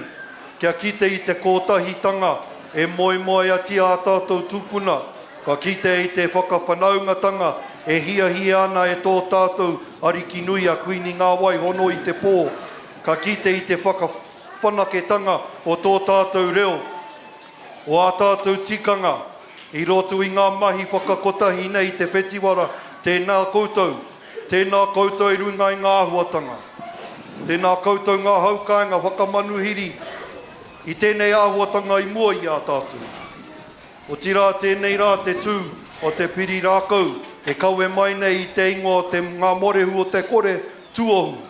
Speaker 15: Kia kite i te kōtahitanga, e moe ati a tātou tūpuna, ka kite i te whakawhanaungatanga, e hia ana e tō tātou ariki a kuini ngā wai hono i te pō. Ka kite i te whakawhanaketanga o tō tātou reo, o a tātou tikanga, i roto i ngā mahi whakakotahi nei te whetiwara, tēnā koutou i runga i ngā ahuatanga. Tēnā koutou ngā haukainga whakamanuhiri, i tēnei ahuatanga i mua i a tātou. O tira tēnei rā te tū o te piri rākau, e kawe mai nei i te ingoa te ngā morehu o te kore tuohu.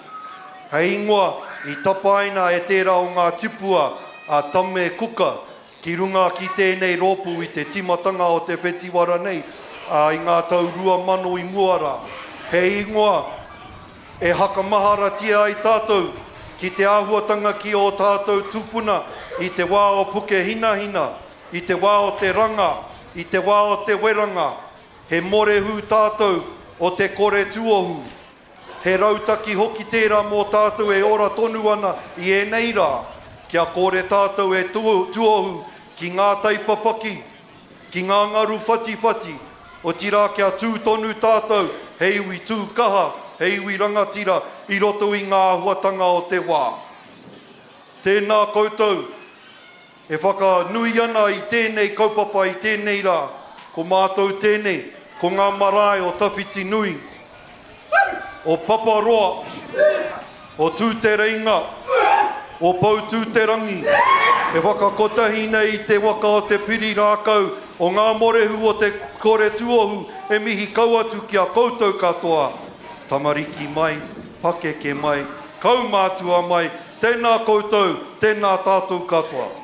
Speaker 15: Hei ingoa i tapaina e tērā o ngā tipua a tame kuka ki runga ki tēnei rōpu i te timatanga o te whetiwara nei i ngā tau 2,000 i muara. Hei ingoa e hakamaharatia i tātou ki te āhuatanga ki o tātou tūpuna i te wā o puke hinahina, i te wā o te ranga, i te wā o te weranga. He morehu tātou o te kore tuohu. He rautaki hoki tērā mō tātou e ora tonu ana i e nei rā. Kia kore tātou e tuohu ki ngā taipapaki, ki ngā ngaru whati, o tira kia tū tonu tātou, hei ui tū kaha, hei ui rangatira, i roto i ngā huatanga o te wā. Tēnā koutou, e whakanui ana i tēnei kaupapa i tēnei rā, ko mātou tēnei, ko ngā marae o tawhiti nui, o paparoa, o tūtereinga, o pautūterangi, e whakakotahi nei i te waka o te piri rākau, o ngā morehu o te kore tuohu, e mihi kauatu ki a koutou katoa. Tamariki mai, pakeke mai, kaumātua mai, tēnā koutou, tēnā tātou katoa.
Speaker 11: Kua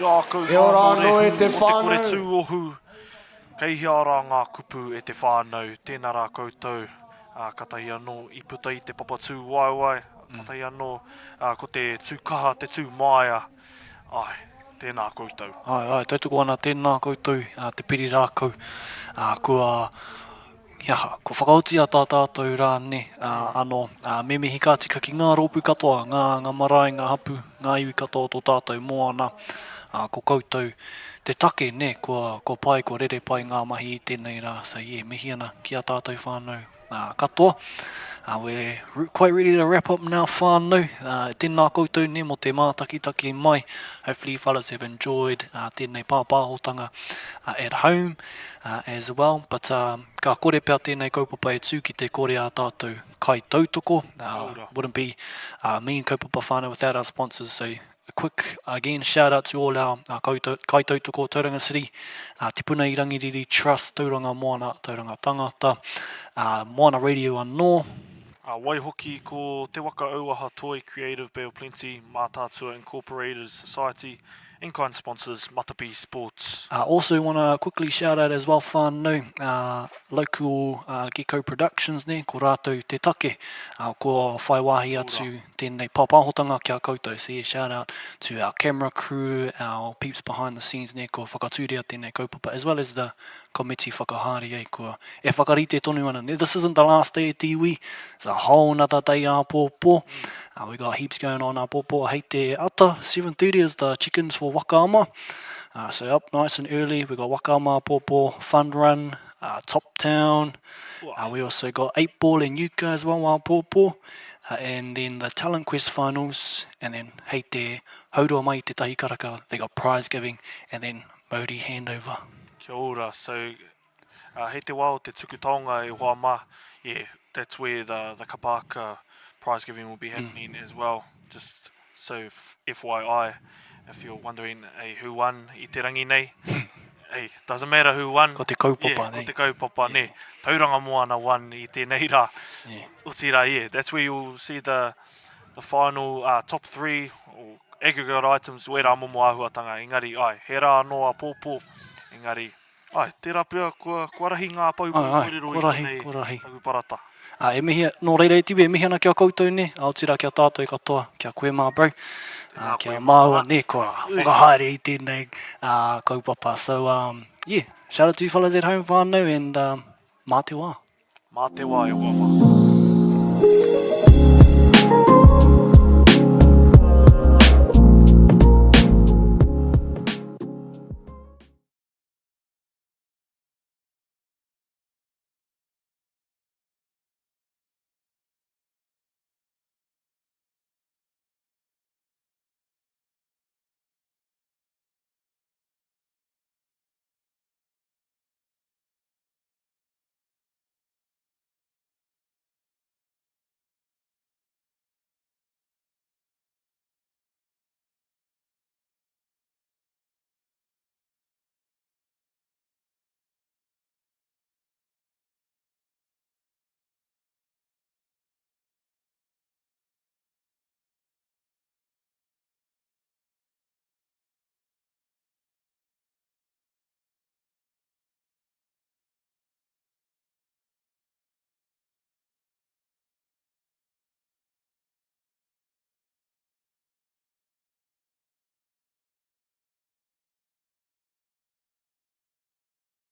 Speaker 2: rākau
Speaker 9: E ora
Speaker 2: whānau
Speaker 9: anō e
Speaker 2: rehu
Speaker 9: te
Speaker 2: o te kore
Speaker 9: whānau.
Speaker 2: tūohu. Kei hea rā ngā kupu e te whānau. Tēnā rā koutou. Katahi anō i puta i te papatū waiwai. Katahi anō ko te tūkaha, te tū maia. Ai, tēnā koutou.
Speaker 3: Ai, tautoko ana tēnā koutou, te piri rākau. Ko whakaoti a tā tātou rāne, anō, me mihi kā tika ki ngā rōpū katoa, ngā marae, ngā hapū, ngā iwi katoa tō tātou moana, ko koutou te take, ne, ko pai, ko rere pai ngā mahi i tēnei rā, so mihi ana ki a tātou whānau katoa. We're quite ready to wrap up now, whānau. Tēnā koutou ne mo te mātakitaki mai. Hopefully you fellas have enjoyed tēnei pāpāhotanga at home as well. But ka kore pia tēnei kaupapa e tū ki te kore a tātou kai tautoko. Wouldn't be me and kaupapa whānau without our sponsors. So a quick, again, shout out to all our kai tautoko Tauranga City, Tūpuna i Rangiriri Trust, Tauranga Moana Tauranga Tangata, Moana Radio anō.
Speaker 2: Waihoki ko Te Waka Auaha Toi Creative Bay of Plenty, Mātātua Incorporated Society, in-kind sponsors, Matapihi Sports.
Speaker 3: Also want to quickly shout out as well, whānau, local Gecko Productions, ne, ko rātou te take, ko whai wāhi atu tēnei pāpāhotanga kia koutou. So shout out to our camera crew, our peeps behind the scenes, ne, ko whakatūria tēnei kaupapa, as well as the komiti whakahari, ko e whakarite tonu ana. This isn't the last day at Tiwi, it's a whole nother day āpōpō. We got heaps going on āpōpō. Hei te ata, 7:30 is the chickens for wakaama. So up nice and early, we got wakaama āpōpō, fun run, top town. We also got 8 ball and yuka as well āpōpō. And then the talent quest finals, and then hei te haurua mai te tahi karaka, they got prize giving, and then Māori handover.
Speaker 2: Kia ora. So, hei te wao te tuku taonga e hoa ma. Yeah, that's where the Kapa Haka prize giving will be happening as well. Just so FYI, if you're wondering, hey, who won I te rangi nei? Hey, doesn't matter who won.
Speaker 3: Ko te kaupapa,
Speaker 2: yeah, ko te kaupapa, ne. Tauranga Moana won I tēnei rā. Utira, yeah. That's where you'll see the final top 3 or aggregate items wera momo āhuatanga. Engari, he rā anō a pōpō. Engari, tērā pia kua rahi ngā pau kōrero I tēnei taku parata.
Speaker 3: E mihi, nō reira e tiwi, e mihi ana kia koutou ne, aotira kia tātou I katoa, kia koe mā bro, kia māua ne, kua whakahaere I tēnei kaupapa. So, yeah, shout out to you fellas at home, whānau, and mā te wā.
Speaker 2: Mā te wā e wā.